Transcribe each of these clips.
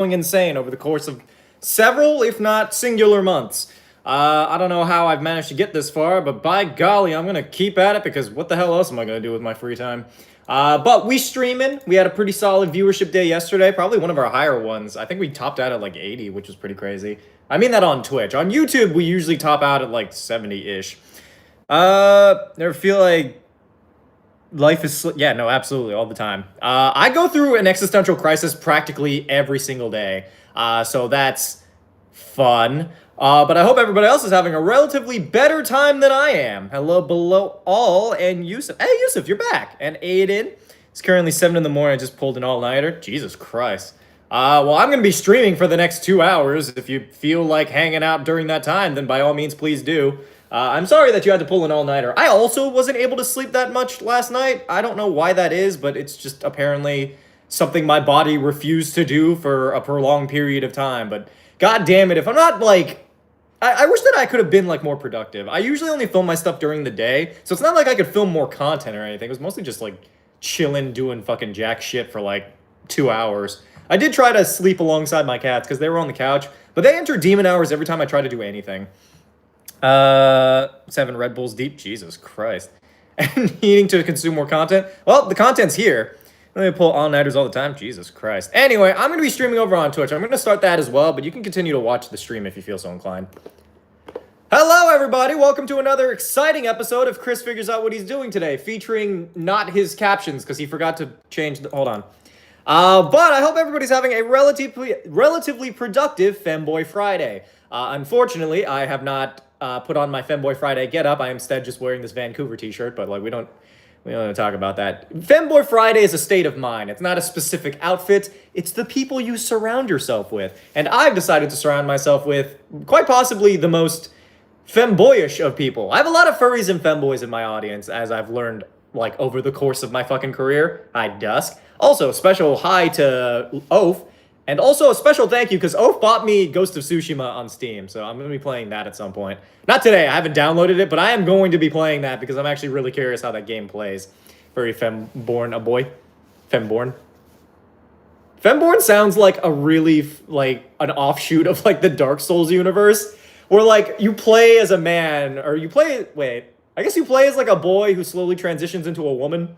insane over the course of several, if not singular months. I don't know how I've managed to get this far, but by golly, I'm gonna keep at it because what the hell else am I gonna do with my free time? But we streaming. We had a pretty solid viewership day yesterday, probably one of our higher ones. I think we topped out at like 80, which was pretty crazy. I mean that on Twitch. On YouTube, we usually top out at like 70-ish. Never feel like life is yeah, no, absolutely, all the time. I go through an existential crisis practically every single day, so that's fun. But I hope everybody else is having a relatively better time than I am. Hello below all, and Yusuf. Hey Yusuf, you're back. And Aiden. It's currently 7 in the morning. I just pulled an all-nighter. Jesus Christ. Well, I'm going to be streaming for the next 2 hours. If you feel like hanging out during that time, then by all means, please do. I'm sorry that you had to pull an all-nighter. I also wasn't able to sleep that much last night. I don't know why that is, but it's just apparently something my body refused to do for a prolonged period of time. But god damn it, if I'm not like... I wish that I could have been like more productive. I usually only film my stuff during the day, so it's not like I could film more content or anything. It was mostly just like chilling, doing fucking jack shit for like 2 hours. I did try to sleep alongside my cats because they were on the couch, but they enter demon hours every time I try to do anything. 7 Red Bulls deep. Jesus Christ. And needing to consume more content. Well, the content's here. Let me pull all-nighters all the time. Jesus Christ. Anyway, I'm going to be streaming over on Twitch. I'm going to start that as well, but you can continue to watch the stream if you feel so inclined. Hello, everybody. Welcome to another exciting episode of Chris Figures Out What He's Doing Today, featuring not his captions because he forgot to change the... Hold on. But I hope everybody's having a relatively productive Femboy Friday. Unfortunately, I have not put on my Femboy Friday getup. I am instead just wearing this Vancouver t-shirt, but like we don't talk about that. Femboy Friday is a state of mind. It's not a specific outfit. It's the people you surround yourself with. And I've decided to surround myself with quite possibly the most femboyish of people. I have a lot of furries and femboys in my audience, as I've learned like over the course of my fucking career. Hi, Dusk. Also, special hi to Oaf. And also a special thank you, because Oaf bought me Ghost of Tsushima on Steam, so I'm going to be playing that at some point. Not today, I haven't downloaded it, but I am going to be playing that because I'm actually really curious how that game plays. Very femborn, a boy. Femborn. Femborn sounds like a really, like, an offshoot of, like, the Dark Souls universe, where, like, you play as a man, or you play, wait, I guess you play as, like, a boy who slowly transitions into a woman.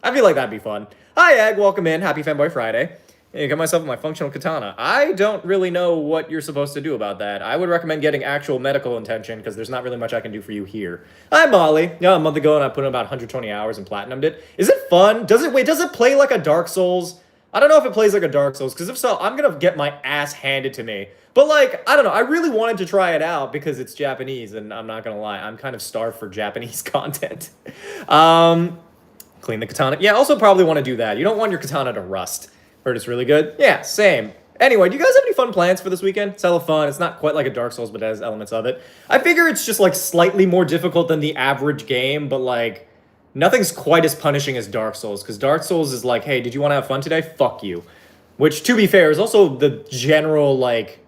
I feel like that'd be fun. Hi, Egg, welcome in. Happy Femboy Friday. I got myself my functional katana. I don't really know what you're supposed to do about that. I would recommend getting actual medical attention because there's not really much I can do for you here. Hi, Molly. Yeah, a month ago and I put in about 120 hours and platinumed it. Is it fun? Does it play like a Dark Souls? I don't know if it plays like a Dark Souls, because if so, I'm going to get my ass handed to me. But like, I don't know. I really wanted to try it out because it's Japanese, and I'm not going to lie. I'm kind of starved for Japanese content. Clean the katana. Yeah, also probably want to do that. You don't want your katana to rust. Heard it's really good. Yeah, same. Anyway, do you guys have any fun plans for this weekend? It's hella fun. It's not quite like a Dark Souls, but it has elements of it. I figure it's just like slightly more difficult than the average game, but like nothing's quite as punishing as Dark Souls, because Dark Souls is like, hey, did you want to have fun today? Fuck you. Which, to be fair, is also the general like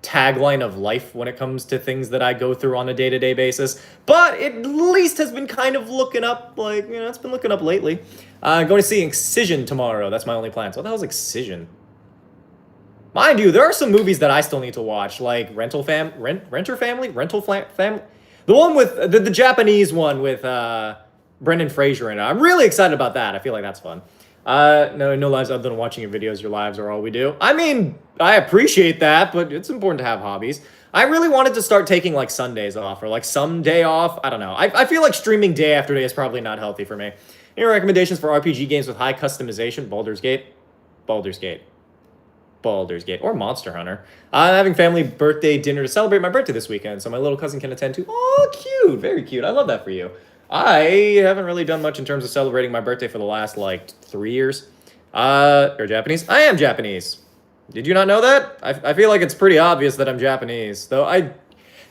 tagline of life when it comes to things that I go through on a day-to-day basis. But it at least has been kind of looking up, like, you know, it's been looking up lately. Going to see Excision tomorrow. That's my only plan. So what the hell's Excision? Mind you, there are some movies that I still need to watch, like Renter Family? The one with, the Japanese one with Brendan Fraser in it. I'm really excited about that. I feel like that's fun. No lives other than watching your videos. Your lives are all we do. I mean, I appreciate that, but it's important to have hobbies. I really wanted to start taking like Sundays off or like some day off. I don't know. I feel like streaming day after day is probably not healthy for me. Any recommendations for RPG games with high customization? Baldur's Gate, or Monster Hunter. I'm having family birthday dinner to celebrate my birthday this weekend, so my little cousin can attend too. Oh, cute. Very cute. I love that for you. I haven't really done much in terms of celebrating my birthday for the last, like, 3 years. You're Japanese? I am Japanese. Did you not know that? I feel like it's pretty obvious that I'm Japanese. Though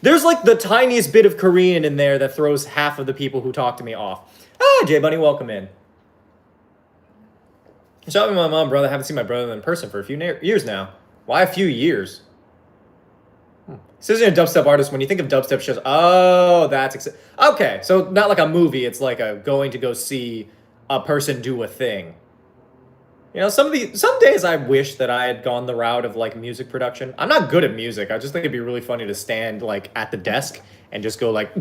there's, like, the tiniest bit of Korean in there that throws half of the people who talk to me off. Ah, J-Bunny, welcome in. Shopping with my mom, brother. Haven't seen my brother in person for a few years now. Why a few years? Says you're a dubstep artist. When you think of dubstep shows, oh, that's okay. So not like a movie. It's like a going to go see a person do a thing. You know, some days I wish that I had gone the route of like music production. I'm not good at music. I just think it'd be really funny to stand like at the desk and just go like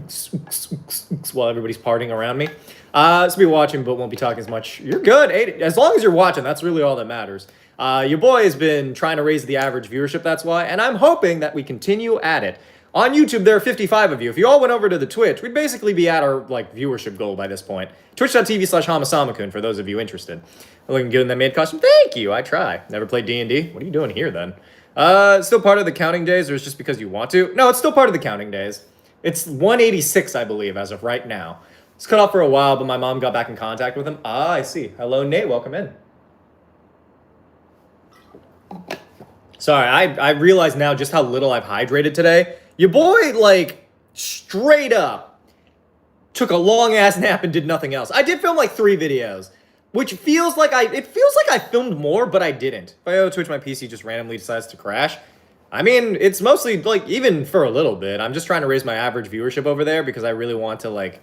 while everybody's partying around me. So be watching, but won't be talking as much. You're good, as long as you're watching. That's really all that matters. Your boy has been trying to raise the average viewership. That's why, and I'm hoping that we continue at it. On YouTube, there are 55 of you. If you all went over to the Twitch, we'd basically be at our like viewership goal by this point. Twitch.tv/HamaSamaKun for those of you interested. Looking good in that maid costume. Thank you. I try. Never played D&D. What are you doing here then? Still part of the counting days, or it's just because you want to? No, it's still part of the counting days. It's 186, I believe, as of right now. It's cut off for a while, but my mom got back in contact with him. Ah, I see. Hello, Nate. Welcome in. Sorry, I realize now just how little I've hydrated today. Your boy, like, straight up took a long-ass nap and did nothing else. I did film, like, 3 videos, which feels like it feels like I filmed more, but I didn't. If I go to Twitch, my PC just randomly decides to crash. I mean, it's mostly, like, even for a little bit, I'm just trying to raise my average viewership over there because I really want to, like,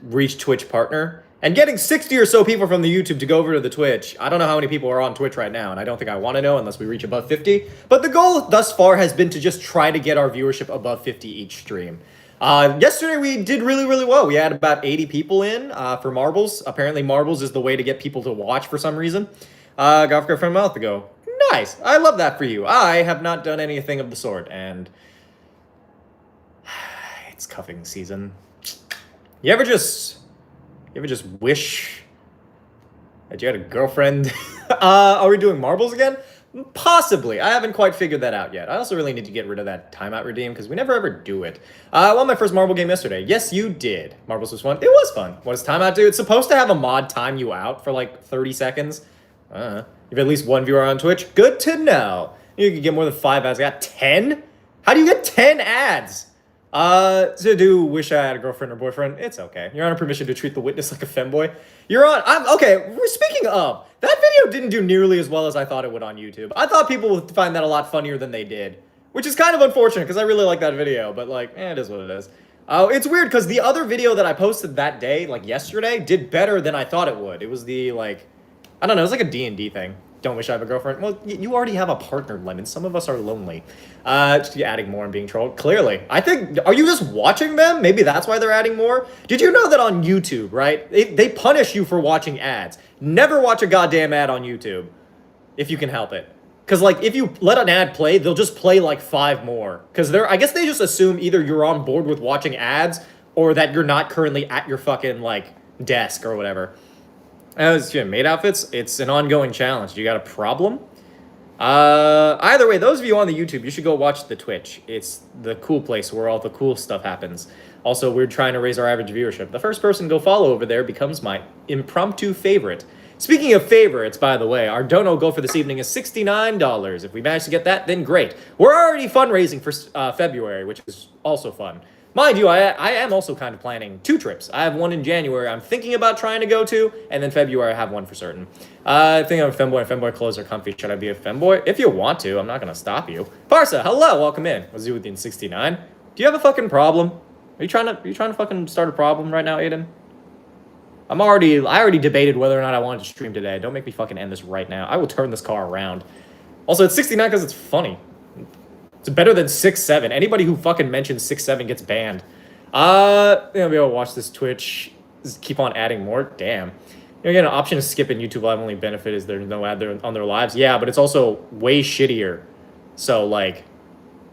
reach Twitch partner. And getting 60 or so people from the YouTube to go over to the Twitch, I don't know how many people are on Twitch right now, and I don't think I want to know unless we reach above 50. But the goal thus far has been to just try to get our viewership above 50 each stream. Yesterday we did really, really well. We had about 80 people in for Marbles. Apparently Marbles is the way to get people to watch for some reason. Got from a month ago. Nice. I love that for you. I have not done anything of the sort, and it's cuffing season. You ever just wish that you had a girlfriend? Are we doing Marbles again? Possibly. I haven't quite figured that out yet. I also really need to get rid of that timeout redeem because we never ever do it. I won my first Marble game yesterday. Yes, you did. Marbles was fun. It was fun. What does timeout do? It's supposed to have a mod time you out for like 30 seconds. You have at least 1 viewer on Twitch. Good to know. You can get more than 5 ads. I got 10? How do you get 10 ads? So do wish I had a girlfriend or boyfriend. It's okay. You're on permission to treat the witness like a femboy. You're on. Okay. Speaking of, that video didn't do nearly as well as I thought it would on YouTube. I thought people would find that a lot funnier than they did, which is kind of unfortunate because I really like that video. But like, it is what it is. It's weird because the other video that I posted that day, like yesterday, did better than I thought it would. It was the like, I don't know. It was like a D&D thing. Don't wish I have a girlfriend. Well, you already have a partner, Lemon. Some of us are lonely. Just adding more and being trolled. Clearly. I think, are you just watching them? Maybe that's why they're adding more. Did you know that on YouTube, right? They punish you for watching ads. Never watch a goddamn ad on YouTube if you can help it. Because, like, if you let an ad play, they'll just play, like, 5 more. Because I guess they just assume either you're on board with watching ads or that you're not currently at your fucking, like, desk or whatever. As maid outfits, it's an ongoing challenge. You got a problem? Either way, those of you on the YouTube, you should go watch the Twitch. It's the cool place where all the cool stuff happens. Also, we're trying to raise our average viewership. The first person to go follow over there becomes my impromptu favorite. Speaking of favorites, by the way, our dono goal for this evening is $69. If we manage to get that, then great. We're already fundraising for February, which is also fun. Mind you, I am also kind of planning 2 trips. I have one in January I'm thinking about trying to go to, and then February I have one for certain. I think I'm a femboy, and femboy clothes are comfy. Should I be a femboy? If you want to, I'm not going to stop you. Parsa, hello, welcome in. What's you within 69? Do you have a fucking problem? Are you trying to fucking start a problem right now, Aiden? I already debated whether or not I wanted to stream today. Don't make me fucking end this right now. I will turn this car around. Also, it's 69 because it's funny. It's better than 6-7. Anybody who fucking mentions 6-7 gets banned. I'll be able to watch this Twitch. Just keep on adding more. Damn. You get an option to skip in YouTube Live. Only benefit is there's no ad there on their lives. Yeah, but it's also way shittier. So, like,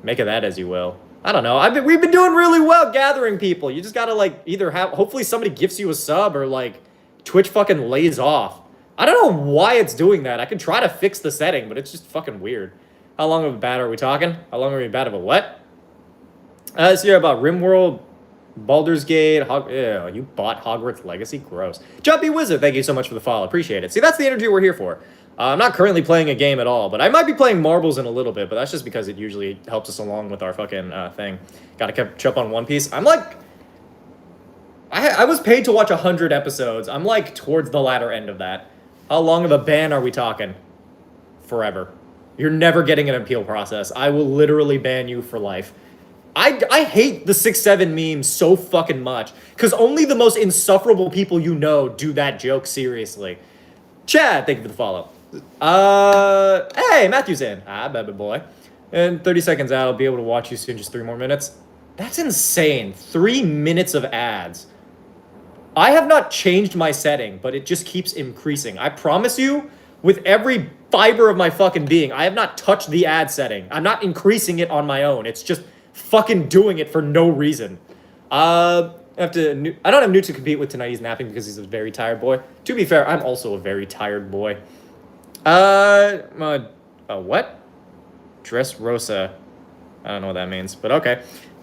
make of that as you will. I don't know. We've been doing really well gathering people. You just gotta, like, either have... Hopefully somebody gifts you a sub or, like, Twitch fucking lays off. I don't know why it's doing that. I could try to fix the setting, but it's just fucking weird. How long of a bat are we talking? How long are we bat of a what? This year about RimWorld, Baldur's Gate, yeah, you bought Hogwarts Legacy? Gross. Jumpy Wizard, thank you so much for the follow. Appreciate it. See, that's the energy we're here for. I'm not currently playing a game at all, but I might be playing Marbles in a little bit, but that's just because it usually helps us along with our fucking thing. Gotta catch up on One Piece. I'm like... I was paid to watch 100 episodes. I'm like towards the latter end of that. How long of a ban are we talking? Forever. You're never getting an appeal process. I will literally ban you for life. I hate the 6-7 meme so fucking much. Because only the most insufferable people you know do that joke seriously. Chad, thank you for the follow. Hey, Matthew's in. Ah, baby boy. And 30 seconds out, I'll be able to watch you soon. Just 3 more minutes. That's insane. 3 minutes of ads. I have not changed my setting, but it just keeps increasing. I promise you, with every fiber of my fucking being, I have not touched the ad setting. I'm not increasing it on my own. It's just fucking doing it for no reason. I don't have Newt to compete with tonight. He's napping because he's a very tired boy. To be fair, I'm also a very tired boy. What? Dressrosa. I don't know what that means, but okay.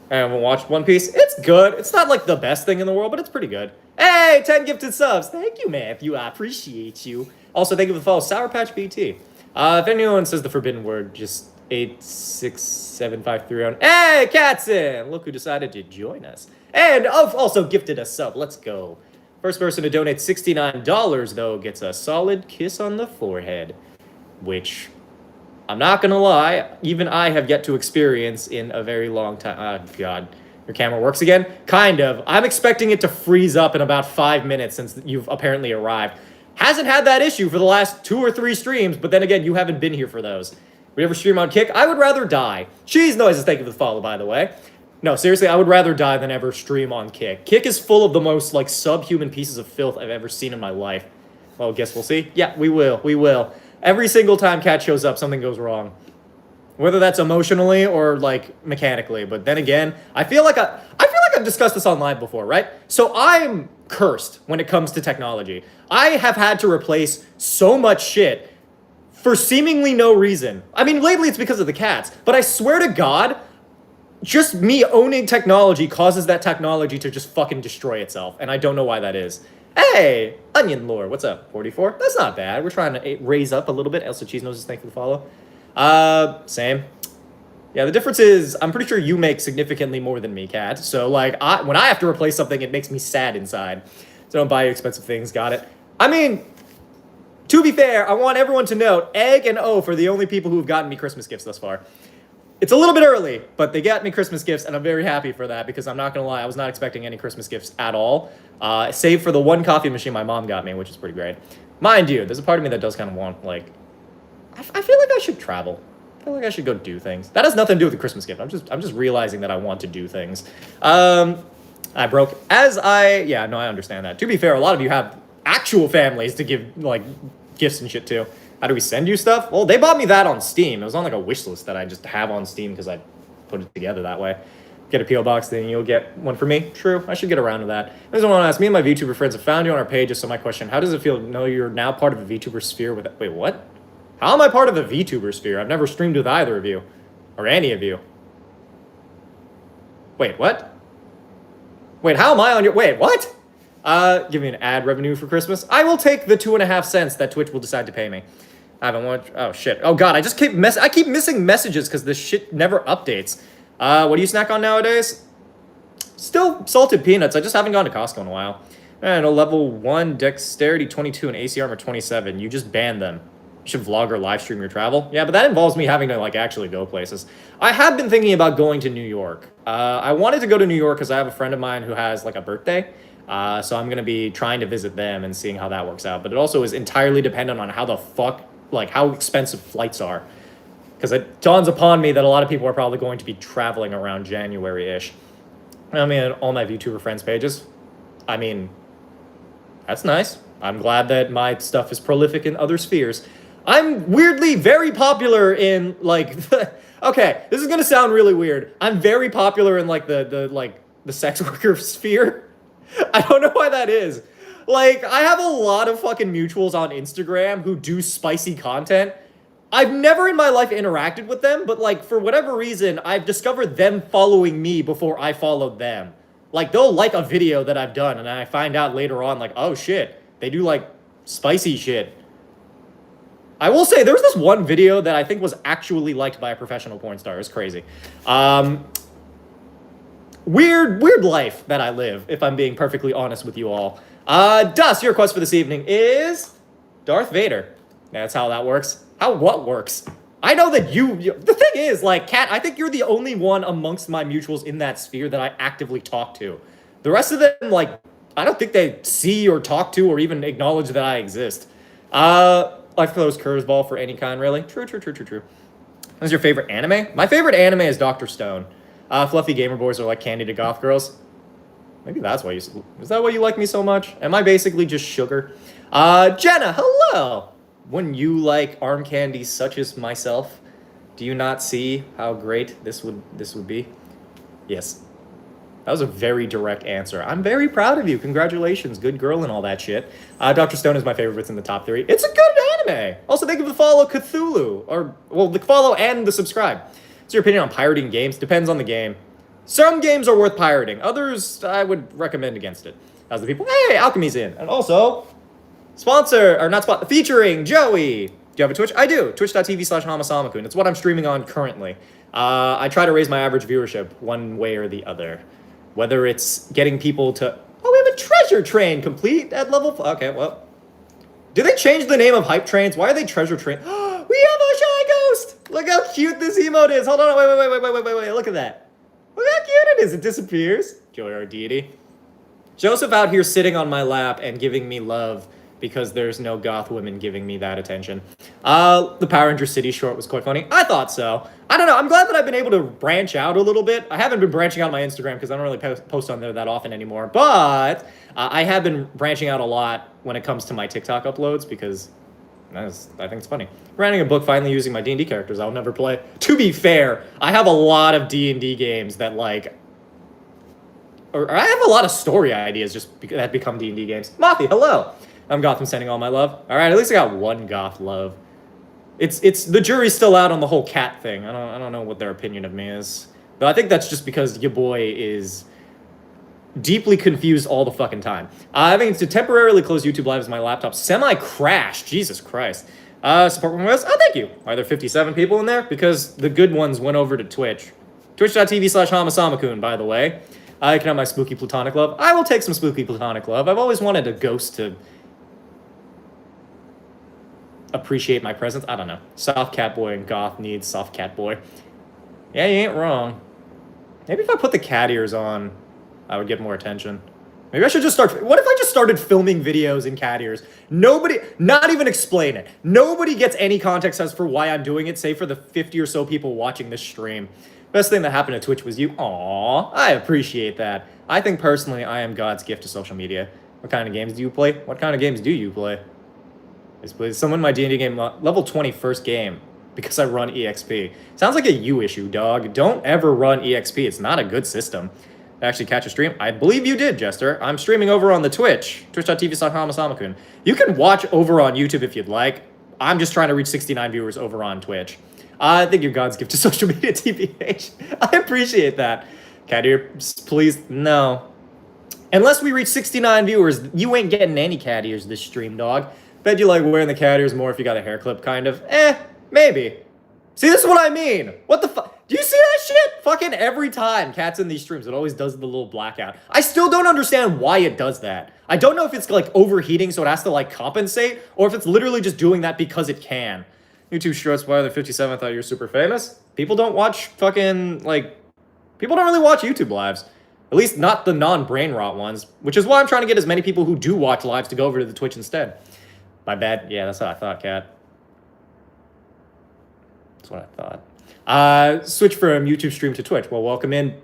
And we'll watch One Piece. It's good. It's not like the best thing in the world, but it's pretty good. Hey, 10 gifted subs. Thank you, Matthew. I appreciate you. Also, thank you for the follow. Sour Patch BT. If anyone says the forbidden word, just 86753 on. Hey, Katzen! Look who decided to join us. And also gifted a sub. Let's go. First person to donate $69, though, gets a solid kiss on the forehead. Which, I'm not gonna lie, even I have yet to experience in a very long time. Oh, God. Your camera works again? Kind of. I'm expecting it to freeze up in about 5 minutes since you've apparently arrived. Hasn't had that issue for the last 2 or 3 streams, but then again, you haven't been here for those. We ever stream on Kick? I would rather die. Cheese noises, thank you for the follow, by the way. No, seriously, I would rather die than ever stream on Kick. Kick is full of the most, like, subhuman pieces of filth I've ever seen in my life. Well, guess we'll see. Yeah, we will. We will. Every single time Cat shows up, something goes wrong. Whether that's emotionally or, like, mechanically. But then again, I feel like I've discussed this online before, right? So I'm cursed when it comes to technology. I have had to replace so much shit for seemingly no reason. I mean, lately it's because of the cats. But I swear to God, just me owning technology causes that technology to just fucking destroy itself. And I don't know why that is. Hey, Onion Lore, what's up? 44? That's not bad. We're trying to raise up a little bit. Elsa Cheese Noses, thank you for the follow. Same. Yeah, the difference is, I'm pretty sure you make significantly more than me, Kat. So, like, when I have to replace something, it makes me sad inside. So don't buy you expensive things, got it? I mean, to be fair, I want everyone to note, Egg and Oaf are the only people who have gotten me Christmas gifts thus far. It's a little bit early, but they got me Christmas gifts, and I'm very happy for that, because I'm not gonna lie, I was not expecting any Christmas gifts at all. Save for the one coffee machine my mom got me, which is pretty great. Mind you, there's a part of me that does kind of want, like, I feel like I should travel. I feel like I should go do things. That has nothing to do with the Christmas gift. I'm just realizing that I want to do things. I broke yeah, no, I understand that. To be fair, a lot of you have actual families to give, like, gifts and shit to. How do we send you stuff? Well, they bought me that on Steam. It was on, like, a wish list that I just have on Steam because I put it together that way. Get a P.O. box, then you'll get one for me. True, I should get around to that. I just want to ask, me and my VTuber friends have found you on our pages, so my question, how does it feel to know you're now part of a VTuber sphere with... Wait, what? How am I part of a VTuber sphere? I've never streamed with either of you. Or any of you. Wait, what? Wait, how am I on your... Wait, what? Give me an ad revenue for Christmas. I will take the 2.5 cents that Twitch will decide to pay me. I haven't watched... Oh, shit. Oh, God, I keep missing messages because this shit never updates. What do you snack on nowadays? Still salted peanuts. I just haven't gone to Costco in a while. And a level 1, dexterity 22, and AC armor 27. You just banned them. You should vlog or live stream your travel. Yeah, but that involves me having to, like, actually go places. I have been thinking about going to New York. I wanted to go to New York because I have a friend of mine who has, like, a birthday. So I'm going to be trying to visit them and seeing how that works out. But it also is entirely dependent on how the fuck, like, how expensive flights are. Because it dawns upon me that a lot of people are probably going to be traveling around January-ish. I mean, all my VTuber friends' pages. I mean, that's nice. I'm glad that my stuff is prolific in other spheres. I'm weirdly very popular in, like, okay, this is gonna sound really weird. I'm very popular in, like, the sex worker sphere. I don't know why that is. Like, I have a lot of fucking mutuals on Instagram who do spicy content. I've never in my life interacted with them, but, like, for whatever reason, I've discovered them following me before I followed them. Like, they'll like a video that I've done, and I find out later on, like, oh, shit, they do, like, spicy shit. I will say, there was this one video that I think was actually liked by a professional porn star. It was crazy. Weird life that I live, if I'm being perfectly honest with you all. Dust, your request for this evening is Darth Vader. That's how that works. How what works? I know that you the thing is, like, Kat, I think you're the only one amongst my mutuals in that sphere that I actively talk to. The rest of them, like, I don't think they see or talk to or even acknowledge that I exist. Life throws curveball for any kind, really. True, true, true, true, true. What's your favorite anime? My favorite anime is Dr. Stone. Fluffy gamer boys are like candy to goth girls. Maybe that's why you... Is that why you like me so much? Am I basically just sugar? Jenna, hello! Wouldn't you like arm candy such as myself? Do you not see how great this would be? Yes. That was a very direct answer. I'm very proud of you. Congratulations. Good girl and all that shit. Dr. Stone is my favorite. It's in the top 3. It's a good anime. Also, thank you for the follow, Cthulhu. Or, well, the follow and the subscribe. What's your opinion on pirating games? Depends on the game. Some games are worth pirating. Others, I would recommend against it. How's the people? Hey, Alchemy's in. And also, featuring Joey. Do you have a Twitch? I do. Twitch.tv/HamaSamaKun. It's what I'm streaming on currently. I try to raise my average viewership one way or the other. Whether it's getting people to... Oh, we have a treasure train complete at level... Okay, well... Do they change the name of hype trains? Why are they treasure train? We have a shy ghost! Look how cute this emote is. Hold on, wait. Look at that. Look how cute it is. It disappears. Joy our deity. Joseph out here sitting on my lap and giving me love because there's no goth women giving me that attention. The Power Ranger City short was quite funny. I thought so. I don't know. I'm glad that I've been able to branch out a little bit. I haven't been branching out on my Instagram because I don't really post on there that often anymore. But I have been branching out a lot when it comes to my TikTok uploads because I think it's funny. Writing a book, finally using my D&D characters I'll never play. To be fair, I have a lot of D&D games that like... Or I have a lot of story ideas that become D&D games. Mafia, hello! I'm Gotham sending all my love. All right, at least I got one goth love. It's the jury's still out on the whole cat thing. I don't know what their opinion of me is. But I think that's just because your boy is deeply confused all the fucking time. Having to temporarily close YouTube Live as my laptop semi-crashed. Jesus Christ. Support from West. Oh, thank you. Are there 57 people in there? Because the good ones went over to Twitch. Twitch.tv/HamaSamaKun, by the way. I can have my spooky platonic love. I will take some spooky platonic love. I've always wanted a ghost to appreciate my presence. I don't know. Soft cat boy and goth needs soft cat boy. Yeah, you ain't wrong. Maybe if I put the cat ears on, I would get more attention. Maybe I should just start... What if I just started filming videos in cat ears? Nobody... Not even explain it. Nobody gets any context as for why I'm doing it, save for the 50 or so people watching this stream. Best thing that happened to Twitch was you. Aww, I appreciate that. I think personally I am God's gift to social media. What kind of games do you play? What kind of games do you play? Someone in my D&D game, level 20 first game, because I run EXP. Sounds like a you issue, dog. Don't ever run EXP. It's not a good system. Actually catch a stream? I believe you did, Jester. I'm streaming over on the Twitch. Twitch.tv/HamaSamaKun. You can watch over on YouTube if you'd like. I'm just trying to reach 69 viewers over on Twitch. I think you're God's gift to social media, TBH. I appreciate that. Cat ears, please, no. Unless we reach 69 viewers, you ain't getting any cat ears this stream, dog. Bet you like wearing the cat ears more if you got a hair clip, kind of. Maybe. See, this is what I mean. What the fuck? Do you see that shit? Fucking every time Cat's in these streams, it always does the little blackout. I still don't understand why it does that. I don't know if it's like overheating so it has to like compensate, or if it's literally just doing that because it can. YouTube shorts, why are there 57? I thought you were super famous. People don't watch fucking, like... People don't really watch YouTube lives. At least not the non-brain rot ones. Which is why I'm trying to get as many people who do watch lives to go over to the Twitch instead. My bad. Yeah, that's what I thought, Cat. That's what I thought. Switch from YouTube stream to Twitch. Well, welcome in.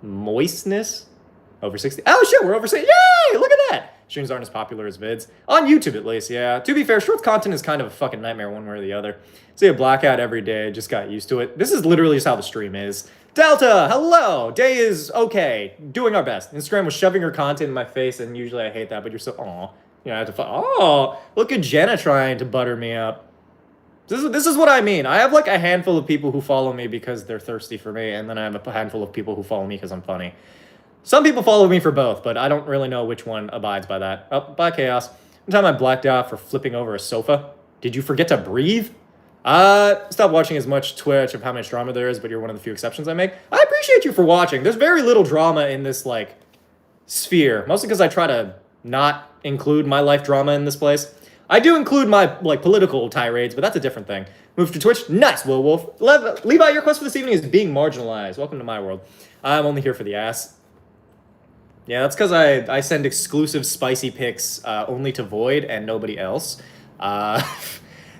Moistness? Over 60. Oh, shit, we're over 60. Yay! Look at that! Streams aren't as popular as vids. On YouTube, at least, yeah. To be fair, short content is kind of a fucking nightmare one way or the other. See a blackout every day. Just got used to it. This is literally just how the stream is. Delta, hello! Day is okay. Doing our best. Instagram was shoving her content in my face, and usually I hate that, but you're so... Aw. You know, I have to... Oh! Look at Jenna trying to butter me up. This is what I mean. I have, like, a handful of people who follow me because they're thirsty for me, and then I have a handful of people who follow me because I'm funny. Some people follow me for both, but I don't really know which one abides by that. Oh, bye, Chaos. One time I blacked out for flipping over a sofa. Did you forget to breathe? Stop watching as much Twitch of how much drama there is, but you're one of the few exceptions I make. I appreciate you for watching. There's very little drama in this, like, sphere. Mostly because I try to not include my life drama in this place. I do include my, like, political tirades, but that's a different thing. Move to Twitch. Nice, Will Wolf. Levi, your quest for this evening is being marginalized. Welcome to my world. I'm only here for the ass. Yeah, that's because I send exclusive spicy pics only to Void and nobody else.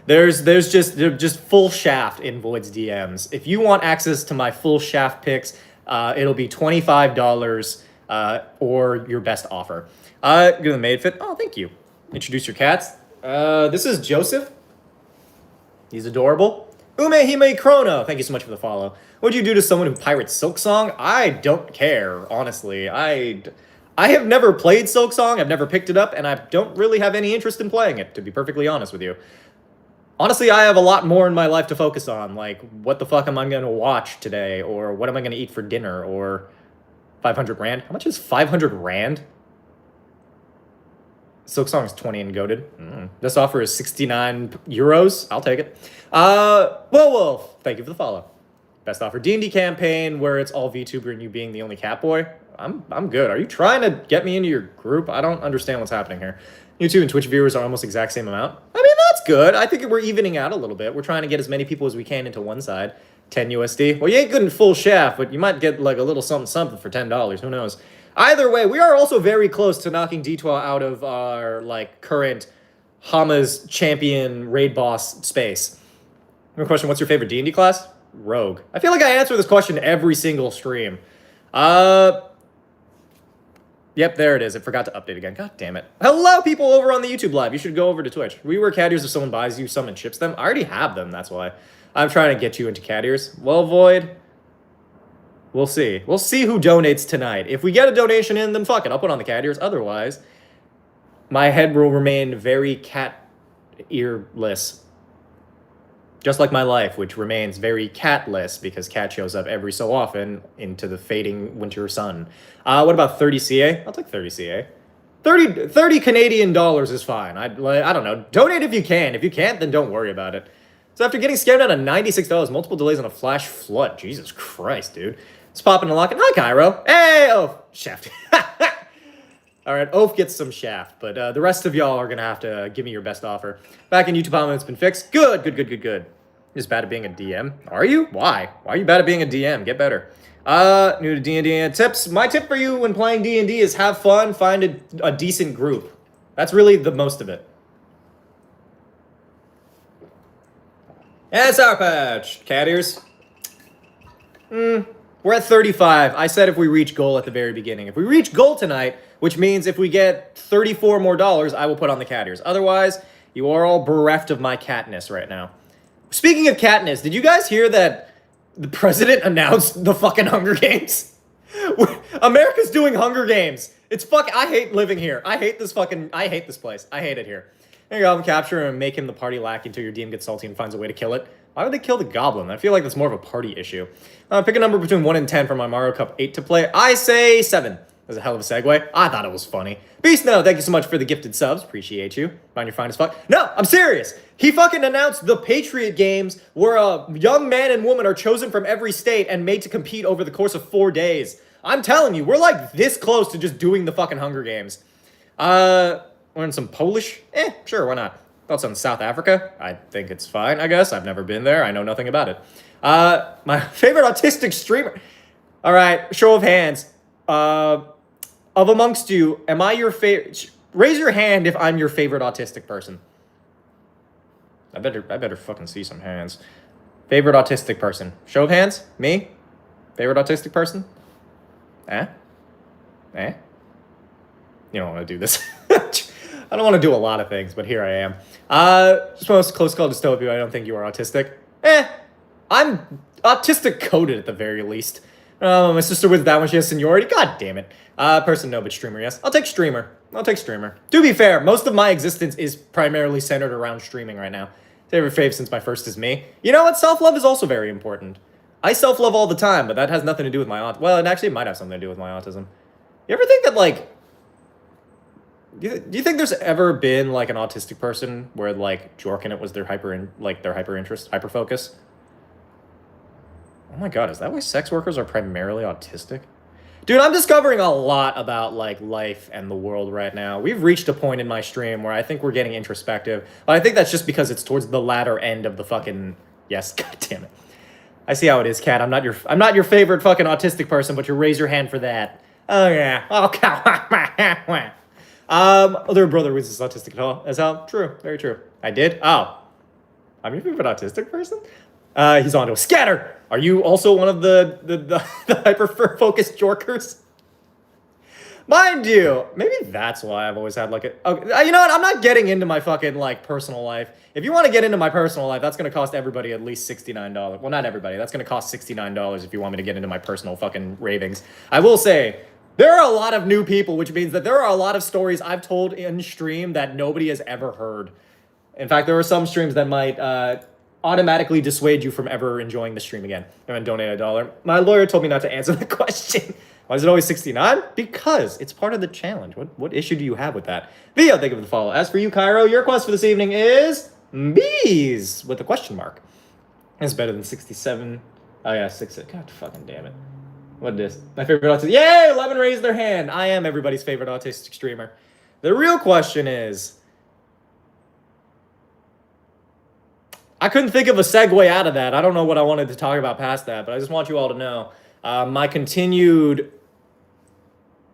There's just full shaft in Void's DMs. If you want access to my full shaft picks, it'll be $25 or your best offer. Go to the maid fit. Oh, thank you. Introduce your cats. This is Joseph. He's adorable. Umehime Chrono. Thank you so much for the follow. What'd you do to someone who pirates Silksong? I don't care, honestly. I have never played Silksong. I've never picked it up, and I don't really have any interest in playing it, to be perfectly honest with you. Honestly, I have a lot more in my life to focus on, like what the fuck am I going to watch today, or what am I going to eat for dinner, or 500 Rand. How much is 500 Rand? Silksong is 20 and goated. This offer is 69 euros. I'll take it. Whoa, thank you for the follow. Best offer D&D campaign where it's all VTuber and you being the only cat boy. I'm good. Are you trying to get me into your group? I don't understand what's happening here. YouTube and Twitch viewers are almost exact same amount. I mean, that's good. I think we're evening out a little bit. We're trying to get as many people as we can into one side. 10 USD. Well, you ain't good in full shaft, but you might get like a little something for $10. Who knows? Either way, we are also very close to knocking D12 out of our like current Hama's champion raid boss space. Another question, what's your favorite D&D class? Rogue. I feel like I answer this question every single stream. Yep, there it is. I forgot to update again. God damn it. Hello, people over on the YouTube live. You should go over to Twitch. We were cat ears if someone buys you some and ships them. I already have them, that's why. I'm trying to get you into cat ears. Well, Void, we'll see. We'll see who donates tonight. If we get a donation in, then fuck it. I'll put on the cat ears. Otherwise, my head will remain very cat earless. Just like my life, which remains very catless because cat shows up every so often into the fading winter sun. What about 30 CA? I'll take 30 CA. 30 Canadian dollars is fine. I don't know. Donate if you can. If you can't, then don't worry about it. So after getting scammed out of $96, multiple delays on a flash flood. Jesus Christ, dude. Let's pop in and lock it. Hi, Cairo. Hey, oh, shaft. All right, Oaf gets some shaft, but the rest of y'all are going to have to give me your best offer. Back in YouTube, it's been fixed. Good. You're just bad at being a DM. Are you? Why? Why are you bad at being a DM? Get better. New to D&D tips. My tip for you when playing D&D is have fun, find a decent group. That's really the most of it. And Sour Patch. Cat ears. We're at 35. I said if we reach goal at the very beginning. If we reach goal tonight, which means if we get 34 more dollars, I will put on the cat ears. Otherwise, you are all bereft of my catness right now. Speaking of catness, did you guys hear that the president announced the fucking Hunger Games? America's doing Hunger Games. It's I hate living here. I hate this place. I hate it here. There you go, capture him and make him the party lackey until your DM gets salty and finds a way to kill it. Why would they kill the goblin? I feel like that's more of a party issue. Pick a number between 1 and 10 for my Mario Cup 8 to play. I say 7. That's a hell of a segue. I thought it was funny. Beast, no, thank you so much for the gifted subs. Appreciate you. Mind your fine as fuck. No, I'm serious. He fucking announced the Patriot Games where a young man and woman are chosen from every state and made to compete over the course of 4 days. I'm telling you, we're like this close to just doing the fucking Hunger Games. Learn some Polish? Sure, why not? Thoughts on South Africa? I think it's fine, I guess. I've never been there. I know nothing about it. My favorite autistic streamer. All right, show of hands. Of amongst you, am I your favorite? Raise your hand if I'm your favorite autistic person. I better fucking see some hands. Favorite autistic person. Show of hands? Me? Favorite autistic person? You don't want to do this. I don't want to do a lot of things, but here I am. Just most close call dystopia. I don't think you are autistic. I'm autistic coded at the very least. My sister with that one, she has seniority. God damn it. Person, no, but streamer, yes. I'll take streamer. To be fair, most of my existence is primarily centered around streaming right now. Favorite fave since my first is me. You know what? Self-love is also very important. I self-love all the time, but that has nothing to do with my autism. Well, it actually might have something to do with my autism. You ever think that, like... Do you think there's ever been, like, an autistic person where, like, jorking it was their hyper focus? Oh my god, is that why sex workers are primarily autistic? Dude, I'm discovering a lot about, like, life and the world right now. We've reached a point in my stream where I think we're getting introspective. But I think that's just because it's towards the latter end of the fucking... Yes, god damn it. I see how it is, Kat. I'm not your favorite fucking autistic person, but you raise your hand for that. Oh, yeah. Other brother was autistic as hell. True. Very true. I did? Oh. I'm your favorite autistic person? He's on to a scatter. Are you also one of the hyper-focused jorkers? Mind you, maybe that's why I've always had like a... Okay, you know what? I'm not getting into my fucking, like, personal life. If you want to get into my personal life, that's going to cost everybody at least $69. Well, not everybody. That's going to cost $69 if you want me to get into my personal fucking ravings. I will say, there are a lot of new people, which means that there are a lot of stories I've told in stream that nobody has ever heard. In fact, there are some streams that might automatically dissuade you from ever enjoying the stream again. I'm going to donate $1. My lawyer told me not to answer the question. Why is it always 69? Because it's part of the challenge. What issue do you have with that? Vio, thank you for the follow. As for you, Cairo, your quest for this evening is bees with a question mark. It's better than 67. Oh yeah, 6. God fucking damn it. What is my favorite autistic? Yay! 11 raised their hand. I am everybody's favorite autistic streamer. The real question is, I couldn't think of a segue out of that. I don't know what I wanted to talk about past that, but I just want you all to know my continued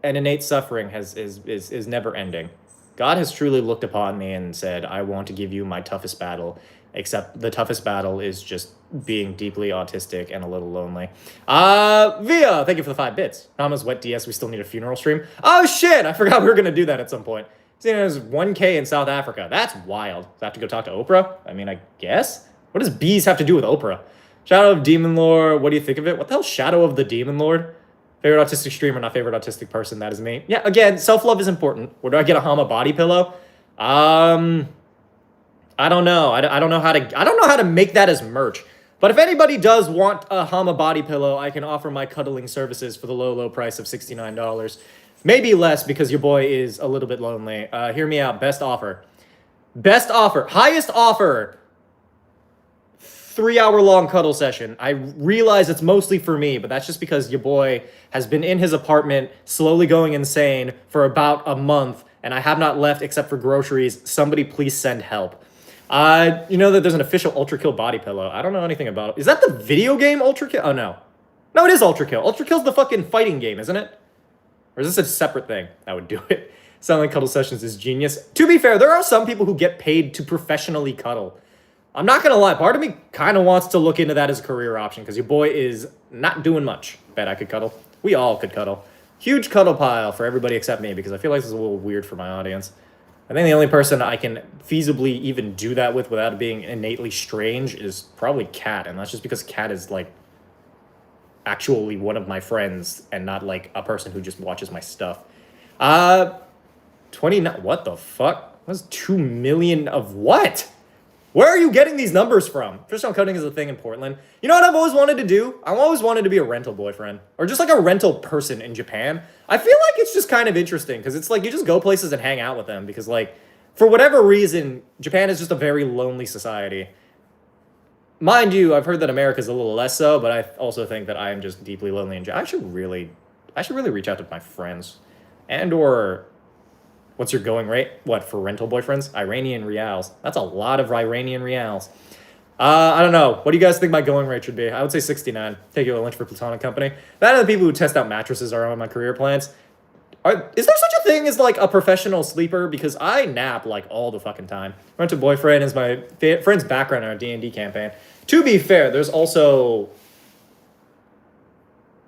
and innate suffering is never ending. God has truly looked upon me and said, I want to give you my toughest battle, except the toughest battle is just being deeply autistic and a little lonely. Via, thank you for the 5 bits. Hama's wet DS, we still need a funeral stream. Oh shit, I forgot we were going to do that at some point. Seeing as 1K in South Africa. That's wild. Do I have to go talk to Oprah? I mean, I guess. What does bees have to do with Oprah? Shadow of Demon Lord, what do you think of it? What the hell, Shadow of the Demon Lord? Favorite autistic streamer, not favorite autistic person, that is me. Yeah, again, self-love is important. Where do I get a Hama body pillow? I don't know. I don't know how to make that as merch. But if anybody does want a Hama body pillow, I can offer my cuddling services for the low price of $69. Maybe less because your boy is a little bit lonely. Hear me out. Best offer. Best offer. Highest offer. 3-hour-long cuddle session. I realize it's mostly for me, but that's just because your boy has been in his apartment, slowly going insane for about a month, and I have not left except for groceries. Somebody please send help. You know that there's an official Ultra Kill body pillow. I don't know anything about it. Is that the video game Ultra Kill? Oh, no. No, it is Ultra Kill. Ultra Kill's the fucking fighting game, isn't it? Or is this a separate thing? I would do it. Sound like cuddle sessions is genius. To be fair, there are some people who get paid to professionally cuddle. I'm not going to lie. Part of me kind of wants to look into that as a career option because your boy is not doing much. Bet I could cuddle. We all could cuddle. Huge cuddle pile for everybody except me because I feel like this is a little weird for my audience. I think the only person I can feasibly even do that with without it being innately strange is probably Kat. And that's just because Kat is like actually one of my friends and not like a person who just watches my stuff. 29. What the fuck? That's 2 million of what? Where are you getting these numbers from? Fish-on coding is a thing in Portland. You know what I've always wanted to do? I've always wanted to be a rental boyfriend. Or just like a rental person in Japan. I feel like it's just kind of interesting. Because it's like you just go places and hang out with them. Because like, for whatever reason, Japan is just a very lonely society. Mind you, I've heard that America's a little less so. But I also think that I am just deeply lonely in Japan. I should really reach out to my friends. And or... What's your going rate? What, for rental boyfriends? Iranian reals. That's a lot of Iranian reals. I don't know. What do you guys think my going rate should be? I would say 69. Take you a lunch for platonic company. That and the people who test out mattresses are on my career plans. Is there such a thing as like a professional sleeper? Because I nap like all the fucking time. Rental boyfriend is my friend's background in our D&D campaign. To be fair, there's also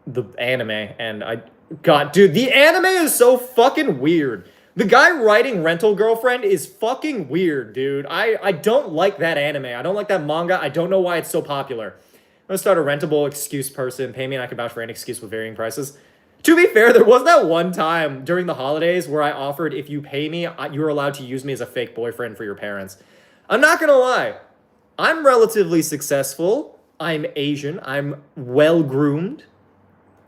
the anime. And God, dude, the anime is so fucking weird. The guy writing Rental Girlfriend is fucking weird, dude. I don't like that anime. I don't like that manga. I don't know why it's so popular. I'm gonna start a rentable excuse person. Pay me and I can vouch for any excuse with varying prices. To be fair, there was that one time during the holidays where I offered if you pay me, you're allowed to use me as a fake boyfriend for your parents. I'm not gonna lie. I'm relatively successful. I'm Asian. I'm well-groomed.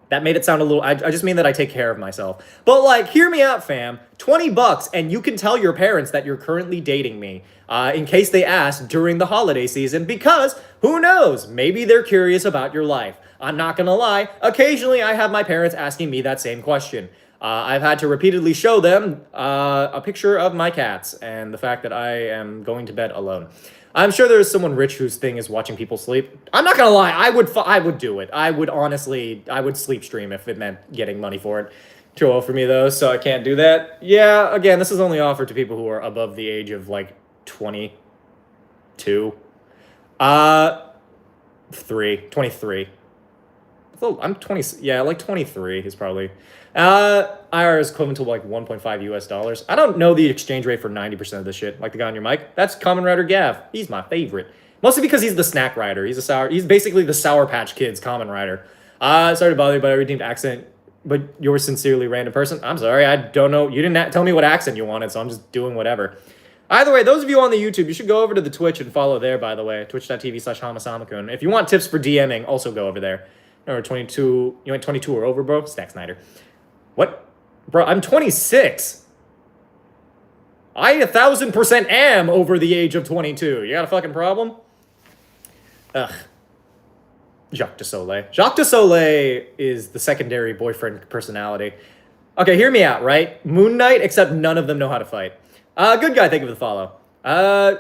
That made it sound a little... I just mean that I take care of myself. But, like, hear me out, fam. $20 and you can tell your parents that you're currently dating me in case they ask during the holiday season because, who knows, maybe they're curious about your life. I'm not gonna lie. Occasionally, I have my parents asking me that same question. I've had to repeatedly show them a picture of my cats and the fact that I am going to bed alone. I'm sure there's someone rich whose thing is watching people sleep. I'm not gonna lie, I would do it. I would sleep stream if it meant getting money for it. Too old for me though, so I can't do that. Yeah, again, this is only offered to people who are above the age of like 22. 23. I'm 20. Yeah, like 23 is probably. IR is equivalent to like 1.5 US dollars. I don't know the exchange rate for 90% of this shit. Like the guy on your mic. That's Common Rider Gav. He's my favorite. Mostly because he's the snack rider. He's basically the Sour Patch Kids Common Rider. Sorry to bother you, but I redeemed accent. But you're sincerely random person. I'm sorry. I don't know. You didn't tell me what accent you wanted, so I'm just doing whatever. Either way, those of you on the YouTube, you should go over to the Twitch and follow there, by the way. Twitch.tv/HamaSamaKun. If you want tips for DMing, also go over there. Or 22, you went 22 or over, bro? Stack Snyder. What? Bro, I'm 26. I 1,000% am over the age of 22. You got a fucking problem? Ugh. Jacques de Soleil. Jacques de Soleil is the secondary boyfriend personality. Okay, hear me out, right? Moon Knight, except none of them know how to fight. Good guy, thank you for the follow.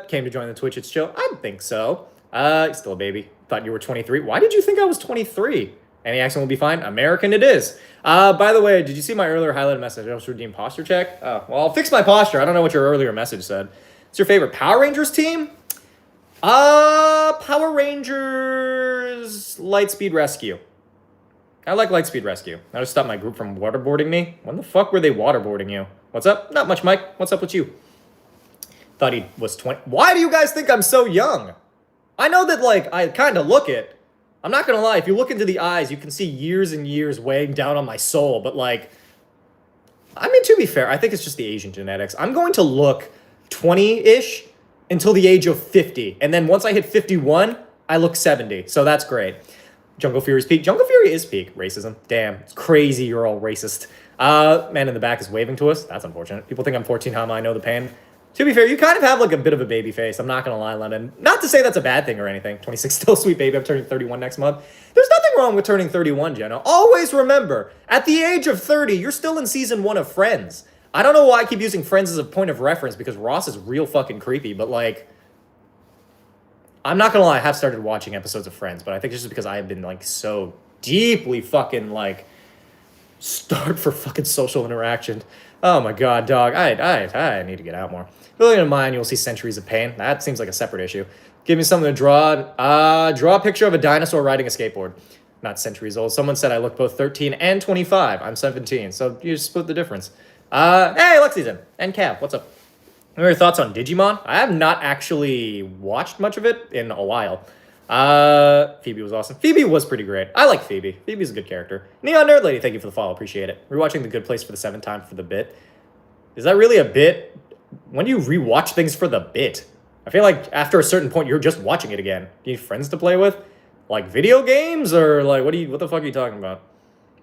Came to join the Twitch, it's chill. I think so. You're still a baby. Thought you were 23. Why did you think I was 23? Any accent will be fine. American it is. By the way, did you see my earlier highlighted message? I was redeemed posture check. Oh, well, I'll fix my posture. I don't know what your earlier message said. What's your favorite Power Rangers team? Power Rangers Lightspeed Rescue. I like Lightspeed Rescue. I just stopped my group from waterboarding me. When the fuck were they waterboarding you? What's up? Not much, Mike. What's up with you? Thought he was 20. Why do you guys think I'm so young? I know that, like, I kind of look it. I'm not going to lie. If you look into the eyes, you can see years and years weighing down on my soul. But, like, I mean, to be fair, I think it's just the Asian genetics. I'm going to look 20-ish until the age of 50. And then once I hit 51, I look 70. So that's great. Jungle Fury's peak. Jungle Fury is peak. Racism. Damn. It's crazy you're all racist. Man in the back is waving to us. That's unfortunate. People think I'm 14, Hama. I know the pain. To be fair, you kind of have like a bit of a baby face. I'm not going to lie, London. Not to say that's a bad thing or anything. 26, still sweet baby. I'm turning 31 next month. There's nothing wrong with turning 31, Jenna. Always remember, at the age of 30, you're still in season 1 of Friends. I don't know why I keep using Friends as a point of reference because Ross is real fucking creepy, but like, I'm not going to lie, I have started watching episodes of Friends, but I think it's just because I have been like so deeply fucking like starved for fucking social interaction. Oh my god, dog. I need to get out more. Filling in mind, you'll see Centuries of Pain. That seems like a separate issue. Give me something to draw. Draw a picture of a dinosaur riding a skateboard. Not centuries old. Someone said I look both 13 and 25. I'm 17, so you just split the difference. Hey, Lexi's and Cav, what's up? What are your thoughts on Digimon? I have not actually watched much of it in a while. Phoebe was awesome. Phoebe was pretty great. I like Phoebe. Phoebe's a good character. Neon Nerd Lady, thank you for the follow. Appreciate it. Rewatching The Good Place for the 7th time for the bit. Is that really a bit? When do you rewatch things for the bit? I feel like after a certain point, you're just watching it again. Do you have friends to play with? Like video games? Or like, what the fuck are you talking about?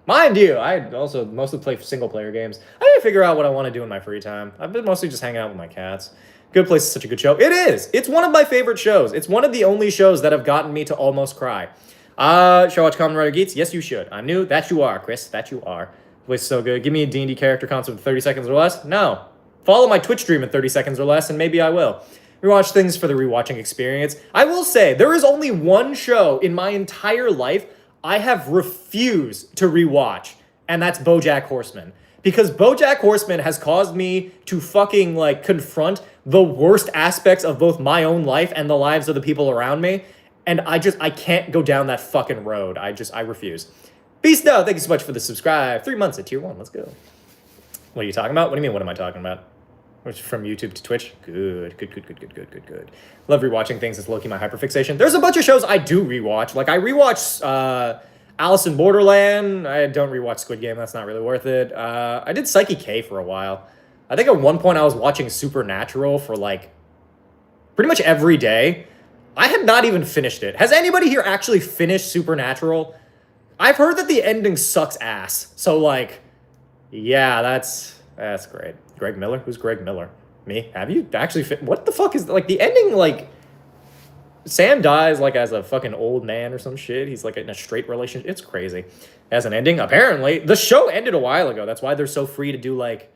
Mind you, I also mostly play single player games. I need to figure out what I want to do in my free time. I've been mostly just hanging out with my cats. Good Place is such a good show. It is. It's one of my favorite shows. It's one of the only shows that have gotten me to almost cry. Should I watch Kamen Rider Geats? Yes, you should. I knew that you are, Chris. That you are. The place is so good. Give me a D&D character concept in 30 seconds or less? No. Follow my Twitch stream in 30 seconds or less, and maybe I will. Rewatch things for the rewatching experience. I will say, there is only one show in my entire life I have refused to rewatch, and that's BoJack Horseman. Because BoJack Horseman has caused me to fucking, like, confront the worst aspects of both my own life and the lives of the people around me, and I can't go down that fucking road. I refuse. Beast No, thank you so much for the subscribe. 3 months at tier 1, let's go. What are you talking about? What do you mean, what am I talking about? From YouTube to Twitch? Good. Love rewatching things. It's low-key my hyperfixation. There's a bunch of shows I do rewatch. Like, I rewatch Alice in Borderland. I don't rewatch Squid Game. That's not really worth it. I did Psyche K for a while. I think at one point I was watching Supernatural for, like, pretty much every day. I had not even finished it. Has anybody here actually finished Supernatural? I've heard that the ending sucks ass. So, like, yeah, that's great. Greg Miller? Who's Greg Miller? Me? Have you actually what the fuck is, like, the ending, like, Sam dies, like, as a fucking old man or some shit. He's, like, in a straight relationship. It's crazy. As an ending, apparently. The show ended a while ago. That's why they're so free to do, like,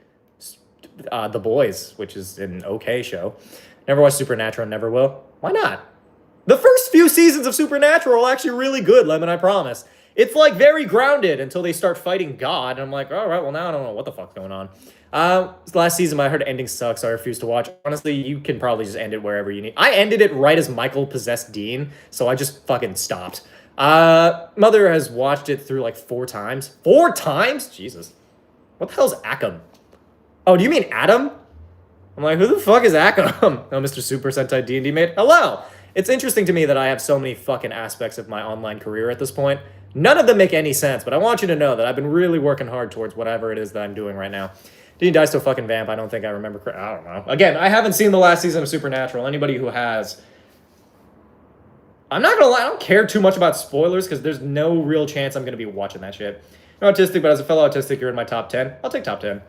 The Boys, which is an okay show. Never watched Supernatural, never will. Why not? The first few seasons of Supernatural are actually really good, Lemon, I promise. It's like very grounded until they start fighting God, and I'm like, all right, well now I don't know what the fuck's going on. Last season I heard ending sucks, so I refused to watch. Honestly, you can probably just end it wherever you need. I ended it right as Michael possessed Dean, so I just fucking stopped. Mother has watched it through like 4 times. 4 times? Jesus. What the hell's Akam? Oh, do you mean Adam? I'm like, who the fuck is Akam? Oh, Mr. Super Sentai D&D mate. Hello! It's interesting to me that I have so many fucking aspects of my online career at this point. None of them make any sense, but I want you to know that I've been really working hard towards whatever it is that I'm doing right now. Did he die to a fucking vamp? I don't think I remember. I don't know. Again, I haven't seen the last season of Supernatural. Anybody who has... I'm not gonna lie, I don't care too much about spoilers because there's no real chance I'm gonna be watching that shit. You're autistic, but as a fellow autistic, you're in my top 10. I'll take top 10.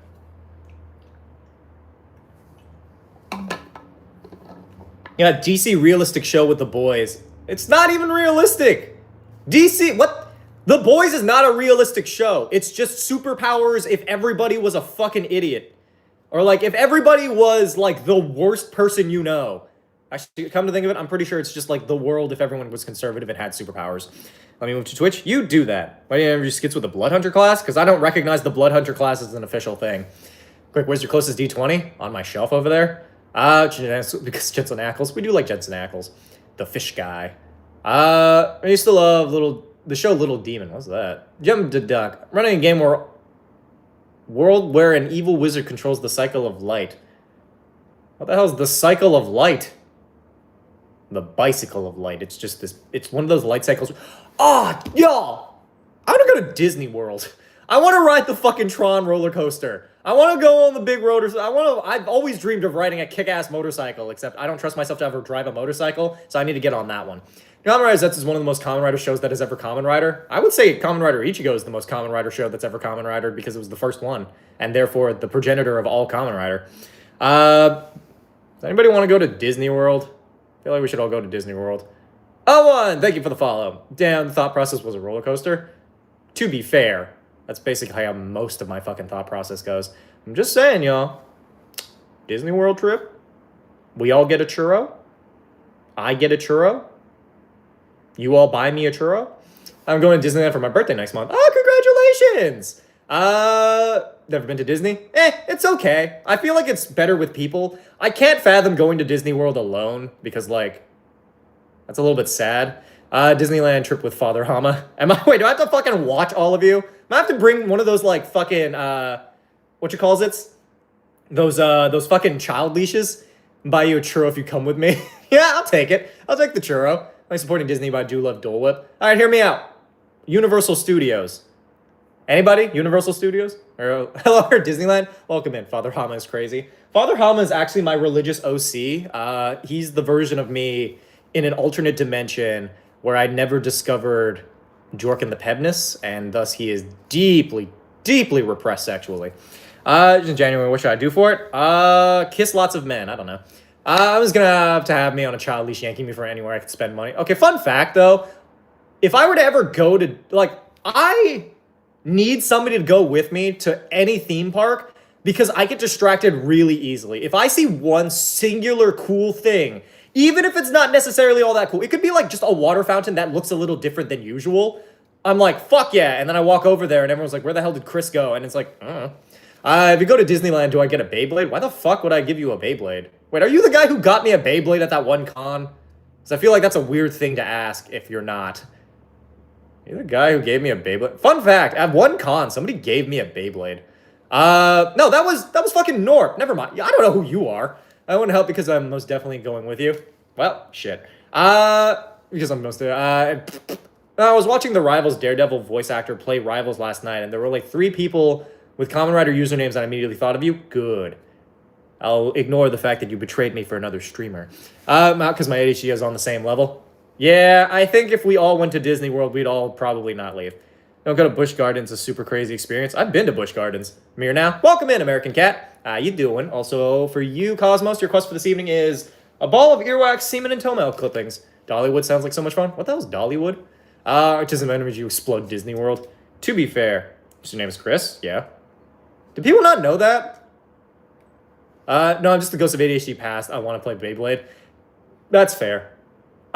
Yeah, DC realistic show with the boys. It's not even realistic. DC, what? The Boys is not a realistic show. It's just superpowers if everybody was a fucking idiot. Or like if everybody was like the worst person you know. Actually, come to think of it, I'm pretty sure it's just like the world if everyone was conservative and had superpowers. Let me move to Twitch. You do that. Why do you ever do skits with the Blood Hunter class? Because I don't recognize the Blood Hunter class as an official thing. Quick, where's your closest D20? On my shelf over there. Because Jensen Ackles. We do like Jensen Ackles. The fish guy. I used to love the show Little Demon. What's that? Jump to Duck. Running a game world where an evil wizard controls the cycle of light. What the hell is the cycle of light? The bicycle of light. It's just this. It's one of those light cycles. Oh, y'all! I want to go to Disney World. I want to ride the fucking Tron roller coaster. I want to go on the big roller. I've always dreamed of riding a kick-ass motorcycle, except I don't trust myself to ever drive a motorcycle, so I need to get on that one. Kamen Rider Zets is one of the most Kamen Rider shows that is ever Kamen Rider. I would say Kamen Rider Ichigo is the most Kamen Rider show that's ever Kamen Rider because it was the first one, and therefore the progenitor of all Kamen Rider. Does anybody want to go to Disney World? I feel like we should all go to Disney World. Oh, thank you for the follow. Damn, the thought process was a roller coaster. To be fair, that's basically how most of my fucking thought process goes. I'm just saying, y'all. Disney World trip. We all get a churro. I get a churro. You all buy me a churro. I'm going to Disneyland for my birthday next month. Oh, congratulations! Never been to Disney? It's okay. I feel like it's better with people. I can't fathom going to Disney World alone because, like, that's a little bit sad. Disneyland trip with Father Hama. Wait, do I have to fucking watch all of you? I have to bring one of those, like, fucking, what you calls it? Those fucking child leashes. Buy you a churro if you come with me. Yeah, I'll take it. I'll take the churro. I'm supporting Disney, but I do love Dole Whip. All right, hear me out. Universal Studios. Anybody? Universal Studios? Or hello, Disneyland? Welcome in. Father Hama is crazy. Father Hama is actually my religious OC. He's the version of me in an alternate dimension where I never discovered Jork and the Pebness, and thus he is deeply, deeply repressed sexually. In January, what should I do for it? Kiss lots of men. I don't know. I was gonna have to have me on a child leash yanking me for anywhere I could spend money. Okay, fun fact though, if I were to ever go to, like, I need somebody to go with me to any theme park because I get distracted really easily. If I see one singular cool thing, even if it's not necessarily all that cool, it could be like just a water fountain that looks a little different than usual. I'm like, fuck yeah. And then I walk over there and everyone's like, where the hell did Chris go? And it's like, I don't know. If you go to Disneyland, do I get a Beyblade? Why the fuck would I give you a Beyblade? Wait, are you the guy who got me a Beyblade at that one con? Because I feel like that's a weird thing to ask if you're not. You're the guy who gave me a Beyblade. Fun fact, at one con, somebody gave me a Beyblade. No, that was fucking Norp. Never mind. I don't know who you are. I wouldn't help because I'm most definitely going with you. Well, shit. Because I'm most... I was watching the Rivals Daredevil voice actor play Rivals last night, and there were like 3 people with Kamen Rider usernames and I immediately thought of you. Good. I'll ignore the fact that you betrayed me for another streamer. Because my ADHD is on the same level. Yeah, I think if we all went to Disney World, we'd all probably not leave. Don't go to Busch Gardens, a super crazy experience. I've been to Busch Gardens. Mir now. Welcome in, American Cat. How you doing? Also, for you, Cosmos, your quest for this evening is a ball of earwax, semen, and toenail clippings. Dollywood sounds like so much fun. What the hell is Dollywood? Artism enemies, you explode Disney World. To be fair, your name is Chris? Yeah. Do people not know that? No, I'm just the ghost of ADHD past. I want to play Beyblade. That's fair.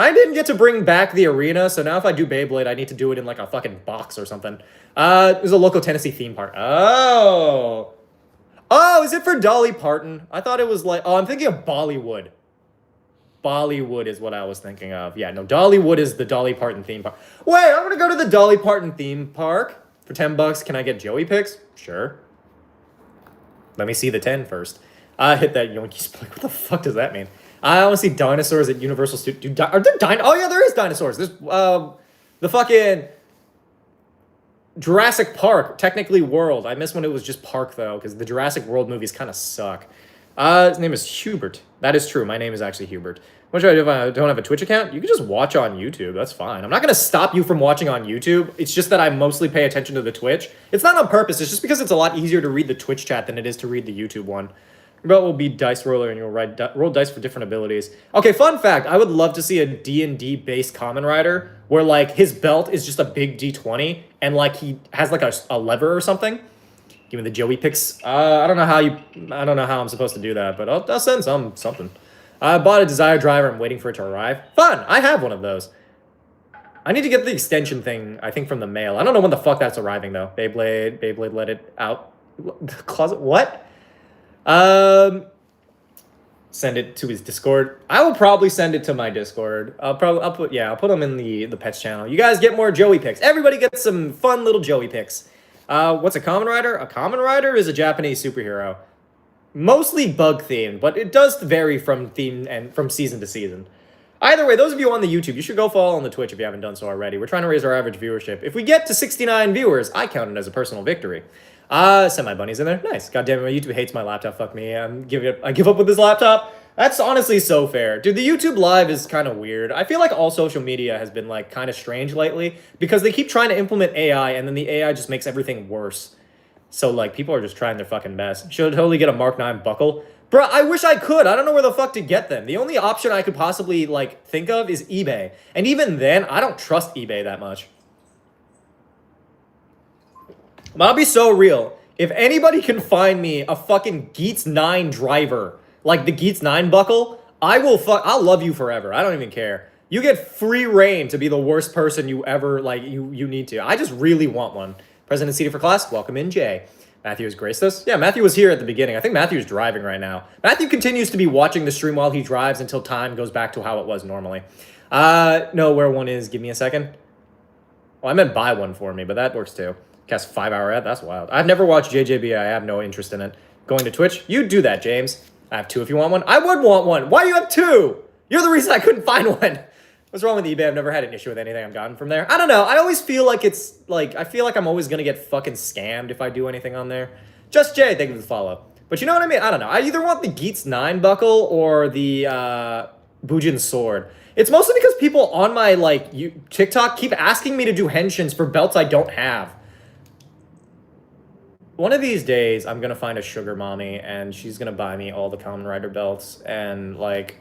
I didn't get to bring back the arena, so now if I do Beyblade, I need to do it in like a fucking box or something. It was a local Tennessee theme park. Oh. Oh, is it for Dolly Parton? I thought it was like... Oh, I'm thinking of Bollywood. Bollywood is what I was thinking of. Yeah, no, Dollywood is the Dolly Parton theme park. Wait, I'm going to go to the Dolly Parton theme park. For $10, can I get Joey picks? Sure. Let me see the 10 first. Hit that Yoinky split. What the fuck does that mean? I want to see dinosaurs at Universal Studios. Are there Oh, yeah, there is dinosaurs. There's the fucking Jurassic Park, technically World. I miss when it was just Park, though, because the Jurassic World movies kind of suck. His name is Hubert. That is true. My name is actually Hubert. What should I do if I don't have a Twitch account? You can just watch on YouTube. That's fine. I'm not going to stop you from watching on YouTube. It's just that I mostly pay attention to the Twitch. It's not on purpose. It's just because it's a lot easier to read the Twitch chat than it is to read the YouTube one. Your belt will be dice roller and you'll roll dice for different abilities. Okay, fun fact. I would love to see a D&D based Kamen Rider where like his belt is just a big D20 and like he has like a lever or something. Give me the Joey picks. I don't know how I'm supposed to do that, but I'll send something. I bought a Desire Driver. I'm waiting for it to arrive. Fun. I have one of those. I need to get the extension thing, I think, from the mail. I don't know when the fuck that's arriving, though. Beyblade let it out. The closet? What? Send it to his Discord. I will probably send it to my Discord. I'll put them in the pets channel. You guys get more Joey picks. Everybody gets some fun little Joey picks. What's a Kamen Rider? A Kamen Rider is a Japanese superhero. Mostly bug themed, but it does vary from theme and from season to season. Either way, those of you on the YouTube, you should go follow on the Twitch if you haven't done so already. We're trying to raise our average viewership. If we get to 69 viewers, I count it as a personal victory. Semi-bunnies in there. Nice. God damn it, my YouTube hates my laptop. Fuck me. I give up with this laptop. That's honestly so fair. Dude, the YouTube live is kind of weird. I feel like all social media has been like kind of strange lately because they keep trying to implement AI and then the AI just makes everything worse. So, like, people are just trying their fucking best. Should totally get a Mark 9 buckle. Bruh, I wish I could. I don't know where the fuck to get them. The only option I could possibly, like, think of is eBay. And even then, I don't trust eBay that much. But I'll be so real. If anybody can find me a fucking Geats 9 driver, like the Geats 9 buckle, I'll love you forever. I don't even care. You get free reign to be the worst person you ever, like, you need to. I just really want one. President seated for class. Welcome in, Jay. Matthew has graced us. Yeah, Matthew was here at the beginning. I think Matthew's driving right now. Matthew continues to be watching the stream while he drives until time goes back to how it was normally. No, where one is. Give me a second. Well, I meant buy one for me, but that works too. Cast 5-hour ad. That's wild. I've never watched JJB. I have no interest in it. Going to Twitch. You do that, James. I have 2 if you want one. I would want one. Why do you have 2? You're the reason I couldn't find one. What's wrong with eBay? I've never had an issue with anything I've gotten from there. I don't know. I always feel like it's, like, I feel like I'm always going to get fucking scammed if I do anything on there. Just Jay, thank you for the follow. But you know what I mean? I don't know. I either want the Geats 9 buckle or the Bujin sword. It's mostly because people on my, like, TikTok keep asking me to do henshins for belts I don't have. One of these days, I'm going to find a sugar mommy, and she's going to buy me all the Kamen Rider belts, and, like,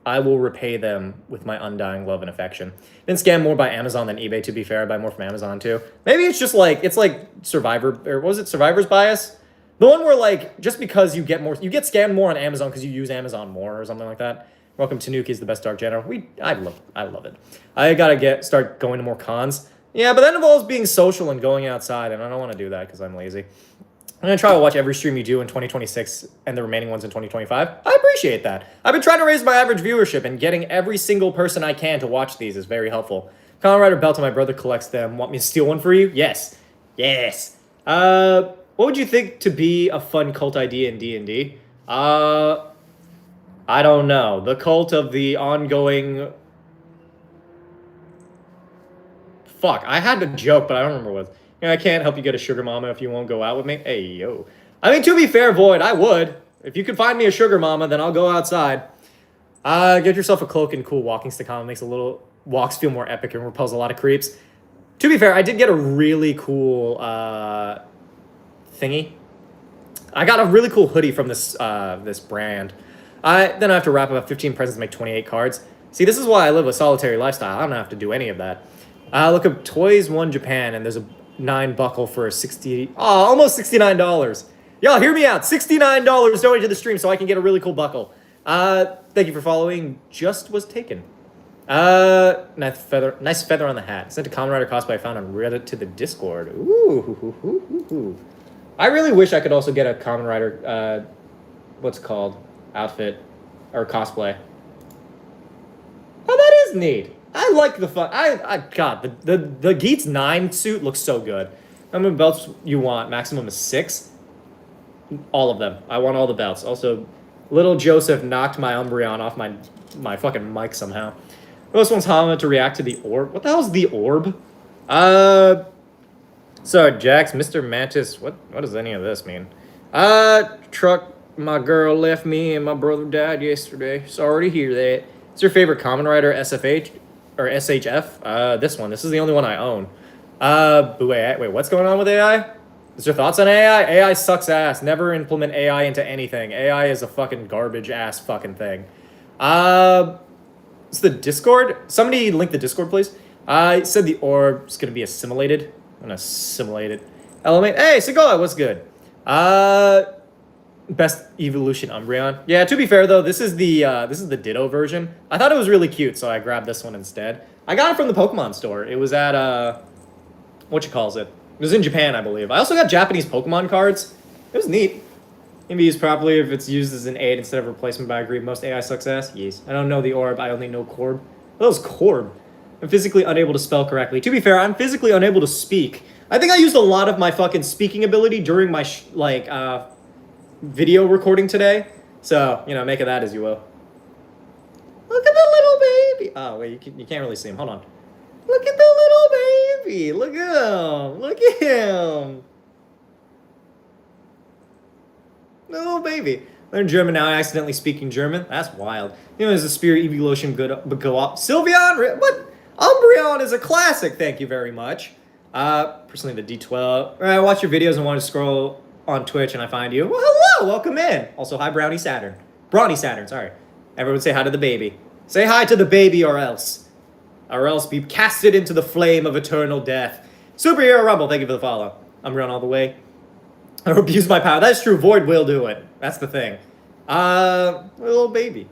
I will repay them with my undying love and affection. Been scammed more by Amazon than eBay, to be fair. I buy more from Amazon, too. Maybe it's just, like, it's like Survivor, or what was it, Survivor's Bias? The one where, like, just because you get scammed more on Amazon because you use Amazon more or something like that. Welcome to Nuki's the best Dark General. I love it. I gotta start going to more cons. Yeah, but that involves being social and going outside, and I don't want to do that because I'm lazy. I'm going to try to watch every stream you do in 2026 and the remaining ones in 2025. I appreciate that. I've been trying to raise my average viewership, and getting every single person I can to watch these is very helpful. Kamen Rider belt, and my brother collects them. Want me to steal one for you? Yes. Yes. What would you think to be a fun cult idea in D&D? I don't know. The cult of the ongoing... Fuck, I had a joke, but I don't remember what it was. You know, I can't help you get a sugar mama if you won't go out with me. Hey, yo. I mean, to be fair, Void, I would. If you could find me a sugar mama, then I'll go outside. Get yourself a cloak and cool walking stick on. It makes walks feel more epic and repels a lot of creeps. To be fair, I did get a really cool thingy. I got a really cool hoodie from this this brand. Then I have to wrap up 15 presents to make 28 cards. See, this is why I live a solitary lifestyle. I don't have to do any of that. Look up Toys One Japan, and there's a 9 buckle for almost $69. Y'all hear me out. $69 donated to the stream so I can get a really cool buckle. Thank you for following. Just was taken. Nice feather on the hat. Sent a Kamen Rider cosplay I found on Reddit to the Discord. Ooh. I really wish I could also get a Kamen Rider, what's it called? Outfit. Or cosplay. Oh, that is neat. I like the fun. God, the Geats 9 suit looks so good. How many belts you want? Maximum is 6. All of them. I want all the belts. Also, little Joseph knocked my Umbreon off my fucking mic somehow. This one's Hama to react to the orb. What the hell's the orb? Sorry, Jax, Mr. Mantis. What does any of this mean? Truck, my girl left me and my brother died yesterday. Sorry to hear that. What's your favorite Kamen Rider, SFH or SHF? This one. This is the only one I own. Wait, what's going on with AI? What's your thoughts on AI? AI sucks ass. Never implement AI into anything. AI is a fucking garbage ass fucking thing. It's the Discord. Somebody link the Discord, please. I said the orb's gonna be assimilated. An assimilated element. Hey, Segola, what's good? Best evolution Umbreon. Yeah, to be fair though, this is the Ditto version. I thought it was really cute, so I grabbed this one instead. I got it from the Pokemon store. It was at what you calls it? It was in Japan, I believe. I also got Japanese Pokemon cards. It was neat. Can be used properly if it's used as an aid instead of replacement, but I agree. Most AI sucks ass. Yes. I don't know the orb. I only know Corb. What was Corb? I'm physically unable to spell correctly. To be fair, I'm physically unable to speak. I think I used a lot of my fucking speaking ability during my video recording today. So, make of that as you will. Look at the little baby. Oh, wait, you can't really see him. Hold on. Look at the little baby. Look at him. Look at him. Little baby. Learn German now, accidentally speaking German. That's wild. Is the Spirit Evolution good go up? Sylveon? What? Umbreon is a classic, thank you very much. Personally, the D12. I watch your videos and want to scroll on Twitch and I find you. Well, hello, welcome in. Also, hi, Brawny Saturn, sorry. Everyone say hi to the baby. Say hi to the baby or else. Or else be casted into the flame of eternal death. Superhero Rumble, thank you for the follow. Umbreon all the way. I abuse my power. That's true. Void will do it. That's the thing. Little baby.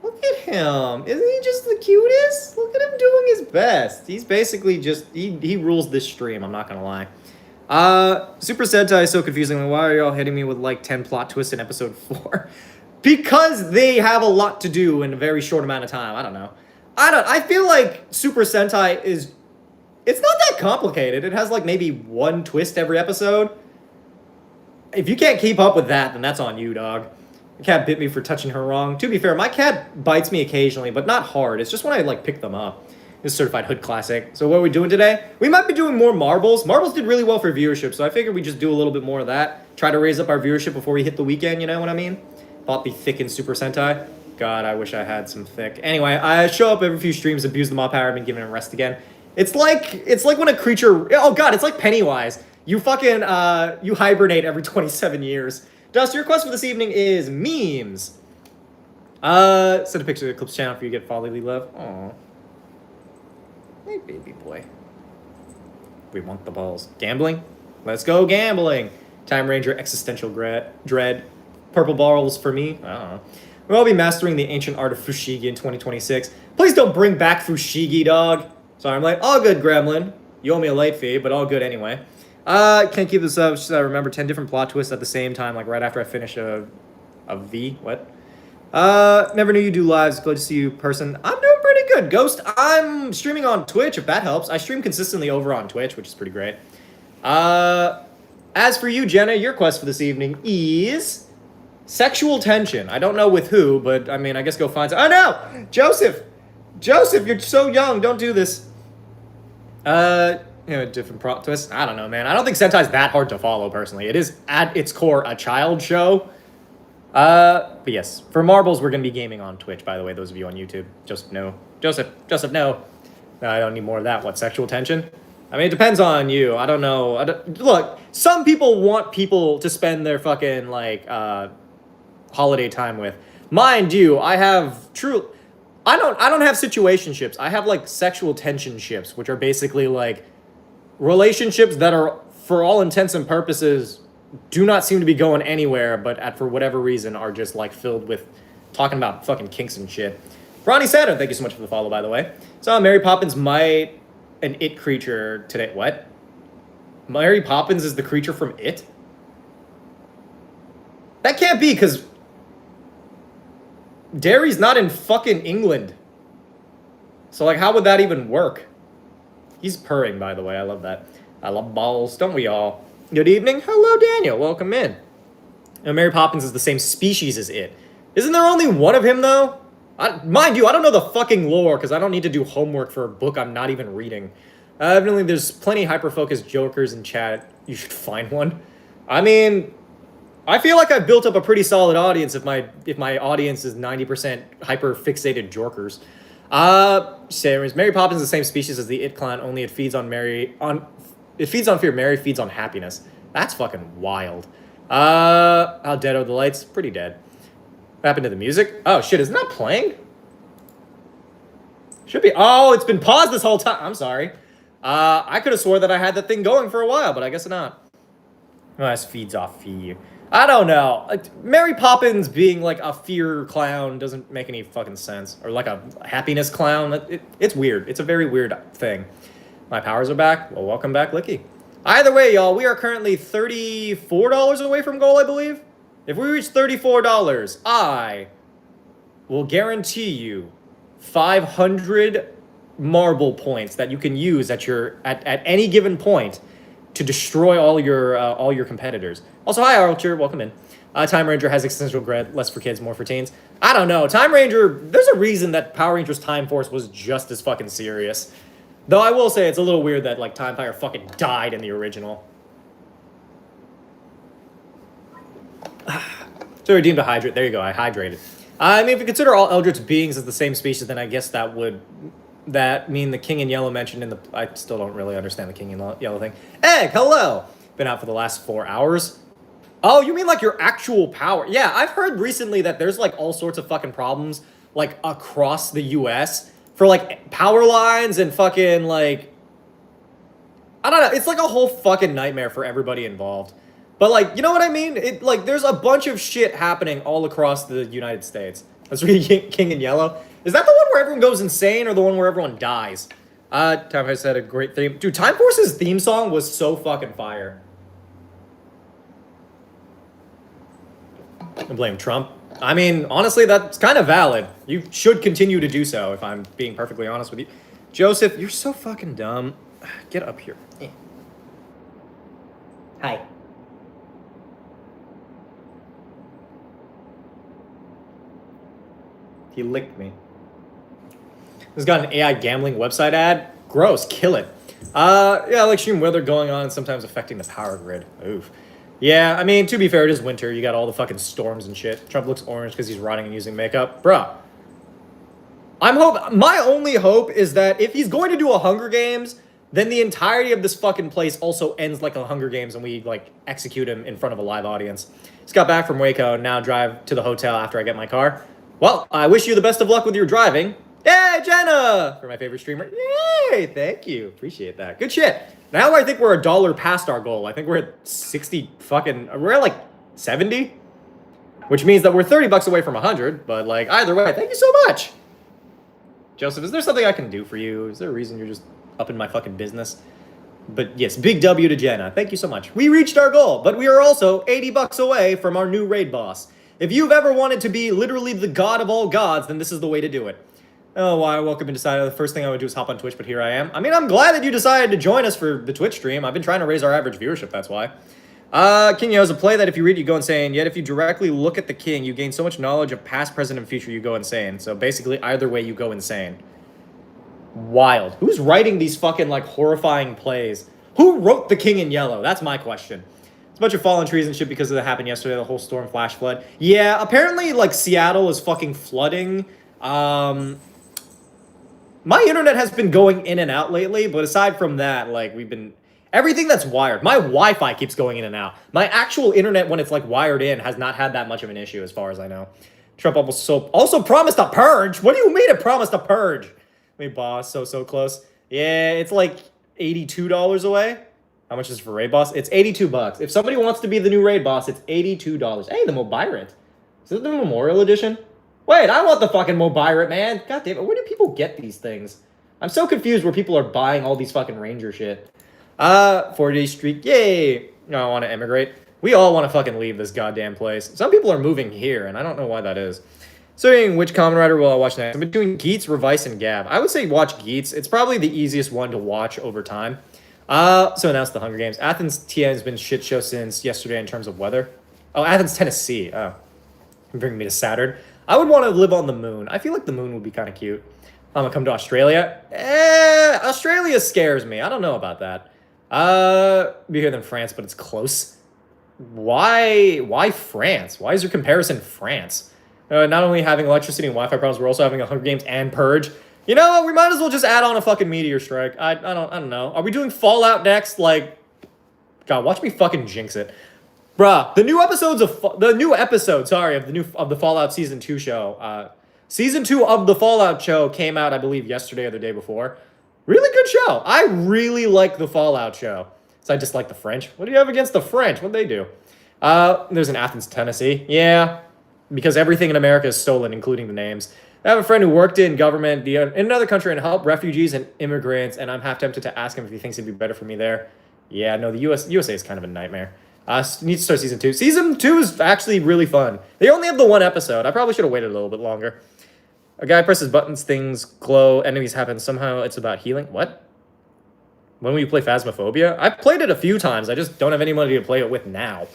Look at him. Isn't he just the cutest? Look at him doing his best. He's basically just, he rules this stream. I'm not going to lie. Super Sentai is so confusing. Why are y'all hitting me with like 10 plot twists in episode 4? Because they have a lot to do in a very short amount of time. I don't know. I feel like Super Sentai is, it's not that complicated. It has like maybe one twist every episode. If you can't keep up with that, then that's on you, dog. The cat bit me for touching her wrong. To be fair, my cat bites me occasionally, but not hard. It's just when I, like, pick them up. It's Certified Hood Classic. So what are we doing today? We might be doing more marbles. Marbles did really well for viewership, so I figured we'd just do a little bit more of that. Try to raise up our viewership before we hit the weekend, you know what I mean? Bought the thickened Super Sentai. God, I wish I had some thick. Anyway, I show up every few streams, abuse the mob power, I've been giving it rest again. It's like when a creature... Oh, God, it's like Pennywise. You fucking, you hibernate every 27 years. Dust, your request for this evening is memes. Send a picture of the Clips channel for you to get fatherly love. Aww. Hey, baby boy. We want the balls. Gambling? Let's go gambling. Time Ranger, Existential Dread. Purple balls for me. I don't know. We'll all be mastering the ancient art of Fushigi in 2026. Please don't bring back Fushigi, dog. Sorry, I'm like, all good, Gremlin. You owe me a late fee, but all good anyway. Can't keep this up. Just I remember 10 different plot twists at the same time, like right after I finish a V. What? Never knew you do lives. Glad to see you in person. I'm doing pretty good, Ghost. I'm streaming on Twitch, if that helps. I stream consistently over on Twitch, which is pretty great. As for you, Jenna, your quest for this evening is sexual tension. I don't know with who, but I mean, I guess go find some. Oh no! Joseph, you're so young. Don't do this. Different plot twist. I don't know, man. I don't think Sentai's that hard to follow, personally. It is, at its core, a child show. But yes, for marbles, we're going to be gaming on Twitch, by the way, those of you on YouTube. Joseph, no. Joseph, no. No, I don't need more of that. What, sexual tension? I mean, it depends on you. I don't know. Look, some people want people to spend their fucking, like, holiday time with. Mind you, I have true... I don't have situationships. I have, like, sexual tension ships, which are basically, like, relationships that are, for all intents and purposes, do not seem to be going anywhere, but for whatever reason are just, like, filled with talking about fucking kinks and shit. Ronnie Saturn, thank you so much for the follow, by the way. So Mary Poppins might an it creature today. What? Mary Poppins is the creature from It? That can't be, because Derry's not in fucking England. So, like, how would that even work? He's purring, by the way. I love that. I love balls, don't we all? Good evening. Hello, Daniel. Welcome in. Now, Mary Poppins is the same species as It. Isn't there only one of him, though? Mind you, I don't know the fucking lore, because I don't need to do homework for a book I'm not even reading. Evidently, there's plenty hyper-focused jokers in chat. You should find one. I mean, I feel like I've built up a pretty solid audience if my audience is 90% hyper-fixated jorkers. Mary Poppins is the same species as the It clan, only it feeds on fear. Mary feeds on happiness. That's fucking wild. How dead are the lights? Pretty dead. What happened to the music? Oh shit, isn't that playing? Should be. Oh, it's been paused this whole time. I'm sorry. I could have swore that I had that thing going for a while, but I guess not. Oh, this feeds off fear. I don't know. Mary Poppins being like a fear clown doesn't make any fucking sense. Or like a happiness clown. It's weird. It's a very weird thing. My powers are back. Well, welcome back, Licky. Either way, y'all, we are currently $34 away from goal, I believe. If we reach $34, I will guarantee you 500 marble points that you can use at any given point to destroy all your competitors. Also, hi Archer, welcome in. Time Ranger has existential dread, less for kids, more for teens. I don't know. Time Ranger, there's a reason that Power Rangers Time Force was just as fucking serious. Though I will say it's a little weird that like Time Fire fucking died in the original. So redeemed to hydrate. There you go. I hydrated. I mean, if you consider all Eldritch beings as the same species, then I guess that mean the King in Yellow mentioned in the... I still don't really understand the King in Yellow thing. Egg, hello! Been out for the last 4 hours. Oh, you mean like your actual power? Yeah, I've heard recently that there's like all sorts of fucking problems like across the US for like power lines and fucking like... I don't know. It's like a whole fucking nightmare for everybody involved. But, like, you know what I mean? There's a bunch of shit happening all across the United States. Let's read King in Yellow. Is that the one where everyone goes insane or the one where everyone dies? Time Force had a great theme. Dude, Time Force's theme song was so fucking fire. I blame Trump. I mean, honestly, that's kind of valid. You should continue to do so, if I'm being perfectly honest with you. Joseph, you're so fucking dumb. Get up here. Hi. He licked me. This got an AI gambling website ad. Gross, kill it. Yeah, like extreme weather going on and sometimes affecting the power grid. Oof. Yeah, I mean, to be fair, it is winter. You got all the fucking storms and shit. Trump looks orange because he's rotting and using makeup. Bruh. My only hope is that if he's going to do a Hunger Games, then the entirety of this fucking place also ends like a Hunger Games and we, like, execute him in front of a live audience. Just got back from Waco and now drive to the hotel after I get my car. Well, I wish you the best of luck with your driving. Yay, Jenna! For my favorite streamer. Yay! Thank you. Appreciate that. Good shit. Now I think we're $1 past our goal. I think we're at 60 fucking... We're at like 70? Which means that we're 30 bucks away from 100. But like, either way, thank you so much. Joseph, is there something I can do for you? Is there a reason you're just up in my fucking business? But yes, big W to Jenna. Thank you so much. We reached our goal, but we are also 80 bucks away from our new raid boss. If you've ever wanted to be literally the god of all gods, then this is the way to do it. Oh, why? I woke up and decided the first thing I would do is hop on Twitch, but here I am. I mean, I'm glad that you decided to join us for the Twitch stream. I've been trying to raise our average viewership, that's why. King Yo is a play that if you read, you go insane. Yet if you directly look at the king, you gain so much knowledge of past, present, and future, you go insane. So basically, either way, you go insane. Wild. Who's writing these fucking, like, horrifying plays? Who wrote The King in Yellow? That's my question. It's a bunch of fallen trees and shit because of that happened yesterday, the whole storm flash flood. Yeah, apparently, like, Seattle is fucking flooding. My internet has been going in and out lately, but aside from that, like, everything that's wired. My Wi-Fi keeps going in and out. My actual internet, when it's, like, wired in, has not had that much of an issue, as far as I know. Trump also promised a purge? What do you mean it promised a purge? I mean, boss, so close. Yeah, it's, like, $82 away. How much is it for raid boss? It's 82 bucks. If somebody wants to be the new raid boss, it's $82. Hey, the Mobirant. Is it the Memorial Edition? Wait, I want the fucking Mobirate, man. God damn it. Where do people get these things? I'm so confused where people are buying all these fucking Ranger shit. 40-day streak. Yay. No, I want to emigrate. We all want to fucking leave this goddamn place. Some people are moving here, and I don't know why that is. So, which Kamen Rider will I watch next? I'm between Geets, Revice, and Gab. I would say watch Geets. It's probably the easiest one to watch over time. So announced the Hunger Games. Athens, TN has been shit show since yesterday in terms of weather. Oh, Athens, Tennessee. Oh, bringing me to Saturn. I would want to live on the moon. I feel like the moon would be kind of cute. I'm gonna come to Australia. Australia scares me. I don't know about that. Bigger than France, but it's close. Why France? Why is your comparison France? Not only having electricity and Wi-Fi problems, we're also having a Hunger Games and Purge. You know what? We might as well just add on a fucking meteor strike. I don't know. Are we doing Fallout next? Like, God, watch me fucking jinx it, bruh. The new episode of the Fallout season 2 show. Season 2 of the Fallout show came out, I believe, yesterday or the day before. Really good show. I really like the Fallout show. So I dislike the French. What do you have against the French? What'd they do? There's an Athens, Tennessee. Yeah, because everything in America is stolen, including the names. I have a friend who worked in government in another country and helped refugees and immigrants, and I'm half tempted to ask him if he thinks it'd be better for me there. Yeah, no, the USA is kind of a nightmare. Need to start season 2. Season 2 is actually really fun. They only have the one episode. I probably should have waited a little bit longer. A guy presses buttons, things glow, enemies happen. Somehow it's about healing. What? When will you play Phasmophobia? I've played it a few times. I just don't have anybody to play it with now.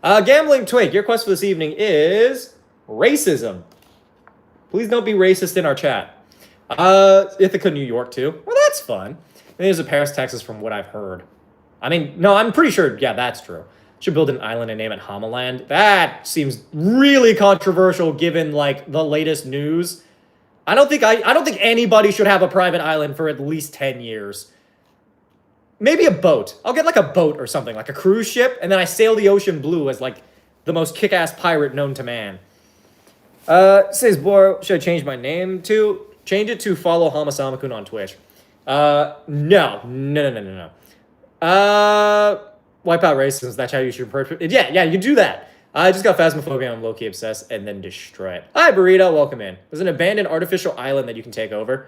Gambling Twink, your quest for this evening is racism. Please don't be racist in our chat. Ithaca, New York, too. Well, that's fun. And there's a Paris, Texas, from what I've heard. I mean, no, I'm pretty sure, yeah, that's true. Should build an island and name it Hamaland. That seems really controversial given, like, the latest news. I don't think anybody should have a private island for at least 10 years. Maybe a boat. I'll get, like, a boat or something, like a cruise ship, and then I sail the ocean blue as, like, the most kick-ass pirate known to man. Says Bor, should I change my name to? Change it to follow HamaSamaKun on Twitch. No. Wipe out racism. That's how you should approach it. Yeah, you do that. I just got Phasmophobia. I'm low-key obsessed, and then destroy it. Hi, Burrito. Welcome in. There's an abandoned artificial island that you can take over.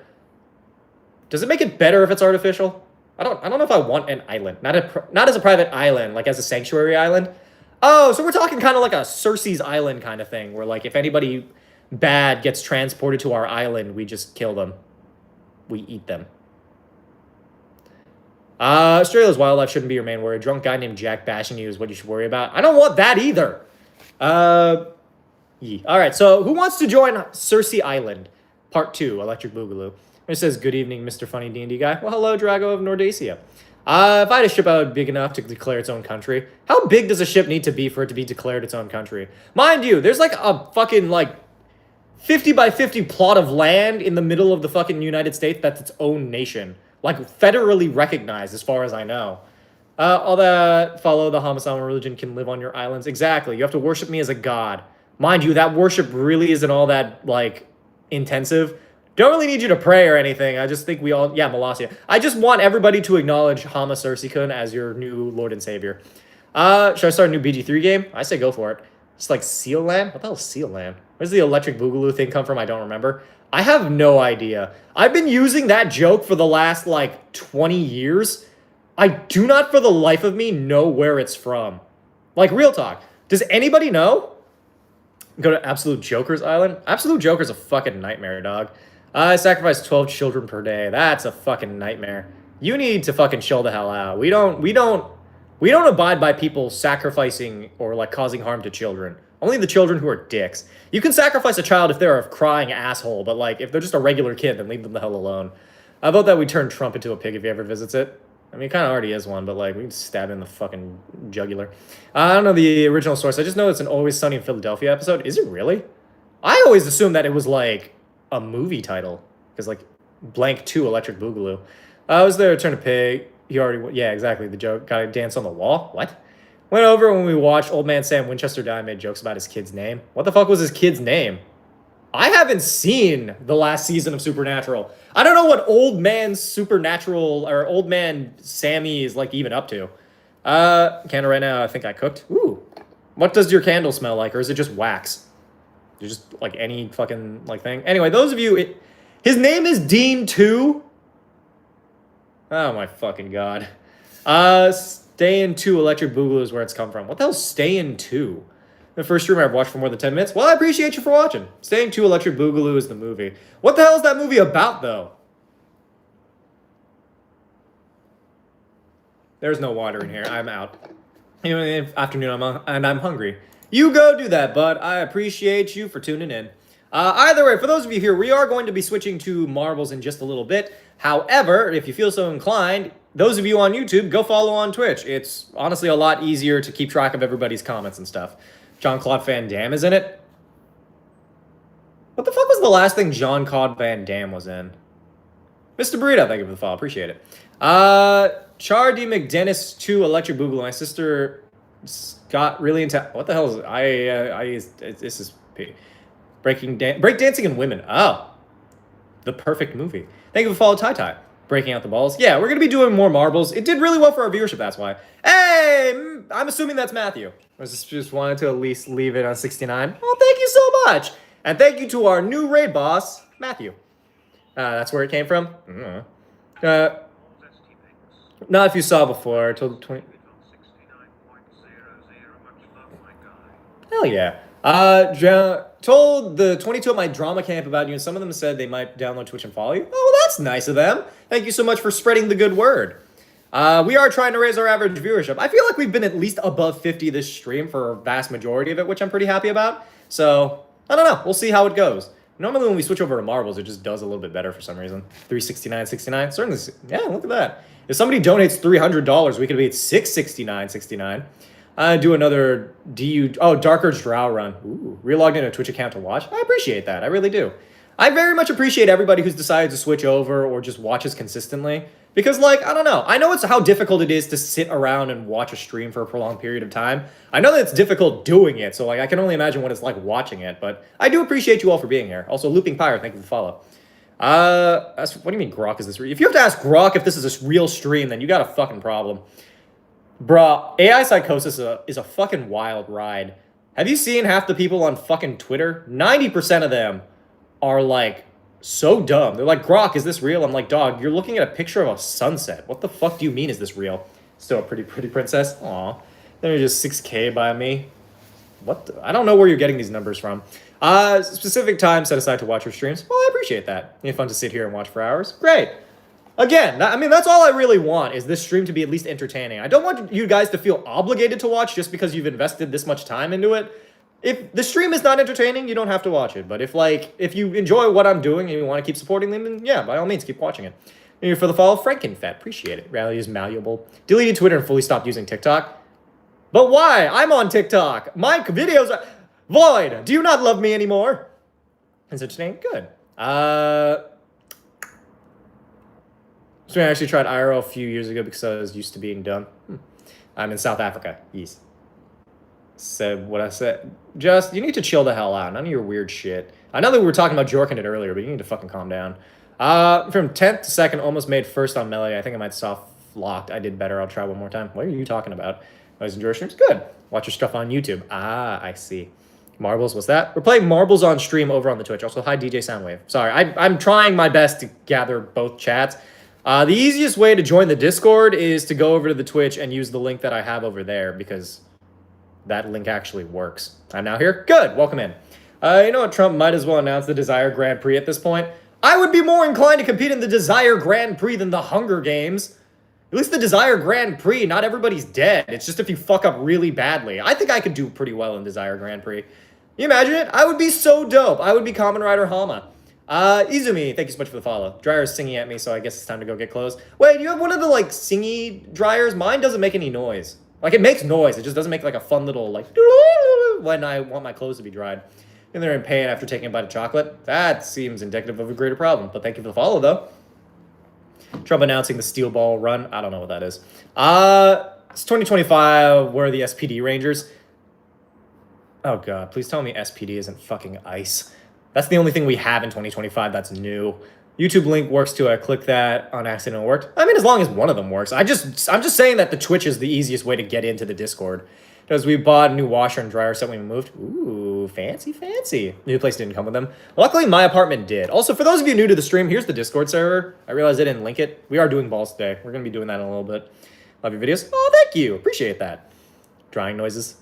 Does it make it better if it's artificial? I don't know if I want an island. Not as a private island, like as a sanctuary island. Oh, so we're talking kind of like a Cersei's Island kind of thing, where like if anybody bad gets transported to our island, we just kill them. We eat them. Australia's wildlife shouldn't be your main worry. A drunk guy named Jack bashing you is what you should worry about. I don't want that either. All right, so who wants to join Cersei Island? Part 2, Electric Boogaloo. It says, good evening, Mr. Funny D&D guy. Well, hello, Drago of Nordacia. If I had a ship out big enough to declare its own country, how big does a ship need to be for it to be declared its own country? Mind you, there's like a fucking like 50 by 50 plot of land in the middle of the fucking United States that's its own nation. Like federally recognized as far as I know. All that follow the HamaSama religion can live on your islands. Exactly. You have to worship me as a god. Mind you, that worship really isn't all that like intensive. Don't really need you to pray or anything. I just think we all... Yeah, Molossia. I just want everybody to acknowledge HamaSamaKun as your new Lord and Savior. Should I start a new BG3 game? I say go for it. It's like Seal Land? What the hell is Seal Land? Where's the Electric Boogaloo thing come from? I don't remember. I have no idea. I've been using that joke for the last, like, 20 years. I do not for the life of me know where it's from. Like, real talk. Does anybody know? Go to Absolute Joker's Island? Absolute Joker's a fucking nightmare, dog. I sacrifice 12 children per day. That's a fucking nightmare. You need to fucking chill the hell out. We don't abide by people sacrificing or like causing harm to children. Only the children who are dicks. You can sacrifice a child if they're a crying asshole, but like if they're just a regular kid, then leave them the hell alone. I vote that we turn Trump into a pig if he ever visits it. I mean, he kind of already is one, but like we can stab him in the fucking jugular. I don't know the original source. I just know it's an Always Sunny in Philadelphia episode. Is it really? I always assumed that it was like a movie title, because like blank 2 Electric Boogaloo. I was there to turn a pig. He already, yeah, exactly. The joke, gotta dance on the wall. What? Went over when we watched Old Man Sam Winchester die and made jokes about his kid's name. What the fuck was his kid's name? I haven't seen the last season of Supernatural. I don't know what Old Man Supernatural or Old Man Sammy is like even up to. Candle right now, I think I cooked. Ooh. What does your candle smell like, or is it just wax? Just like any fucking like thing. Anyway, those of you, his name is Dean 2. Oh my fucking god. Stay in 2 Electric Boogaloo is where it's come from. What the hell's Stay in 2? The first streamer I've watched for more than 10 minutes. Well, I appreciate you for watching. Stay in 2 Electric Boogaloo is the movie. What the hell is that movie about, though? There's no water in here. I'm out. You know, in the afternoon, I'm hungry. You go do that, bud. I appreciate you for tuning in. Either way, for those of you here, we are going to be switching to marbles in just a little bit. However, if you feel so inclined, those of you on YouTube, go follow on Twitch. It's honestly a lot easier to keep track of everybody's comments and stuff. Jean-Claude Van Damme is in it. What the fuck was the last thing Jean-Claude Van Damme was in? Mr. Burrito, thank you for the follow. Appreciate it. Chardy McDennis 2 Electric Boogaloo. My sister got really into... What the hell is... this is... Breakdancing and Women. Oh. The perfect movie. Thank you for the follow, Tai Tai. Breaking out the balls. Yeah, we're going to be doing more marbles. It did really well for our viewership, that's why. Hey! I'm assuming that's Matthew. I just wanted to at least leave it on 69. Well, thank you so much. And thank you to our new raid boss, Matthew. That's where it came from? Not if you saw before. Told 20. Hell yeah. Told the 22 at my drama camp about you, and some of them said they might download Twitch and follow you. Oh, well, that's nice of them. Thank you so much for spreading the good word. We are trying to raise our average viewership. I feel like we've been at least above 50 this stream for a vast majority of it, which I'm pretty happy about. So, I don't know. We'll see how it goes. Normally when we switch over to marbles, it just does a little bit better for some reason. 369.69. Certainly, yeah, look at that. If somebody donates $300, we could be at 669.69. Do another Darker Drow run. Ooh, relogged in a Twitch account to watch. I appreciate that. I really do. I very much appreciate everybody who's decided to switch over or just watches consistently. Because, like, I don't know. I know it's how difficult it is to sit around and watch a stream for a prolonged period of time. I know that it's difficult doing it, so, like, I can only imagine what it's like watching it. But I do appreciate you all for being here. Also, Looping Pyre, thank you for the follow. What do you mean Grok is this real? If you have to ask Grok if this is a real stream, then you got a fucking problem. Bruh, AI Psychosis is a fucking wild ride. Have you seen half the people on fucking Twitter? 90% of them are, like, so dumb. They're like, Grok, is this real? I'm like, dog, you're looking at a picture of a sunset. What the fuck do you mean is this real? Still a pretty princess. Aw. They're just 6K by me. What I don't know where you're getting these numbers from. Specific time set aside to watch your streams. Well, I appreciate that. It's fun to sit here and watch for hours. Great. Again, I mean, that's all I really want is this stream to be at least entertaining. I don't want you guys to feel obligated to watch just because you've invested this much time into it. If the stream is not entertaining, you don't have to watch it. But if you enjoy what I'm doing and you want to keep supporting them, then yeah, by all means, keep watching it. Thank you for the follow, Frankenfett. Appreciate it. Rally is malleable. Deleted Twitter and fully stopped using TikTok. But why? I'm on TikTok. My videos are... Void, do you not love me anymore? Is it name? Good. So I actually tried IRL a few years ago because I was used to being dumb. I'm in South Africa. Yes. Said what I said. Just, you need to chill the hell out. None of your weird shit. I know that we were talking about jorking it earlier, but you need to fucking calm down. From 10th to 2nd, almost made first on Melee. I think I might soft locked. I did better. I'll try one more time. What are you talking about? Always enjoy streams? Good. Watch your stuff on YouTube. Ah, I see. Marbles, what's that? We're playing marbles on stream over on the Twitch. Also, hi, DJ Soundwave. Sorry, I'm trying my best to gather both chats. The easiest way to join the Discord is to go over to the Twitch and use the link that I have over there because that link actually works. I'm now here. Good. Welcome in. You know what? Trump might as well announce the Desire Grand Prix at this point. I would be more inclined to compete in the Desire Grand Prix than the Hunger Games. At least the Desire Grand Prix, not everybody's dead. It's just if you fuck up really badly. I think I could do pretty well in Desire Grand Prix. You imagine it? I would be so dope. I would be Kamen Rider Hama. Izumi, thank you so much for the follow. Dryer's singing at me, so I guess it's time to go get clothes. Wait, you have one of the, like, singy dryers? Mine doesn't make any noise. Like, it makes noise. It just doesn't make, like, a fun little, like, when I want my clothes to be dried. And they're in pain after taking a bite of chocolate. That seems indicative of a greater problem. But thank you for the follow, though. Trump announcing the steel ball run. I don't know what that is. It's 2025. Where are the SPD Rangers? Oh, God. Please tell me SPD isn't fucking ice. That's the only thing we have in 2025 that's new. YouTube link works too. I clicked that on accident. It worked. I mean, as long as one of them works. I'm just saying that the Twitch is the easiest way to get into the Discord. Because we bought a new washer and dryer set when we moved. Ooh, fancy, fancy. New place didn't come with them. Luckily, my apartment did. Also, for those of you new to the stream, here's the Discord server. I realized I didn't link it. We are doing balls today. We're going to be doing that in a little bit. Love your videos. Oh, thank you. Appreciate that. Drying noises.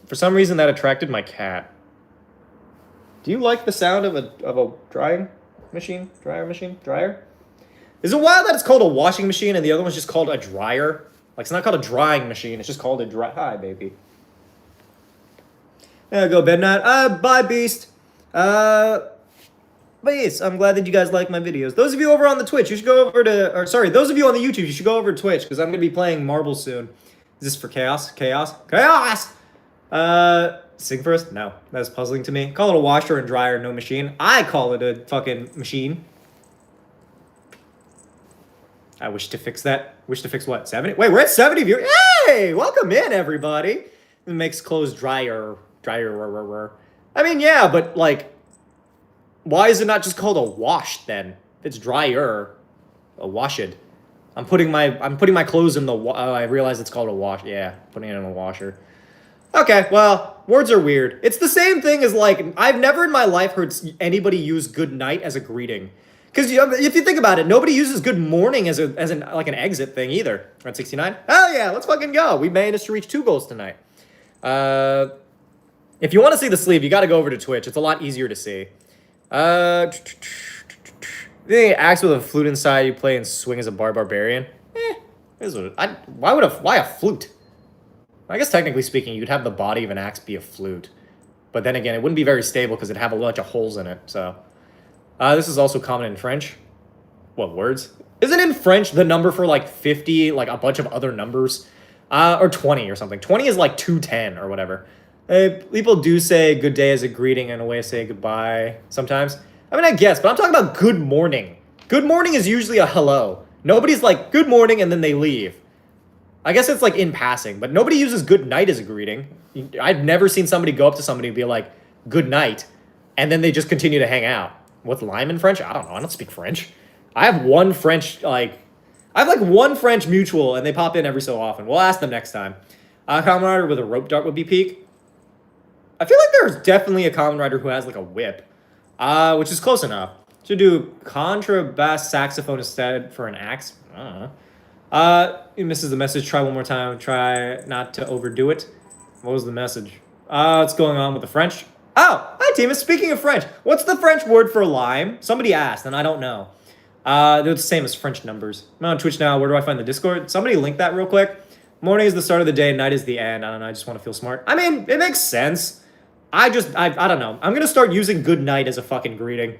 For some reason, that attracted my cat. Do you like the sound of a drying machine? Dryer machine? Dryer? Is it wild that it's called a washing machine and the other one's just called a dryer? Like, it's not called a drying machine. It's just called a dry... Hi, baby. There go, bed night. Bye, Beast. But yes, I'm glad that you guys like my videos. Those of you over on the Twitch, you should go over to... Or, sorry, those of you on the YouTube, you should go over to Twitch because I'm going to be playing marbles soon. Is this for chaos? Chaos? Chaos! Sing first? No. That's puzzling to me. Call it a washer and dryer, no machine. I call it a fucking machine. I wish to fix that. Wish to fix what? 70? Wait, we're at 70 viewers. Hey! Welcome in, everybody. It makes clothes drier. I mean, yeah, but, like, why is it not just called a wash, then? If it's dryer, a washed. I'm putting my clothes in the... I realize it's called a wash. Yeah, putting it in a washer. Okay, well, words are weird. It's the same thing as, like, I've never in my life heard anybody use good night as a greeting. Because if you think about it, nobody uses good morning as an exit thing either. We're at 69. Hell yeah, let's fucking go. We managed to reach 2 goals tonight. If you want to see the sleeve, you got to go over to Twitch. It's a lot easier to see. The axe with a flute inside, you play and swing as a barbarian. Why a flute? I guess technically speaking, you could have the body of an axe be a flute. But then again, it wouldn't be very stable because it'd have a bunch of holes in it, so... this is also common in French. What, words? Isn't in French the number for, like, 50, like, a bunch of other numbers? Or 20 or something. 20 is, like, 210 or whatever. People do say good day as a greeting and a way to say goodbye sometimes. I mean, I guess, but I'm talking about good morning. Good morning is usually a hello. Nobody's like, good morning, and then they leave. I guess it's, like, in passing, but nobody uses good night as a greeting. I've never seen somebody go up to somebody and be like, good night, and then they just continue to hang out. What's lime in French? I don't know. I don't speak French. I have one French, one French mutual, and they pop in every so often. We'll ask them next time. A common rider with a rope dart would be peak. I feel like there's definitely a common rider who has, like, a whip, which is close enough. Should do contrabass saxophone instead for an axe. I don't know. He misses the message. Try one more time. Try not to overdo it. What was the message? What's going on with the French? Oh, hi, Timus. Speaking of French, what's the French word for lime? Somebody asked, and I don't know. They're the same as French numbers. I'm on Twitch now. Where do I find the Discord? Somebody link that real quick. Morning is the start of the day, night is the end. I don't know. I just want to feel smart. I mean, it makes sense. I don't know. I'm going to start using good night as a fucking greeting.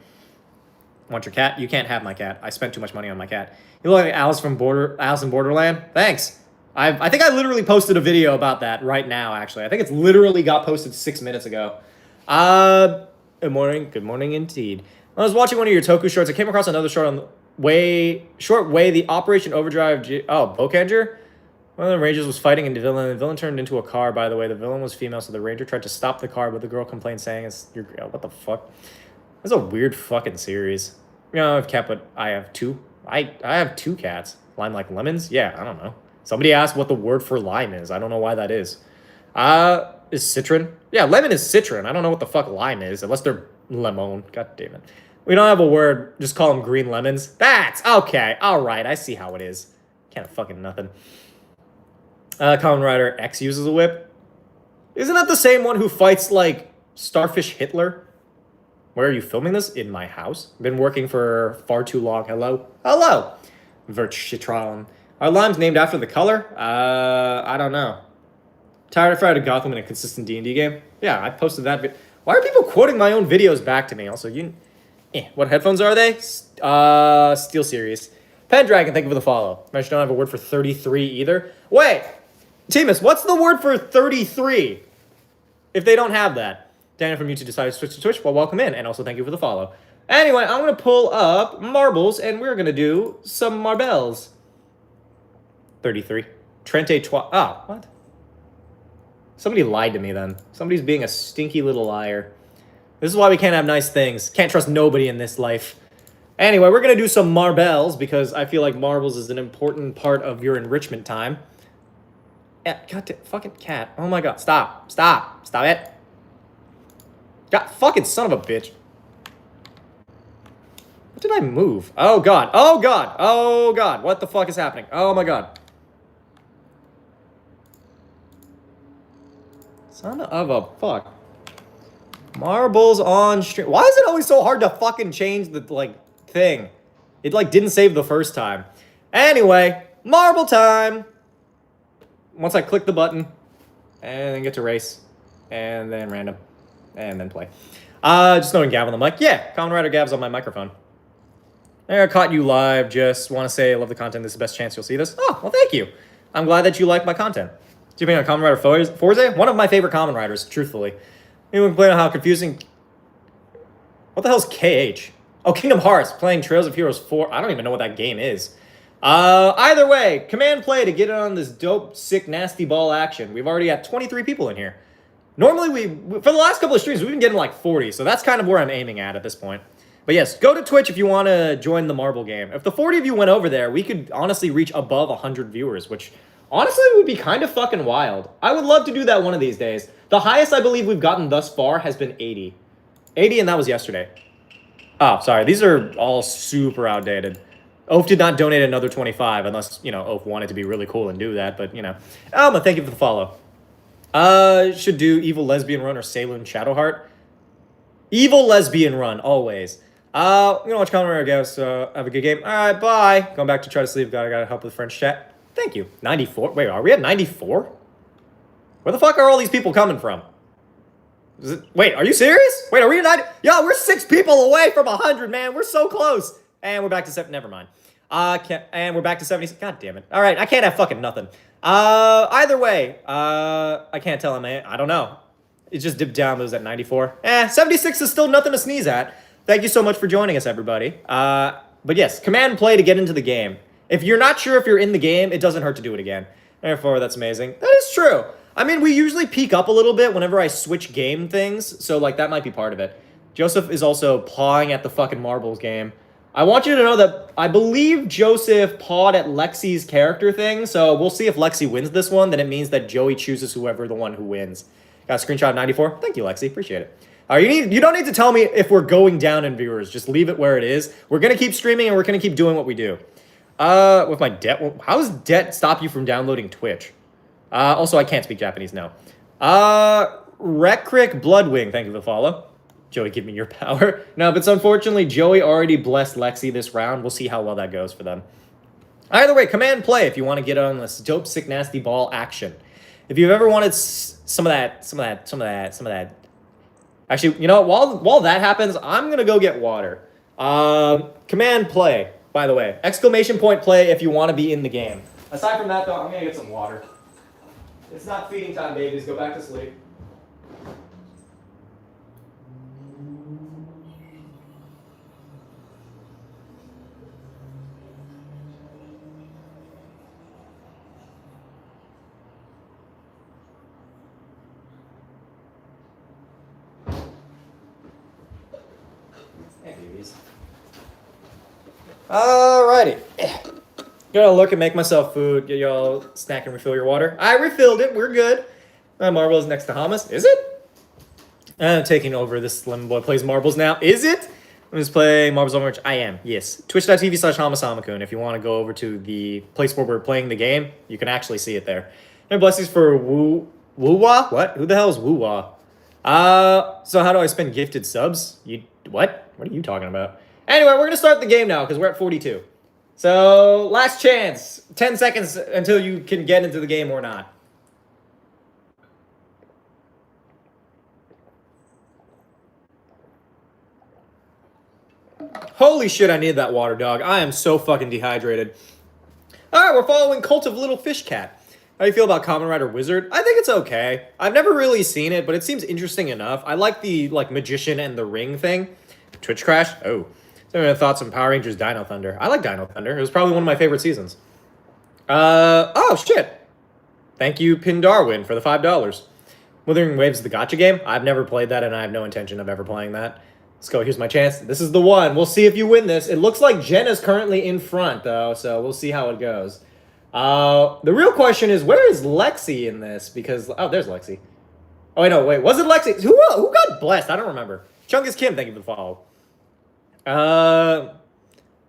Want your cat? You can't have my cat. I spent too much money on my cat. You look like Alice in Borderland. Thanks. I think I literally posted a video about that right now, actually. I think it's literally got posted 6 minutes ago. Good morning. Good morning indeed. When I was watching one of your Toku shorts, I came across another short on the way, the Operation Overdrive, Bokanger? One of the Rangers was fighting the villain. The villain turned into a car, by the way. The villain was female, so the Ranger tried to stop the car, but the girl complained saying, what the fuck? That's a weird fucking series. You know, I have a cat, but I have 2. I have 2 cats. Lime like lemons? Yeah, I don't know. Somebody asked what the word for lime is. I don't know why that is. Is citron? Yeah, lemon is citron. I don't know what the fuck lime is, unless they're lemon. God damn it. We don't have a word. Just call them green lemons. That's okay. All right, I see how it is. Can't have fucking nothing. Kamen Rider X uses a whip. Isn't that the same one who fights, like, Starfish Hitler? Where are you filming this? In my house. Been working for far too long. Hello? Hello! Verchitron. Are limes named after the color? I don't know. Tired of Friday Gotham in a consistent D&D game? Yeah, I posted that. Why are people quoting my own videos back to me? Also, what headphones are they? Steel Series. Pendragon, thank you for the follow. I don't have a word for 33 either. Wait! Timus, what's the word for 33? If they don't have that. Daniel from YouTube decided to switch to Twitch. Well, welcome in, and also thank you for the follow. Anyway, I'm going to pull up marbles, and we're going to do some marbles. 33. Trente Trois. Oh, what? Somebody lied to me then. Somebody's being a stinky little liar. This is why we can't have nice things. Can't trust nobody in this life. Anyway, we're going to do some marbles because I feel like marbles is an important part of your enrichment time. Yeah, goddamn fucking cat. Oh my god. Stop. Stop. Stop it. God, fucking son of a bitch. What did I move? Oh god. Oh god. Oh god. What the fuck is happening? Oh my god. Son of a fuck. Marbles on stream. Why is it always so hard to fucking change the, like, thing? It, like, didn't save the first time. Anyway, marble time. Once I click the button, and then get to race, and then random, and then play. Just going Gav on the mic. Yeah, Common Rider Gav's on my microphone. I caught you live. Just want to say I love the content. This is the best chance you'll see this. Oh, well, thank you. I'm glad that you like my content. Keeping on Common Rider Forza, one of my favorite Common Riders, truthfully. Anyone complain on how confusing... What the hell's KH? Oh, Kingdom Hearts, playing Trails of Heroes 4. I don't even know what that game is. Either way, command play to get on this dope, sick, nasty ball action. We've already got 23 people in here. Normally, for the last couple of streams, we've been getting like 40, so that's kind of where I'm aiming at this point. But yes, go to Twitch if you want to join the marble game. If the 40 of you went over there, we could honestly reach above 100 viewers, which honestly would be kind of fucking wild. I would love to do that one of these days. The highest I believe we've gotten thus far has been 80. 80, and that was yesterday. Oh, sorry. These are all super outdated. Oaf did not donate another 25, unless, you know, Oaf wanted to be really cool and do that, but, you know. Thank you for the follow. Should do Evil Lesbian Run or Saloon Shadowheart. Evil Lesbian Run, always. I'm gonna watch Common Rider, guys. Have a good game. All right, bye. Going back to try to sleep. Gotta help with French chat. Thank you. 94? Wait, are we at 94? Where the fuck are all these people coming from? Wait, are you serious? Wait, are we at 90? Yo, we're 6 people away from 100, man. We're so close. And we're back to 7. Never mind. And we're back to 70. God damn it. All right, I can't have fucking nothing. Either way, I can't tell him. I don't know. It just dipped down. It was at 94. 76 is still nothing to sneeze at. Thank you so much for joining us, everybody. But yes, command play to get into the game. If you're not sure if you're in the game, it doesn't hurt to do it again. Therefore, that's amazing. That is true. I mean, we usually peak up a little bit whenever I switch game things, so, like, that might be part of it. Joseph is also pawing at the fucking marbles game. I want you to know that I believe Joseph pawed at Lexi's character thing, so we'll see if Lexi wins this one. Then it means that Joey chooses whoever the one who wins. Got a screenshot of 94? Thank you, Lexi. Appreciate it. You don't need to tell me if we're going down in viewers. Just leave it where it is. We're going to keep streaming, and we're going to keep doing what we do. With my debt... How does debt stop you from downloading Twitch? Also, I can't speak Japanese, no. Rekrick Bloodwing, thank you for the follow. Joey, give me your power. No, but unfortunately, Joey already blessed Lexi this round. We'll see how well that goes for them. Either way, command play if you want to get on this dope, sick, nasty ball action. If you've ever wanted some of that. Actually, you know, while that happens, I'm going to go get water. Command play, by the way. Exclamation point play if you want to be in the game. Aside from that, though, I'm going to get some water. It's not feeding time, babies. Go back to sleep. Hey, babies. Alrighty. Gonna look and make myself food, get y'all snack and refill your water. I refilled it, we're good. My marble is next to Hamas. Is it? I'm taking over this lemon boy plays marbles now. Is it? I'm just playing marbles on which I am, yes. Twitch.tv/HamaSamaKun. If you want to go over to the place where we're playing the game, you can actually see it there. And blessings for Woo-Wah? What? Who the hell is Woo-Wah? So how do I spend gifted subs? What? What are you talking about? Anyway, we're gonna start the game now, because we're at 42. So, last chance. 10 seconds until you can get into the game or not. Holy shit, I need that water, dog. I am so fucking dehydrated. Alright, we're following Cult of Little Fish Cat. How do you feel about Kamen Rider Wizard? I think it's okay. I've never really seen it, but it seems interesting enough. I like the, magician and the ring thing. Twitch crash? Oh. Thoughts on Power Rangers Dino Thunder. I like Dino Thunder. It was probably one of my favorite seasons. Oh, shit. Thank you, Pin Darwin, for the $5. Wuthering Waves is the gacha game. I've never played that, and I have no intention of ever playing that. Let's go. Here's my chance. This is the one. We'll see if you win this. It looks like Jenna's currently in front, though, so we'll see how it goes. The real question is, where is Lexi in this? Because, oh, there's Lexi. Oh, wait, no, wait. Was it Lexi? Who got blessed? I don't remember. Chungus Kim, thank you for the follow.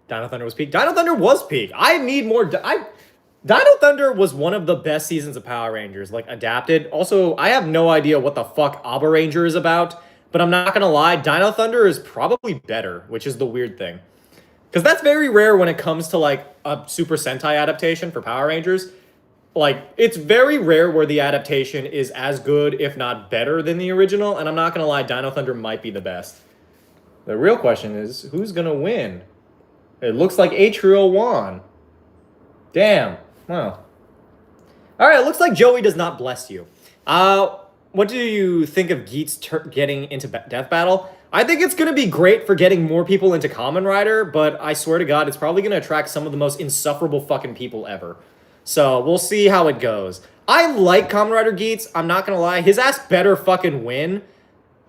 Dino Thunder was peak. Dino Thunder was peak. I need more... Dino Thunder was one of the best seasons of Power Rangers, like, adapted. Also, I have no idea what the fuck Abba Ranger is about, but I'm not gonna lie, Dino Thunder is probably better, which is the weird thing. Because that's very rare when it comes to, like, a Super Sentai adaptation for Power Rangers. Like, it's very rare where the adaptation is as good, if not better, than the original, and I'm not gonna lie, Dino Thunder might be the best. The real question is, who's gonna win? It looks like Atrio won. Damn. Wow. All right, it looks like Joey does not bless you. What do you think of Geets getting into Death Battle? I think it's going to be great for getting more people into Kamen Rider, but I swear to God, it's probably going to attract some of the most insufferable fucking people ever. So we'll see how it goes. I like Kamen Rider Geets. I'm not going to lie. His ass better fucking win.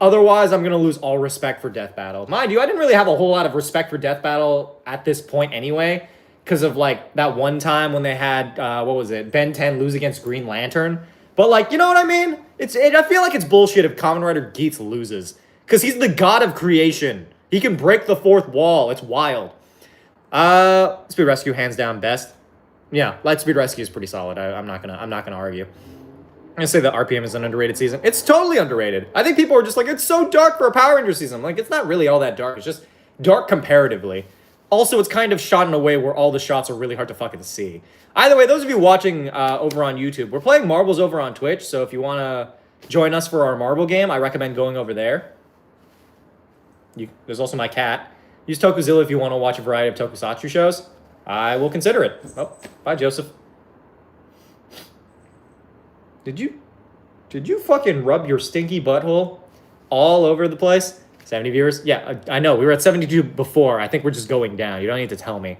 Otherwise, I'm going to lose all respect for Death Battle. Mind you, I didn't really have a whole lot of respect for Death Battle at this point anyway, because of, like, that one time when they had, what was it, Ben 10 lose against Green Lantern. But, like, you know what I mean? I feel like it's bullshit if Kamen Rider Geets loses. Because he's the god of creation. He can break the fourth wall. It's wild. Speed Rescue, hands down, best. Yeah, Light Speed Rescue is pretty solid. I'm not gonna argue. I'm gonna say that RPM is an underrated season. It's totally underrated. I think people are just like, it's so dark for a Power Ranger season. Like, it's not really all that dark. It's just dark comparatively. Also, it's kind of shot in a way where all the shots are really hard to fucking see. Either way, those of you watching over on YouTube, we're playing marbles over on Twitch, so if you want to join us for our marble game, I recommend going over there. There's also my cat. Use Tokuzilla if you want to watch a variety of tokusatsu shows. I will consider it. Oh, bye, Joseph. Did you fucking rub your stinky butthole all over the place? 70 viewers? Yeah, I know. We were at 72 before. I think we're just going down. You don't need to tell me.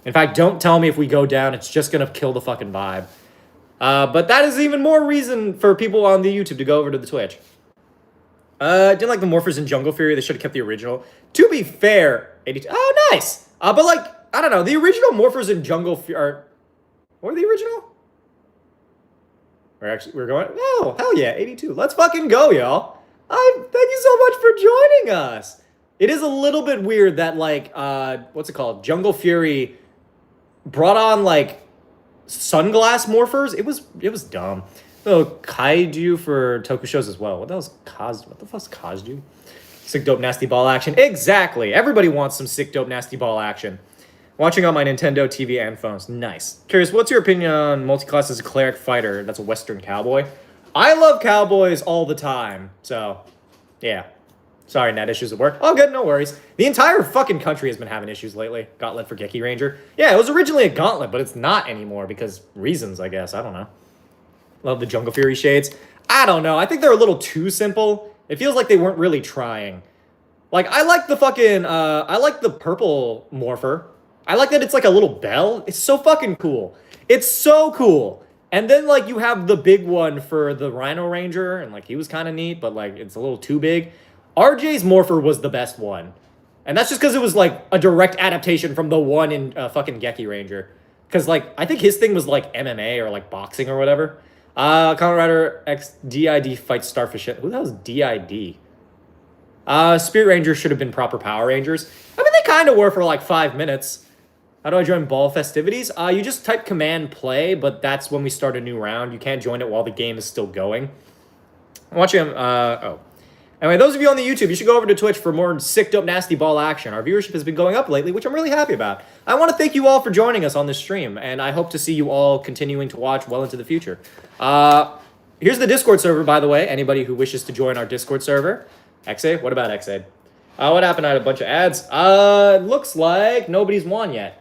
In fact, don't tell me if we go down. It's just going to kill the fucking vibe. But that is even more reason for people on the YouTube to go over to the Twitch. Didn't like the Morphers in Jungle Fury. They should have kept the original. To be fair, 82. Oh, nice. But, like, I don't know. The original Morphers in Jungle Fury... What were the original? We're going... Oh, hell yeah, 82. Let's fucking go, y'all. Thank you so much for joining us. It is a little bit weird that, like, what's it called? Jungle Fury brought on, like, sunglass morphers. It was dumb. Oh, Kaiju for Toku shows as well. What the fuck's Kaiju? Sick, dope, nasty ball action. Exactly. Everybody wants some sick, dope, nasty ball action. Watching on my Nintendo TV and phones. Nice. Curious, what's your opinion on multiclass as a cleric fighter? That's a Western cowboy. I love cowboys all the time, so, yeah. Sorry, net issues at work. Oh, good, no worries. The entire fucking country has been having issues lately. Gauntlet for Geki Ranger. Yeah, it was originally a gauntlet, but it's not anymore because reasons, I guess. I don't know. Love the Jungle Fury shades. I don't know. I think they're a little too simple. It feels like they weren't really trying. Like, I like the fucking, I like the purple morpher. I like that it's like a little bell. It's so fucking cool. It's so cool. And then, like, you have the big one for the Rhino Ranger, and, like, he was kind of neat, but, like, it's a little too big. RJ's Morpher was the best one. And that's just because it was, like, a direct adaptation from the one in fucking Geki Ranger. Because, like, I think his thing was, like, MMA or, like, boxing or whatever. Kamen Rider X DID fights Starfish. Who the hell is DID? Spirit Rangers should have been proper Power Rangers. I mean, they kind of were for, like, 5 minutes. How do I join ball festivities? You just type command play, but that's when we start a new round. You can't join it while the game is still going. I'm watching, Anyway, those of you on the YouTube, you should go over to Twitch for more sick, dope, nasty ball action. Our viewership has been going up lately, which I'm really happy about. I want to thank you all for joining us on this stream, and I hope to see you all continuing to watch well into the future. Here's the Discord server, by the way. Anybody who wishes to join our Discord server. Xaid? What about Xaid? What happened? I had a bunch of ads. Looks like nobody's won yet.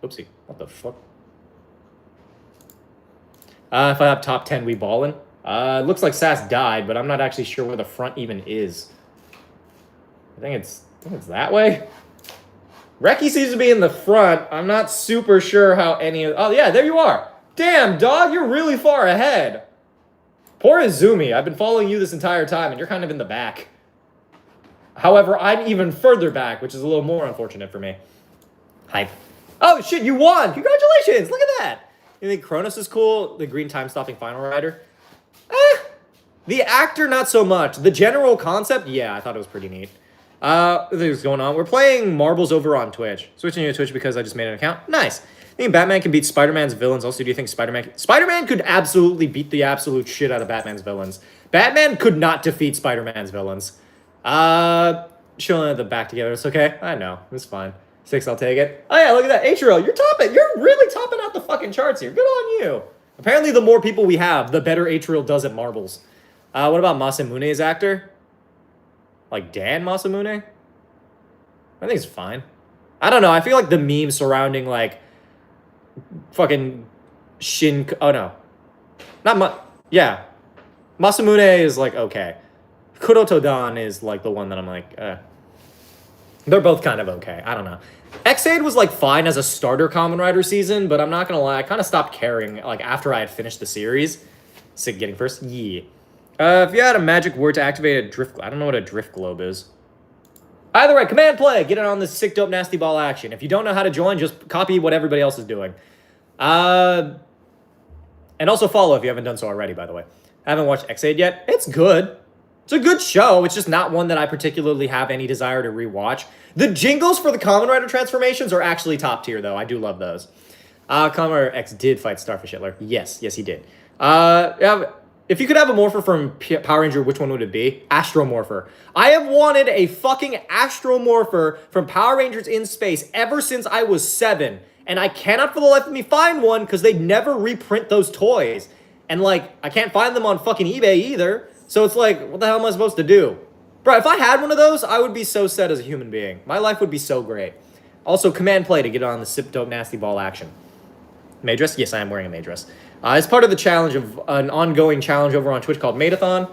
Oopsie. What the fuck? If I have top 10, we ballin'. Looks like Sass died, but I'm not actually sure where the front even is. I think it's that way. Reki seems to be in the front. I'm not super sure how any of... Oh, yeah, there you are. Damn, dog, you're really far ahead. Poor Izumi. I've been following you this entire time, and you're kind of in the back. However, I'm even further back, which is a little more unfortunate for me. Hype. Oh, shit, you won! Congratulations! Look at that! You think Kronos is cool? The green time-stopping final rider? The actor, not so much. The general concept, yeah, I thought it was pretty neat. What's going on? We're playing marbles over on Twitch. Switching to Twitch because I just made an account. Nice. I think Batman can beat Spider-Man's villains. Also, do you think Spider-Man could absolutely beat the absolute shit out of Batman's villains. Batman could not defeat Spider-Man's villains. Chilling at the back together. It's okay. I know. It's fine. 6, I'll take it. Oh, yeah, look at that. H-Roll, you're topping. You're really topping out the fucking charts here. Good on you. Apparently, the more people we have, the better H-Roll does at marbles. What about Masamune's actor? Like Dan Masamune? I think it's fine. I don't know. I feel like the memes surrounding, like, fucking Shin... Oh, no. Yeah. Masamune is, like, okay. Kuroto-dan is, like, the one that I'm like, They're both kind of okay. I don't know. X-Aid was, like, fine as a starter Kamen Rider season, but I'm not gonna lie. I kind of stopped caring, like, after I had finished the series. Sick getting first? Yeah. If you had a magic word to activate a drift... I don't know what a drift globe is. Either way, command play. Get it on this sick, dope, nasty ball action. If you don't know how to join, just copy what everybody else is doing. And also follow if you haven't done so already, by the way. I haven't watched X-Aid yet. It's good. It's a good show. It's just not one that I particularly have any desire to rewatch. The jingles for the Kamen Rider transformations are actually top tier, though. I do love those. Kamen Rider X did fight Starfish Hitler. Yes, he did. If you could have a morpher from Power Ranger, which one would it be? Astromorpher. I have wanted a fucking Astromorpher from Power Rangers in Space ever since I was 7. And I cannot for the life of me find one because they never reprint those toys. And, like, I can't find them on fucking eBay either. So it's like, what the hell am I supposed to do? Bro, if I had one of those, I would be so set as a human being. My life would be so great. Also, command play to get on the Sip Dope Nasty Ball action. Maid dress? Yes, I am wearing a maid dress. It's part of the challenge of an ongoing challenge over on Twitch called Maidathon,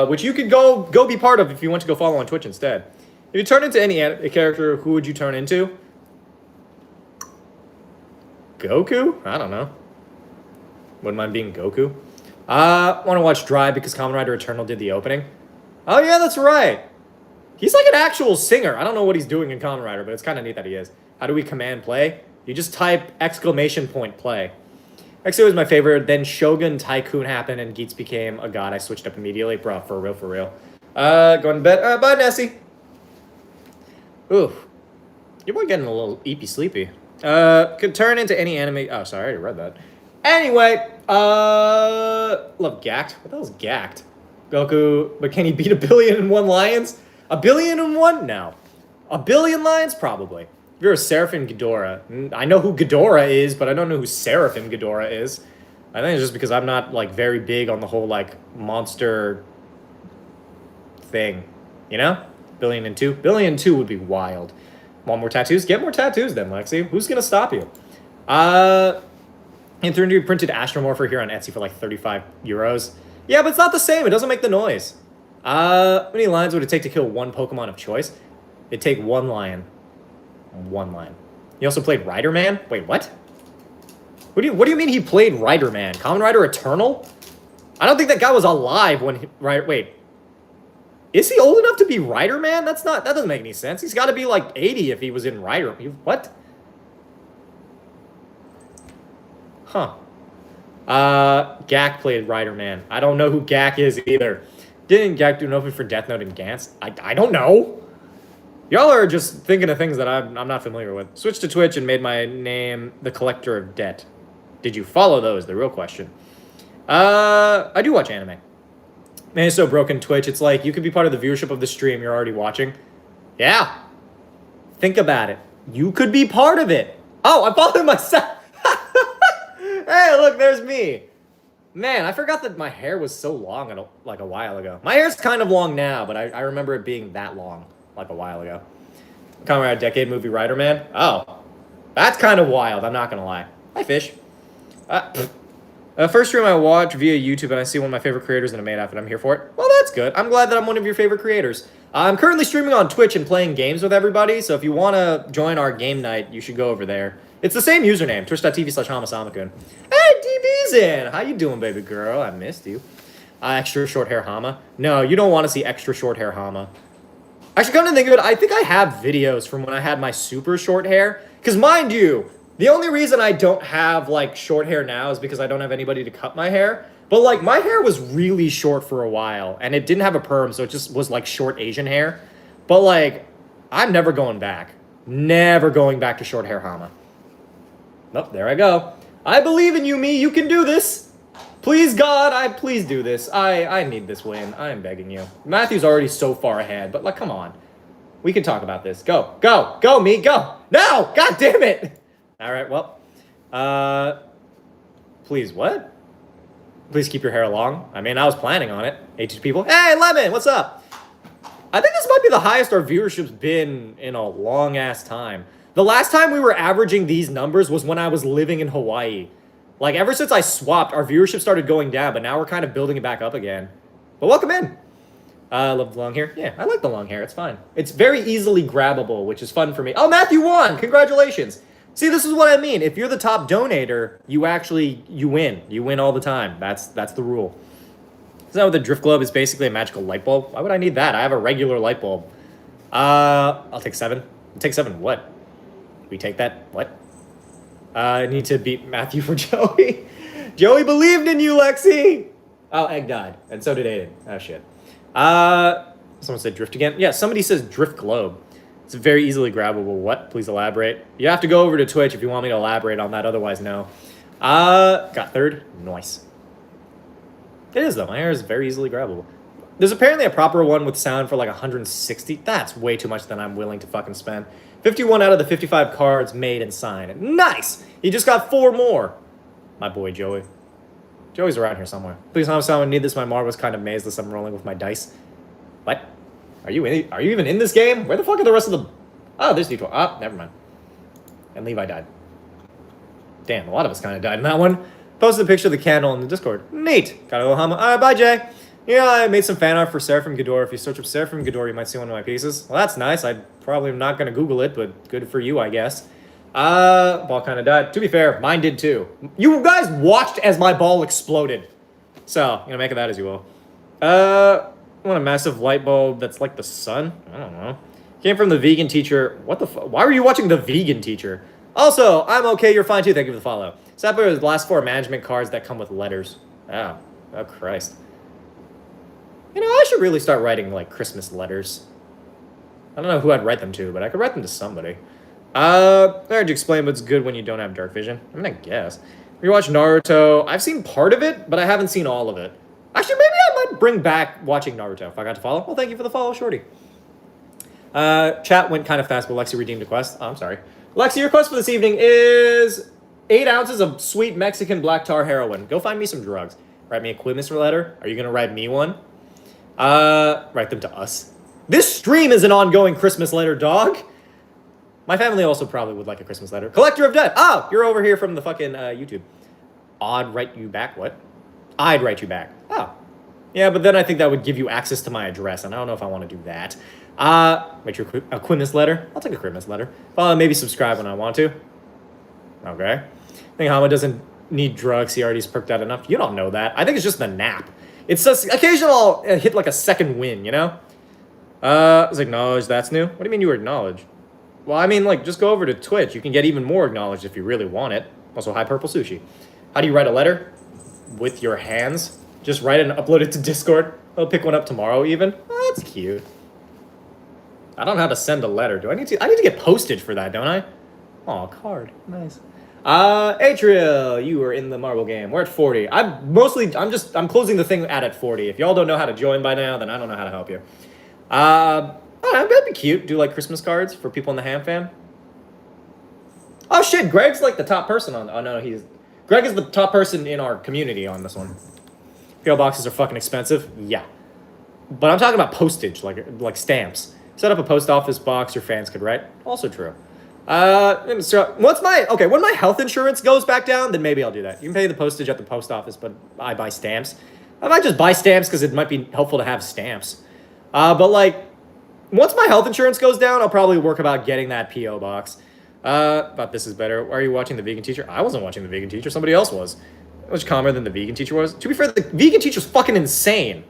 which you could go be part of if you want to go follow on Twitch instead. If you turn into any character, who would you turn into? Goku? I don't know. Wouldn't mind being Goku. Want to watch Drive because Kamen Rider Eternal did the opening. Oh yeah, that's right. He's like an actual singer. I don't know what he's doing in Kamen Rider, but it's kind of neat that he is. How do we command play? You just type !play. X-O was my favorite. Then Shogun Tycoon happened and Geats became a god. I switched up immediately. Bro, for real. Going to bed. Bye, Nessie. Ooh. Your boy getting a little eepy sleepy. Could turn into any anime. Oh, sorry, I already read that. Anyway, love Gacked. What the hell's Gacked? Goku, but can he beat 1,000,000,001 lions? 1,000,000,001? No. 1,000,000,000 lions? Probably. If you're a Seraphim Ghidorah, I know who Ghidorah is, but I don't know who Seraphim Ghidorah is. I think it's just because I'm not, like, very big on the whole, like, monster thing. You know? 1,000,002? 1,000,002 would be wild. Want more tattoos? Get more tattoos then, Lexi. Who's gonna stop you? And 3D printed Astromorpher here on Etsy for like 35 euros. Yeah, but it's not the same. It doesn't make the noise. How many lions would it take to kill one Pokemon of choice? It'd take 1 lion. 1 lion. He also played Rider Man? Wait, what? What do you mean he played Rider Man? Kamen Rider Eternal? I don't think that guy was alive when wait. Is he old enough to be Rider Man? That doesn't make any sense. He's got to be like 80 if he was in Rider. What? Huh. Gak played Rider Man. I don't know who Gak is either. Didn't Gak do an opening for Death Note and Gantz? I don't know. Y'all are just thinking of things that I'm not familiar with. Switched to Twitch and made my name the Collector of Debt. Did you follow those? The real question. I do watch anime. Man, it's so broken, Twitch. It's like you could be part of the viewership of the stream you're already watching. Yeah. Think about it. You could be part of it. Oh, I followed myself. Hey, look, there's me. Man, I forgot that my hair was so long like a while ago. My hair's kind of long now, but I remember it being that long like a while ago. Kamen Rider Decade movie Rider Man. Oh, that's kind of wild. I'm not going to lie. Hi, Fish. First stream I watch via YouTube, and I see one of my favorite creators in a maid outfit. I'm here for it. Well, that's good. I'm glad that I'm one of your favorite creators. I'm currently streaming on Twitch and playing games with everybody, so if you want to join our game night, you should go over there. It's the same username, twitch.tv/HamaSamaKun. Hey, DB's in! How you doing, baby girl? I missed you. Extra short hair Hama. No, you don't want to see extra short hair Hama. Actually, come to think of it, I think I have videos from when I had my super short hair. Because mind you, the only reason I don't have, like, short hair now is because I don't have anybody to cut my hair. But, like, my hair was really short for a while. And it didn't have a perm, so it just was, like, short Asian hair. But, like, I'm never going back. Never going back to short hair Hama. Nope, there I go. I believe in you, me. You can do this. Please, God, please do this. I need this win. I am begging you. Matthew's already so far ahead, but, like, come on. We can talk about this. Go, go, go, me, go. No, God damn it. All right, well. Please, what? Please keep your hair long. I mean, I was planning on it. 82 people. Hey, Lemon, what's up? I think this might be the highest our viewership's been in a long-ass time. The last time we were averaging these numbers was when I was living in Hawaii. Like, ever since I swapped, our viewership started going down, but now we're kind of building it back up again. But welcome in. I love the long hair. Yeah, I like the long hair. It's fine. It's very easily grabbable, which is fun for me. Oh, Matthew won! Congratulations! See, this is what I mean. If you're the top donator, you win. You win all the time. That's the rule. Is that what the drift globe is basically a magical light bulb? Why would I need that? I have a regular light bulb. I'll take 7. I'll take 7 what? We take that? What? I need to beat Matthew for Joey. Joey believed in you, Lexi! Oh, Egg died. And so did Aiden. Oh, shit. Someone said drift again? Yeah, somebody says drift globe. It's very easily grabbable. What? Please elaborate. You have to go over to Twitch if you want me to elaborate on that. Otherwise, no. Got 3rd. Nice. It is, though. My hair is very easily grabbable. There's apparently a proper one with sound for like 160. That's way too much than I'm willing to fucking spend. 51 out of the 55 cards made and signed. Nice! He just got 4 more. My boy, Joey. Joey's around here somewhere. Please, HamaSamaKun, need this. My marble was kind of mazed as I'm rolling with my dice. What? Are you even in this game? Where the fuck are the rest of the... Oh, there's D12. Oh, never mind. And Levi died. Damn, a lot of us kind of died in that one. Posted a picture of the candle in the Discord. Neat. Gotta go, Hama. Alright, bye, Jay. Yeah, I made some fan art for Seraphim Ghidorah. If you search up Seraphim Ghidorah, you might see one of my pieces. Well, that's nice. I probably am not going to Google it, but good for you, I guess. Ball kind of died. To be fair, mine did too. You guys watched as my ball exploded. So, you know, make of that as you will. Want a massive light bulb that's like the sun? I don't know. Came from the vegan teacher. What the fuck? Why were you watching the vegan teacher? Also, I'm okay, you're fine too. Thank you for the follow. Sapper is the last 4 management cards that come with letters. Oh Christ. You know, I should really start writing, like, Christmas letters. I don't know who I'd write them to, but I could write them to somebody. I heard you explain what's good when you don't have dark vision. I mean, I guess. You watch Naruto. I've seen part of it, but I haven't seen all of it. Actually, maybe I might bring back watching Naruto if I got to follow. Well, thank you for the follow, Shorty. Chat went kind of fast, but Lexi redeemed a quest. Oh, I'm sorry. Lexi, your quest for this evening is 8 ounces of sweet Mexican black tar heroin. Go find me some drugs. Write me a Quimus letter. Are you going to write me one? Write them to us. This stream is an ongoing Christmas letter, dog. My family also probably would like a Christmas letter. Collector of Debt. Oh, you're over here from the fucking YouTube. I'd write you back. What? I'd write you back. Oh. Yeah, but then I think that would give you access to my address, and I don't know if I want to do that. Write you a Quimus letter. I'll take a Quimus letter. Maybe subscribe when I want to. Okay. I think Hama doesn't need drugs. He already's perked out enough. You don't know that. I think it's just the nap. It's just occasionally I'll hit like a second win, you know? It's acknowledged. That's new. What do you mean you were acknowledged? Well, I mean, like, just go over to Twitch. You can get even more acknowledged if you really want it. Also, hi, Purple Sushi. How do you write a letter? With your hands. Just write it and upload it to Discord. I'll pick one up tomorrow even. Oh, that's cute. I don't know how to send a letter. I need to get postage for that, don't I? Aw, card. Nice. Atriel, you are in the marble game. We're at 40. I'm closing the thing at 40. If y'all don't know how to join by now, then I don't know how to help you. I don't know, that'd be cute. Do like Christmas cards for people in the Ham fam. Oh shit, Greg's like the top person on. Oh no, Greg is the top person in our community on this one. PO boxes are fucking expensive. Yeah, but I'm talking about postage, like stamps. Set up a post office box your fans could write. Also true. So when my health insurance goes back down, then maybe I'll do that. You can pay the postage at the post office, but I buy stamps. I might just buy stamps because it might be helpful to have stamps. But like, once my health insurance goes down, I'll probably work about getting that PO box. But this is better. Are you watching The Vegan Teacher? I wasn't watching The Vegan Teacher. Somebody else was. Much calmer than The Vegan Teacher was. To be fair, The Vegan Teacher's fucking insane.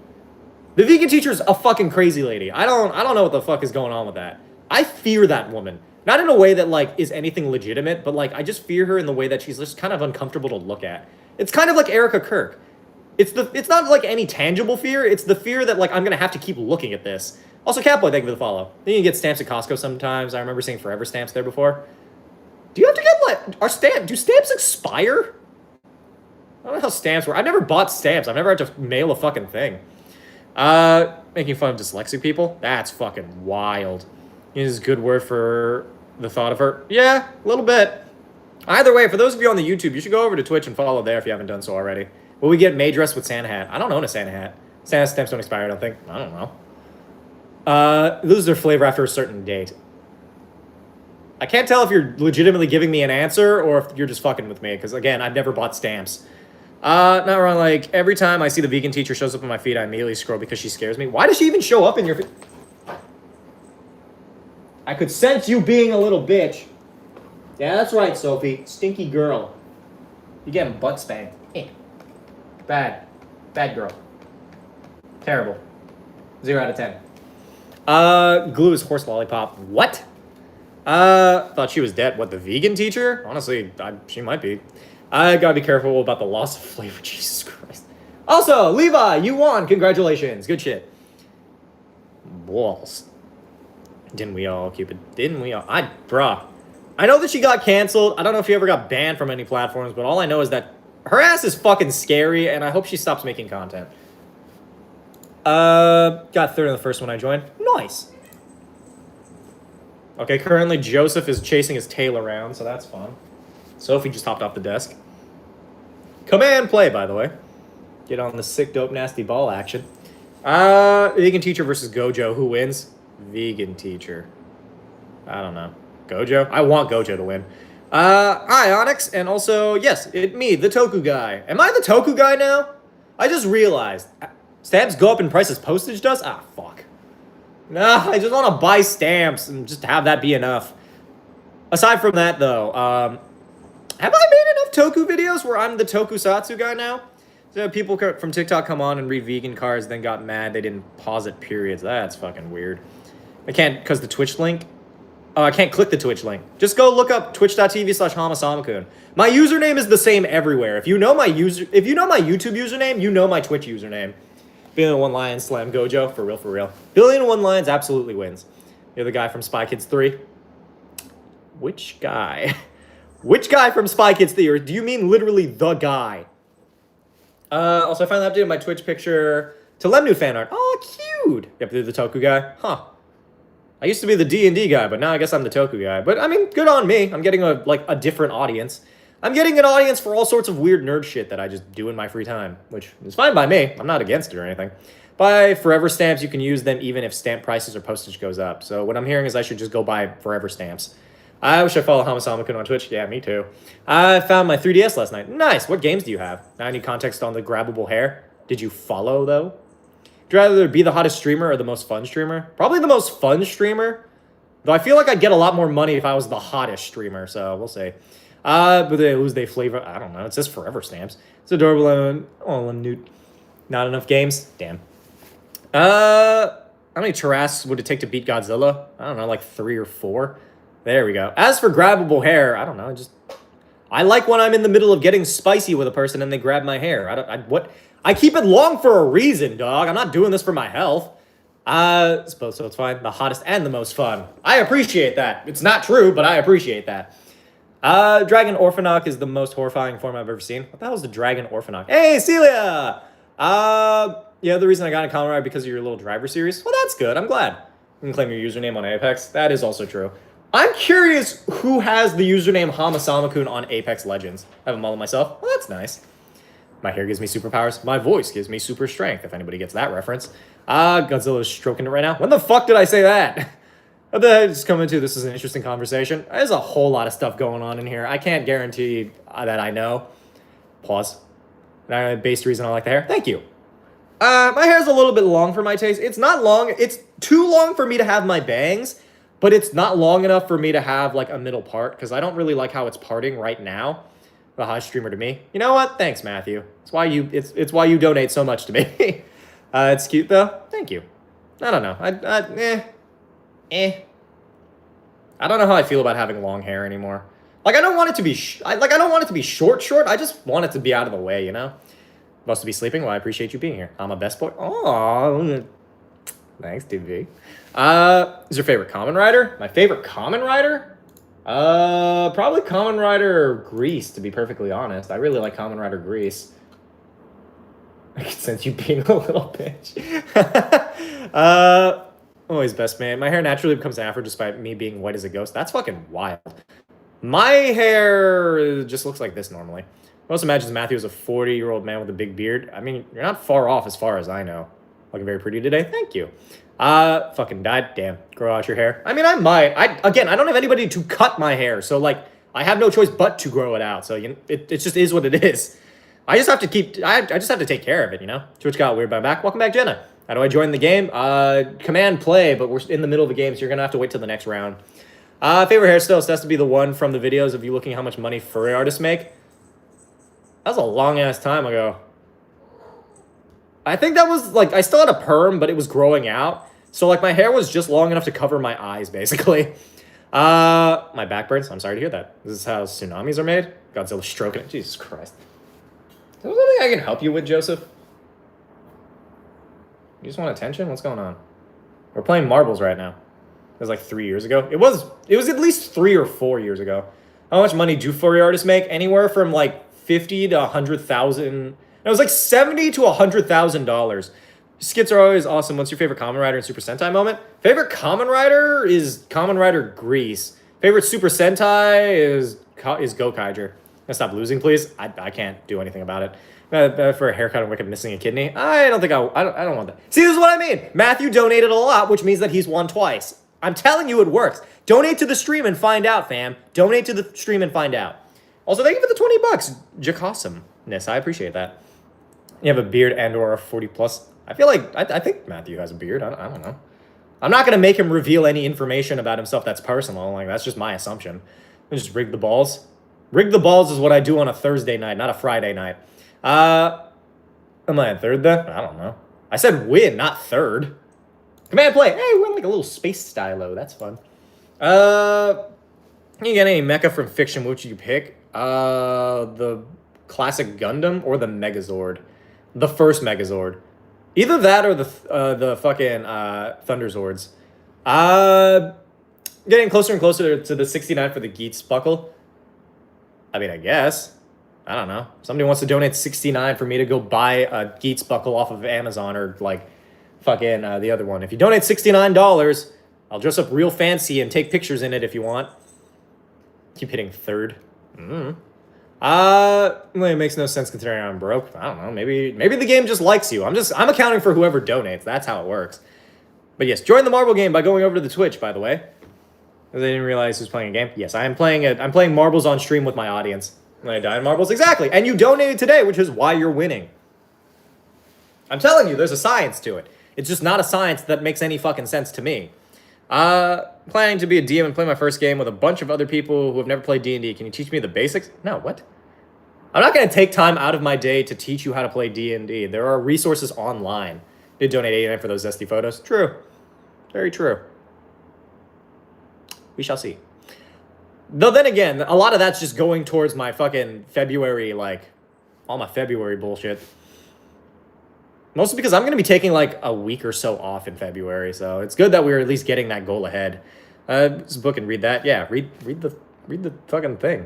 The vegan teacher's a fucking crazy lady. I don't know what the fuck is going on with that. I fear that woman. Not in a way that, like, is anything legitimate, but, like, I just fear her in the way that she's just kind of uncomfortable to look at. It's kind of like Erica Kirk. It's not, like, any tangible fear. It's the fear that, like, I'm going to have to keep looking at this. Also, Catboy, thank you for the follow. Then you can get stamps at Costco sometimes. I remember seeing Forever stamps there before. Do you have to get, like, do stamps expire? I don't know how stamps work. I've never bought stamps. I've never had to mail a fucking thing. Making fun of dyslexic people? That's fucking wild. Is a good word for the thought of her. Yeah, a little bit. Either way, for those of you on the YouTube, you should go over to Twitch and follow there if you haven't done so already. Will we get May dressed with Santa hat? I don't own a Santa hat. Santa stamps don't expire, I don't think. I don't know. Lose their flavor after a certain date. I can't tell if you're legitimately giving me an answer or if you're just fucking with me, because, again, I've never bought stamps. Not wrong, like, every time I see the vegan teacher shows up on my feed, I immediately scroll because she scares me. Why does she even show up in your feed? I could sense you being a little bitch. Yeah, that's right, Sophie. Stinky girl. You getting butt spanked. Bad. Bad girl. Terrible. 0 out of 10. Glue is horse lollipop. What? Thought she was dead. What, the vegan teacher? Honestly, she might be. I gotta be careful about the loss of flavor. Jesus Christ. Also, Levi, you won. Congratulations. Good shit. Balls. Didn't we all, Cupid? Didn't we all? Bruh. I know that she got canceled. I don't know if she ever got banned from any platforms, but all I know is that her ass is fucking scary, and I hope she stops making content. Got third in the first one I joined. Nice. Okay, currently Joseph is chasing his tail around, so that's fun. Sophie just hopped off the desk. Command play, by the way. Get on the sick, dope, nasty ball action. Vegan teacher versus Gojo. Who wins? Vegan teacher. I don't know. Gojo? I want Gojo to win. Hi, Onyx. And also, yes, me, the Toku guy. Am I the Toku guy now? I just realized. Stamps go up in price as postage does? Ah, fuck. Nah, I just want to buy stamps and just have that be enough. Aside from that, though, have I made enough Toku videos where I'm the Tokusatsu guy now? So people from TikTok come on and read vegan cards, then got mad they didn't pause at periods. That's fucking weird. I can't, because the Twitch link. Oh, I can't click the Twitch link. Just go look up twitch.tv/HamaSamaKun. My username is the same everywhere. If you know my YouTube username, you know my Twitch username. Billion Lions slam Gojo. For real, for real. Billion Lions absolutely wins. You're the guy from Spy Kids 3. Which guy? Which guy from Spy Kids 3? Or do you mean literally the guy? Also, I finally updated my Twitch picture to Lemnu fan art. Oh, cute. Yep, the Toku guy. Huh. I used to be the D&D guy, but now I guess I'm the Toku guy. But, I mean, good on me. I'm getting a different audience. I'm getting an audience for all sorts of weird nerd shit that I just do in my free time, which is fine by me. I'm not against it or anything. Buy Forever stamps. You can use them even if stamp prices or postage goes up. So what I'm hearing is I should just go buy Forever stamps. I wish I followed HamaSamaKun on Twitch. Yeah, me too. I found my 3DS last night. Nice. What games do you have? Now I need context on the grabbable hair. Did you follow, though? Would you rather be the hottest streamer or the most fun streamer? Probably the most fun streamer. Though I feel like I'd get a lot more money if I was the hottest streamer, so we'll see. But they lose their flavor. I don't know. It says Forever stamps. It's adorable. Oh, not enough games? Damn. How many Tarrasques would it take to beat Godzilla? I don't know, like 3 or 4. There we go. As for grabbable hair, I don't know. I like when I'm in the middle of getting spicy with a person and they grab my hair. I keep it long for a reason, dog. I'm not doing this for my health. So it's fine. The hottest and the most fun. I appreciate that. It's not true, but I appreciate that. Dragon Orphanok is the most horrifying form I've ever seen. What the hell is the Dragon Orphanok? Hey, Celia! Yeah, the reason I got in Colorado because of your little driver series. Well, that's good. I'm glad. You can claim your username on Apex. That is also true. I'm curious who has the username HamaSamaKun on Apex Legends. I haven't modeled myself. Well, that's nice. My hair gives me superpowers. My voice gives me super strength, if anybody gets that reference. Godzilla is stroking it right now. When the fuck did I say that? What the heck is coming to? This is an interesting conversation. There's a whole lot of stuff going on in here. I can't guarantee that I know. Pause. Based reason I like the hair. Thank you. My hair's a little bit long for my taste. It's not long. It's too long for me to have my bangs, but it's not long enough for me to have like a middle part because I don't really like how it's parting right now. The hot streamer to me. You know what? Thanks, Matthew. It's why you donate so much to me. It's cute though. Thank you. I don't know. I don't know how I feel about having long hair anymore. Like I don't want it to be I don't want it to be short. I just want it to be out of the way, you know. Supposed to be sleeping. Well, I appreciate you being here. I'm a best boy. Oh, thanks, DV. Is your favorite Common Rider? My favorite Common Rider? Probably Common Rider Grease, to be perfectly honest. I really like Common Rider Grease. I can sense you being a little bitch. Always best man. My hair naturally becomes afro despite me being white as a ghost. That's fucking wild. My hair just looks like this normally. Most imagines Matthew as a 40-year-old man with a big beard. I mean, you're not far off as far as I know. Looking very pretty today. Thank you. Fucking died. Damn. Grow out your hair. I mean, I might. I don't have anybody to cut my hair. So, like, I have no choice but to grow it out. So, you know, it just is what it is. I just have to take care of it, you know? Twitch got weird by back. Welcome back, Jenna. How do I join the game? Command play, but we're in the middle of the game, so you're going to have to wait till the next round. Favorite hairstyle has to be the one from the videos of you looking how much money furry artists make. That was a long-ass time ago. I think that was, like, I still had a perm, but it was growing out. So, like, my hair was just long enough to cover my eyes, basically. My back burns. I'm sorry to hear that. This is how tsunamis are made. Godzilla stroking it. Jesus Christ. Is there something I can help you with, Joseph? You just want attention? What's going on? We're playing marbles right now. It was like 3 years ago. It was at least 3 or 4 years ago. How much money do furry artists make? Anywhere from like 50 to 100,000. It was like $70 to $100,000. Skits are always awesome. What's your favorite Kamen Rider and Super Sentai moment? Favorite Kamen Rider is Kamen Rider Grease. Favorite Super Sentai is Gokaiger. Stop losing, please. I can't do anything about it. For a haircut and Wicked missing a kidney, I don't want that. See, this is what I mean. Matthew donated a lot, which means that he's won twice. I'm telling you, it works. Donate to the stream and find out, fam. Donate to the stream and find out. Also, thank you for the 20 bucks. Jacosomeness. I appreciate that. You have a beard and or a 40 plus. I feel like, I think Matthew has a beard. I don't know. I'm not going to make him reveal any information about himself that's personal. Like, that's just my assumption. I just rig the balls. Rig the balls is what I do on a Thursday night, not a Friday night. Am I in third then? I don't know. I said win, not third. Command play. Hey, we're like a little space stylo. That's fun. You get any mecha from fiction? Which would you pick? The classic Gundam or the Megazord? The first Megazord. Either that or the fucking Thunderzords. Getting closer and closer to the 69 for the Geats buckle. I mean, I guess. I don't know. Somebody wants to donate 69 for me to go buy a Geats buckle off of Amazon or like fucking the other one. If you donate $69, I'll dress up real fancy and take pictures in it if you want. Keep hitting third. Well, it makes no sense considering I'm broke. I don't know. Maybe the game just likes you. I'm accounting for whoever donates. That's how it works. But yes, join the marble game by going over to the Twitch, by the way. Because I didn't realize who's playing a game. Yes, I am playing it. I'm playing marbles on stream with my audience. When I die in marbles, exactly. And you donated today, which is why you're winning. I'm telling you, there's a science to it. It's just not a science that makes any fucking sense to me. Planning to be a DM and play my first game with a bunch of other people who have never played D&D. Can you teach me the basics? No, what? I'm not going to take time out of my day to teach you how to play D&D. There are resources online. Did donate 89 for those zesty photos. True. Very true. We shall see. Though then again, a lot of that's just going towards my fucking February, like, all my February bullshit. Mostly because I'm going to be taking, like, a week or so off in February, so it's good that we're at least getting that goal ahead. This book and read that. Yeah, read the fucking thing.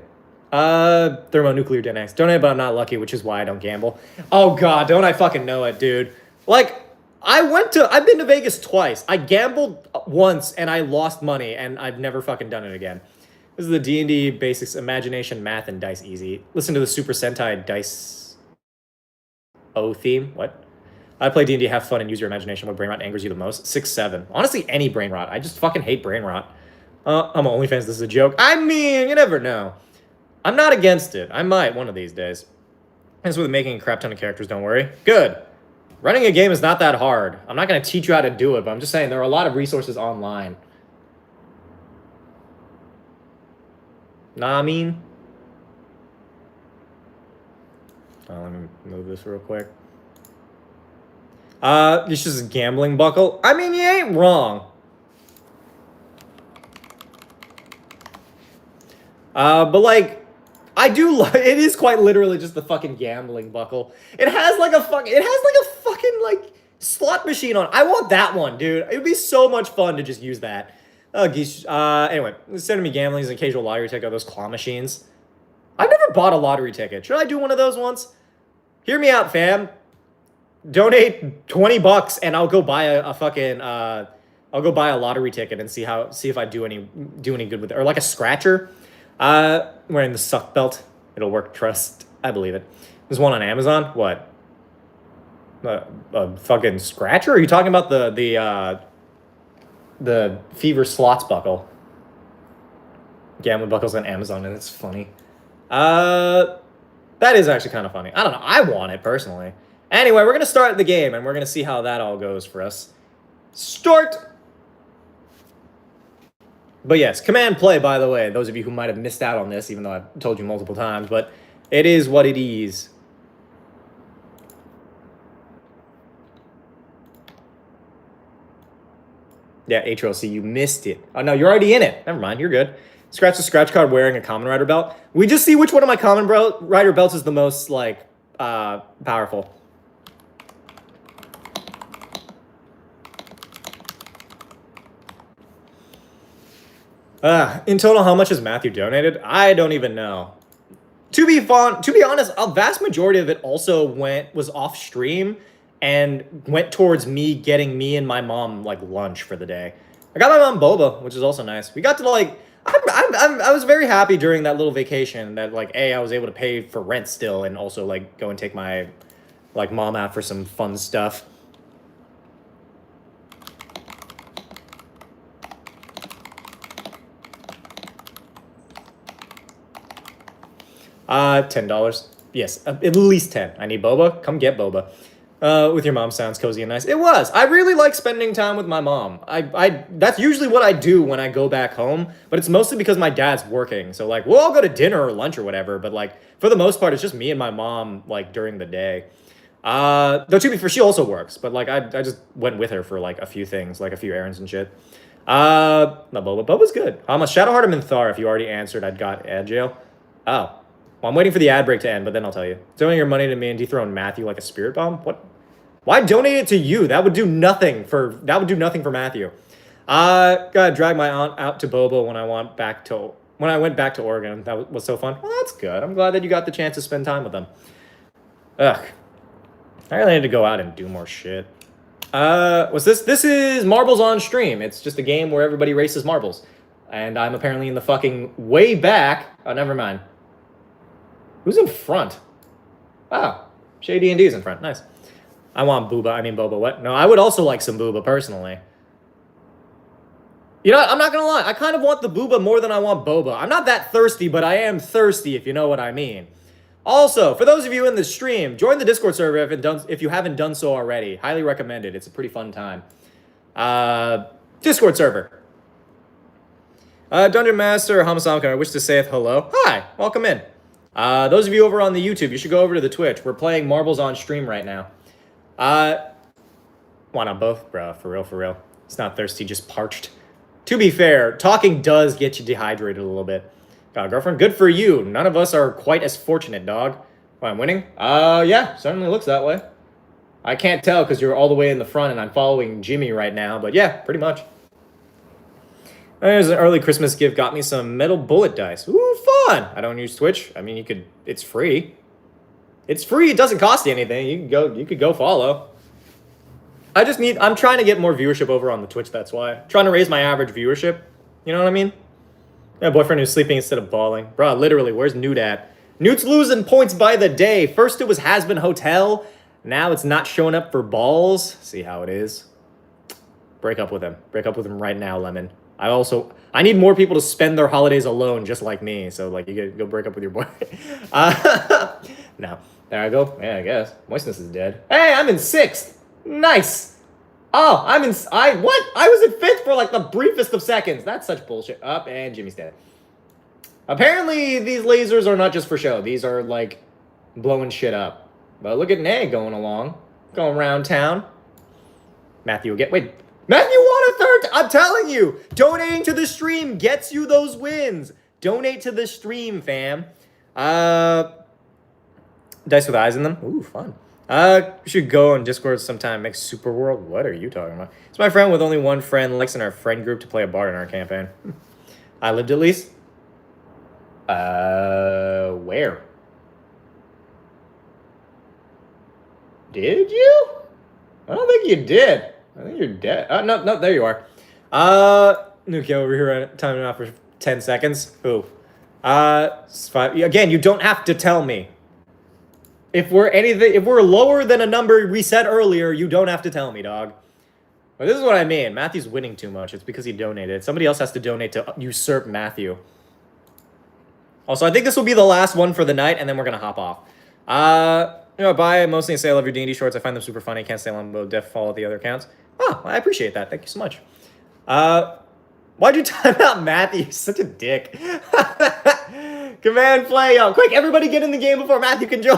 Thermonuclear dynamics. Donate, but I'm not lucky, which is why I don't gamble. Oh, God, don't I fucking know it, dude. Like, I've been to Vegas twice. I gambled once, and I lost money, and I've never fucking done it again. This is the D&D basics, imagination, math, and dice easy. Listen to the Super Sentai dice O theme. What? I play D&D, have fun, and use your imagination. What brain rot angers you the most? 6-7. Honestly, any brain rot. I just fucking hate brain rot. I'm OnlyFans. This is a joke. I mean, you never know. I'm not against it. I might one of these days. As with making a crap ton of characters, don't worry. Good. Running a game is not that hard. I'm not going to teach you how to do it, but I'm just saying there are a lot of resources online. Nah, I mean. Let me move this real quick. It's just a gambling buckle. I mean, you ain't wrong. But like, I do love, it is quite literally just the fucking gambling buckle. It has like a fucking like slot machine on. I want that one, dude. It would be so much fun to just use that. Oh, geez. Anyway, instead of me gambling, is an occasional lottery ticket, those claw machines. I've never bought a lottery ticket. Should I do one of those once? Hear me out, fam. Donate $20 and I'll go buy a fucking I'll go buy a lottery ticket and see if I do any good with it. Or like a scratcher. Wearing the suck belt. It'll work, trust. I believe it. There's one on Amazon. What? A fucking scratcher? Or are you talking about the Fever Slots buckle? Gambling buckles on Amazon, and it's funny. That is actually kind of funny. I don't know. I want it, personally. Anyway, we're going to start the game, and we're going to see how that all goes for us. Start! But yes, command play, by the way. Those of you who might have missed out on this, even though I've told you multiple times, but it is what it is. Yeah, HLC, you missed it. Oh, no, you're already in it. Never mind, you're good. Scratch the scratch card wearing a Common Rider belt. We just see which one of my Common Rider belts is the most, like, powerful. In total, how much has Matthew donated? I don't even know. To be honest, a vast majority of it also was off stream and went towards me getting me and my mom like lunch for the day. I got my mom boba, which is also nice. We got to like, I was very happy during that little vacation that like, I was able to pay for rent still and also like go and take my like mom out for some fun stuff. $10. Yes, at least 10. I need boba. Come get boba. With your mom sounds cozy and nice. It was. I really like spending time with my mom. That's usually what I do when I go back home, but it's mostly because my dad's working. So like, we'll all go to dinner or lunch or whatever, but like for the most part, it's just me and my mom like during the day. Though to be fair, she also works, but like I just went with her for like a few things, like a few errands and shit. No, Boba's good. Shadowheart and Minthar, if you already answered, I'd got ad jail. Oh. Well, I'm waiting for the ad break to end, but then I'll tell you. Donating your money to me and dethroning Matthew like a spirit bomb? What? Why donate it to you? That would do nothing for Matthew. Gotta drag my aunt out to Bobo when I went back to Oregon. That was so fun. Well, that's good. I'm glad that you got the chance to spend time with them. Ugh. I really need to go out and do more shit. What's this? This is Marbles on Stream. It's just a game where everybody races marbles. And I'm apparently in the fucking way back. Oh, never mind. Who's in front? Wow. Shady and D's in front. Nice. I want Boba. What? No, I would also like some Booba, personally. You know what? I'm not gonna lie. I kind of want the Booba more than I want Boba. I'm not that thirsty, but I am thirsty, if you know what I mean. Also, for those of you in the stream, join the Discord server if you haven't done so already. Highly recommended. It's a pretty fun time. Discord server. Dungeon Master HamaSamaKun, I wish to say hello. Hi, welcome in. Those of you over on the YouTube, you should go over to the Twitch. We're playing Marbles on Stream right now. Why not both? Bro, for real. It's not thirsty, just parched. To be fair, talking does get you dehydrated a little bit. Got a girlfriend? Good for you. None of us are quite as fortunate, dog. Why, I'm winning? Yeah, certainly looks that way. I can't tell because you're all the way in the front and I'm following Jimmy right now, but yeah, pretty much. There's an early Christmas gift. Got me some metal bullet dice. Ooh, fun! I don't use Twitch. I mean, you could. It's free. It's free. It doesn't cost you anything. You could go follow. I'm trying to get more viewership over on the Twitch. That's why. Trying to raise my average viewership. You know what I mean? My boyfriend who's sleeping instead of bawling. Bruh, literally, where's Newt at? Newt's losing points by the day. First it was Has-Been Hotel. Now it's not showing up for balls. See how it is. Break up with him. Break up with him right now, Lemon. I need more people to spend their holidays alone just like me. So, like, you gotta go break up with your boy. No. There I go. Yeah, I guess. Moistness is dead. Hey, I'm in 6th. Nice. Oh, I was in 5th for, like, the briefest of seconds. That's such bullshit. Up, and Jimmy's dead. Apparently, these lasers are not just for show. These are, like, blowing shit up. But look at Nay going along. Going around town. Matthew again. Wait, Matthew won a third. I'm telling you, donating to the stream gets you those wins. Donate to the stream, fam. Dice with eyes in them. Ooh, fun. Should go on Discord sometime. Make Super World. What are you talking about? It's my friend with only one friend. Likes in our friend group to play a bard in our campaign. I lived at least. Where? Did you? I don't think you did. I think you're dead. No, there you are. Nuki over here, timing off for 10 seconds. Who? Again, you don't have to tell me. If we're lower than a number we said earlier, you don't have to tell me, dog. But this is what I mean. Matthew's winning too much. It's because he donated. Somebody else has to donate to usurp Matthew. Also, I think this will be the last one for the night, and then we're gonna hop off. Buy mostly and say I love your D&D shorts. I find them super funny. Can't stay on but def follow the other accounts. Oh, I appreciate that. Thank you so much. Why'd you time out Matthew? You're such a dick. Command play, yo. Quick, everybody get in the game before Matthew can join.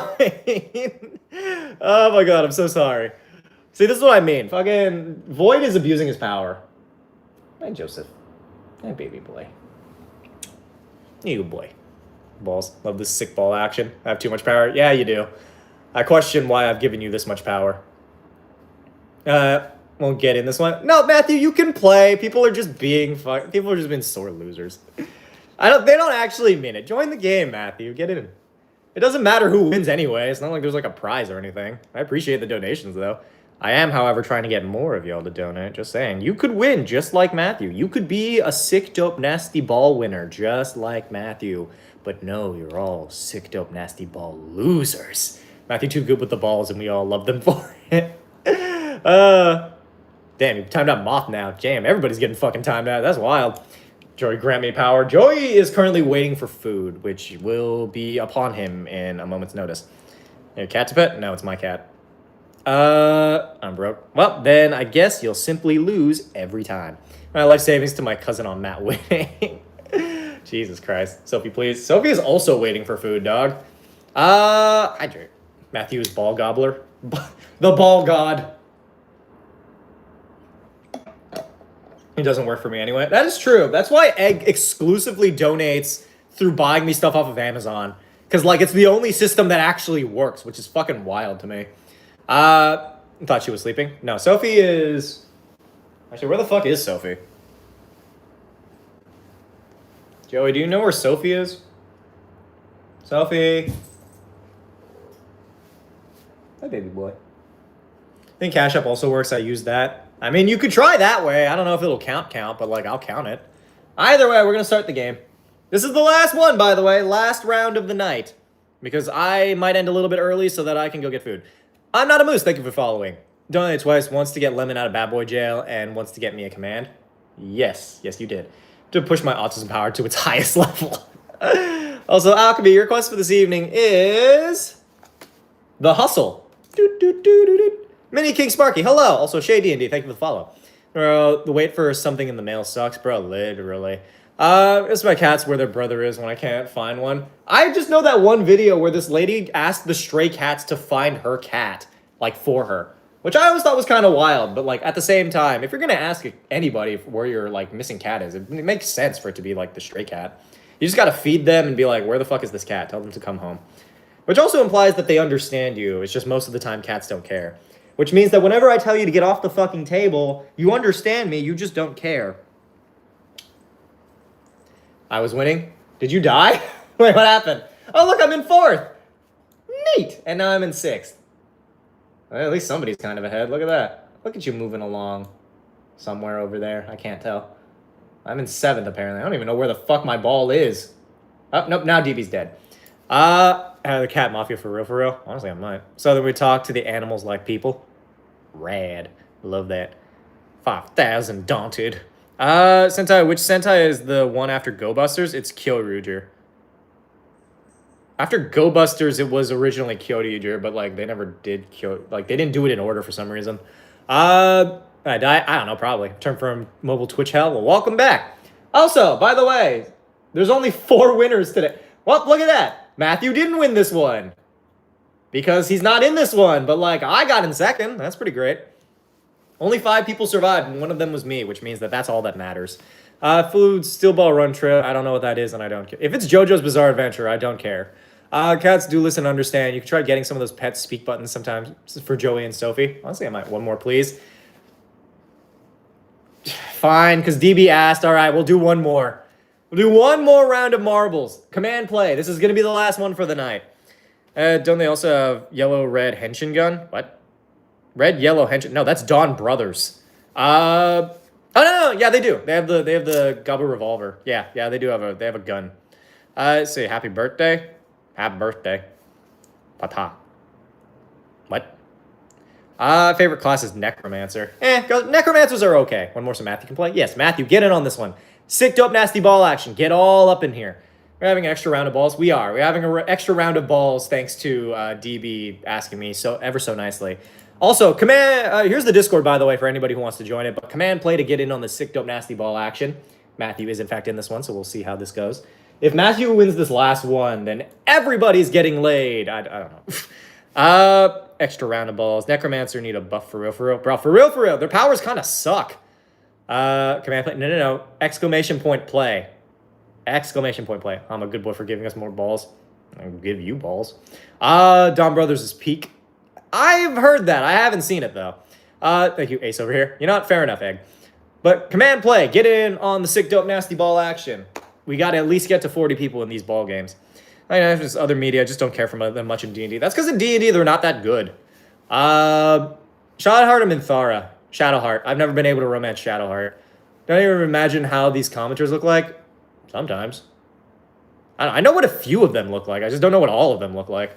Oh my god, I'm so sorry. See, this is what I mean. Fucking Void is abusing his power. Hey, Joseph. Hey, baby boy. You boy. Balls. Love this sick ball action. I have too much power. Yeah, you do. I question why I've given you this much power. Won't get in this one. No, Matthew, you can play. People are just being people are just being sore losers. They don't actually mean it. Join the game, Matthew. Get in. It doesn't matter who wins anyway. It's not like there's like a prize or anything. I appreciate the donations though. I am, however, trying to get more of y'all to donate. Just saying. You could win just like Matthew. You could be a sick, dope, nasty ball winner just like Matthew. But no, you're all sick, dope, nasty ball losers. Matthew too good with the balls and we all love them for it. Damn, you timed out Moth now. Damn, everybody's getting fucking timed out. That's wild. Joey, grant me power. Joey is currently waiting for food, which will be upon him in a moment's notice. Your cat's a pet? No, it's my cat. I'm broke. Well, then I guess you'll simply lose every time. My life savings to my cousin on Matt winning. Jesus Christ. Sophie, please. Sophie is also waiting for food, dog. Hydrate. Matthew's ball gobbler. The ball god. It doesn't work for me anyway. That is true. That's why Egg exclusively donates through buying me stuff off of Amazon. Because, like, it's the only system that actually works, which is fucking wild to me. I thought she was sleeping. No, Sophie is... Actually, where the fuck is Sophie? Joey, do you know where Sophie is? Sophie. Hi, baby boy. I think Cash App also works. I use that. I mean, you could try that way. I don't know if it'll count, but, like, I'll count it. Either way, we're going to start the game. This is the last one, by the way. Last round of the night. Because I might end a little bit early so that I can go get food. I'm not a moose. Thank you for following. Donated twice. Once to get Lemon out of Bad Boy Jail and once to get me a command. Yes. Yes, you did. To push my autism power to its highest level. Also, Alchemy, your quest for this evening is... The Hustle. Mini King Sparky, hello. Also, Shay D&D, thank you for the follow. Bro, the wait for something in the mail sucks, bro, literally. It's my cats where their brother is when I can't find one. I just know that one video where this lady asked the stray cats to find her cat, like, for her. Which I always thought was kind of wild, but, like, at the same time, if you're gonna ask anybody where your, like, missing cat is, it makes sense for it to be, like, the stray cat. You just gotta feed them and be like, where the fuck is this cat? Tell them to come home. Which also implies that they understand you. It's just most of the time cats don't care. Which means that whenever I tell you to get off the fucking table, you understand me, you just don't care. I was winning. Did you die? Wait, what happened? Oh, look, I'm in 4th. Neat. And now I'm in 6th. Well, at least somebody's kind of ahead. Look at that. Look at you moving along somewhere over there. I can't tell. I'm in 7th, apparently. I don't even know where the fuck my ball is. Oh, nope, now DB's dead. The cat mafia for real? Honestly, I might. So then we talk to the animals like people. Rad. Love that. 5,000 daunted. Sentai, which Sentai is the one after Go Busters? It's Kyoryuger. After Go Busters, it was originally Kyoryuger, but, like, they never did they didn't do it in order for some reason. I don't know, probably. Turn from mobile Twitch hell. Well, welcome back. Also, by the way, there's only 4 winners today. Well, look at that. Matthew didn't win this one. Because he's not in this one, but, like, I got in 2nd. That's pretty great. Only 5 people survived, and one of them was me, which means that that's all that matters. Food, steel ball run trail. I don't know what that is, and I don't care. If it's JoJo's Bizarre Adventure, I don't care. Cats do listen and understand. You can try getting some of those pet speak buttons sometimes for Joey and Sophie. Honestly, I might. One more, please. Fine, because DB asked. All right, we'll do one more. We'll do one more round of marbles. Command play. This is going to be the last one for the night. Don't they also have yellow, red henshin gun? What? Red, yellow henshin. No, that's Dawn Brothers. Oh no, yeah, they do. They have the Gubba revolver. Yeah, they do have a gun. Let's see, happy birthday. Happy birthday. Pata. What? Favorite class is Necromancer. Necromancers are okay. One more so Matthew can play? Yes, Matthew, get in on this one. Sick, dope, nasty ball action. Get all up in here. We're having an extra round of balls. We are. We're having an extra round of balls thanks to DB asking me ever so nicely. Also, command. Here's the Discord, by the way, for anybody who wants to join it. But command play to get in on the sick, dope, nasty ball action. Matthew is, in fact, in this one, so we'll see how this goes. If Matthew wins this last one, then everybody's getting laid. I don't know. Extra round of balls. Necromancer need a buff for real. Bro, for real. Their powers kind of suck. Command play. No. Exclamation point play. Exclamation point play. I'm a good boy for giving us more balls. I'll give you balls. Dawn Brothers is peak. I've heard that. I haven't seen it, though. Thank you, Ace over here. You're not fair enough, Egg. But command play. Get in on the sick, dope, nasty ball action. We got to at least get to 40 people in these ball games. I know, there's other media. I just don't care for them much in D&D. That's because in D&D, they're not that good. Shadowheart and Minthara. Shadowheart. I've never been able to romance Shadowheart. Don't even imagine how these commenters look like. Sometimes. I know what a few of them look like. I just don't know what all of them look like.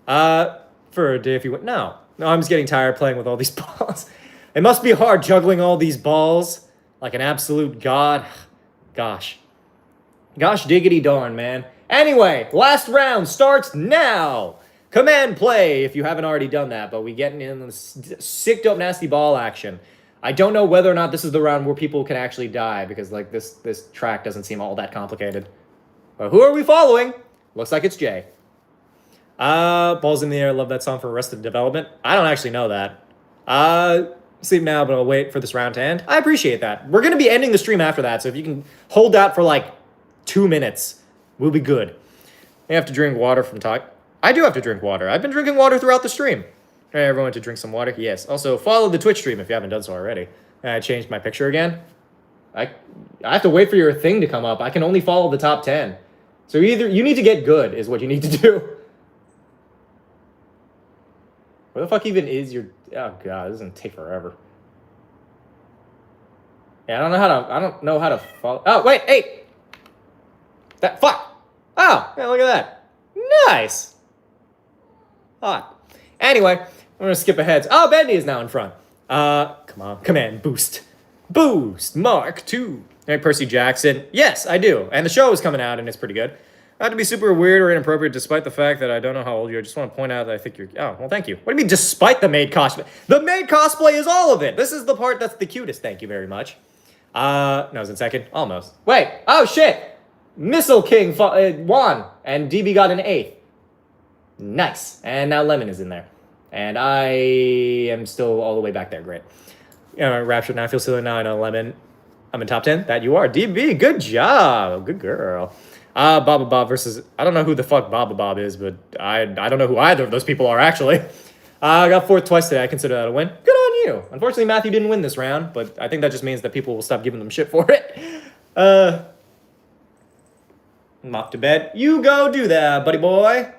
For a day if you went... No, I'm just getting tired playing with all these balls. It must be hard juggling all these balls like an absolute god. Gosh diggity darn, man. Anyway, last round starts now. Command play if you haven't already done that, but we getting in the sick, dope, nasty ball action. I don't know whether or not this is the round where people can actually die because like this track doesn't seem all that complicated. But who are we following? Looks like it's Jay. Balls in the air. Love that song for Arrested Development. I don't actually know that. Sleep now, but I'll wait for this round to end. I appreciate that. We're going to be ending the stream after that, so if you can hold out for like 2 minutes, we'll be good. You have to drink water from talk. I do have to drink water. I've been drinking water throughout the stream. Hey, everyone to drink some water? Yes. Also, follow the Twitch stream if you haven't done so already. I changed my picture again. I have to wait for your thing to come up. I can only follow the top 10. So either you need to get good is what you need to do. Where the fuck even is your... Oh, God. This is going to take forever. Yeah, I don't know how to follow... Oh, wait. Hey! That... Fuck! Oh, yeah, look at that. Nice! Hot. Anyway, I'm going to skip ahead. Oh, Bendy is now in front. Come on. Command boost. Boost. Mark 2. Hey, Percy Jackson. Yes, I do. And the show is coming out, and it's pretty good. Not to be super weird or inappropriate, despite the fact that I don't know how old you are. I just want to point out that I think you're... Oh, well, thank you. What do you mean, despite the maid cosplay? The maid cosplay is all of it. This is the part that's the cutest. Thank you very much. No, I was in second. Almost. Wait. Oh, shit. Missile King won, and DB got an 8th. Nice. And now Lemon is in there. And I am still all the way back there. Great. Rapture, now I feel silly now. I know Lemon. I'm in top 10. That you are. DB, good job. Good girl. Baba Bob versus... I don't know who the fuck Baba Bob is, but I don't know who either of those people are, actually. I got 4th twice today. I consider that a win. Good on you. Unfortunately, Matthew didn't win this round, but I think that just means that people will stop giving them shit for it. I'm off to bed. You go do that, buddy boy.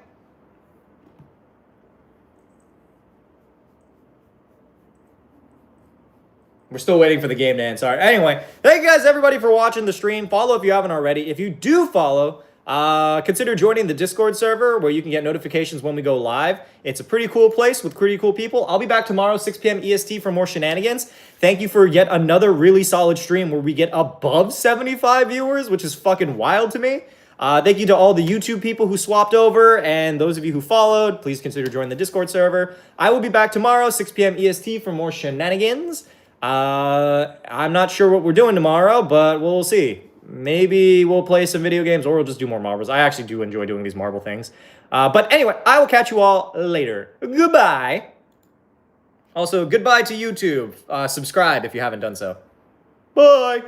We're still waiting for the game to end. Sorry. Anyway, thank you guys, everybody, for watching the stream. Follow if you haven't already. If you do follow, consider joining the Discord server where you can get notifications when we go live. It's a pretty cool place with pretty cool people. I'll be back tomorrow, 6 p.m. EST for more shenanigans. Thank you for yet another really solid stream where we get above 75 viewers, which is fucking wild to me. Thank you to all the YouTube people who swapped over, and those of you who followed, please consider joining the Discord server. I will be back tomorrow, 6 p.m. EST for more shenanigans. I'm not sure what we're doing tomorrow, but we'll see. Maybe we'll play some video games or we'll just do more marbles. I actually do enjoy doing these marble things. But anyway, I will catch you all later. Goodbye. Also, goodbye to YouTube. Subscribe if you haven't done so. Bye!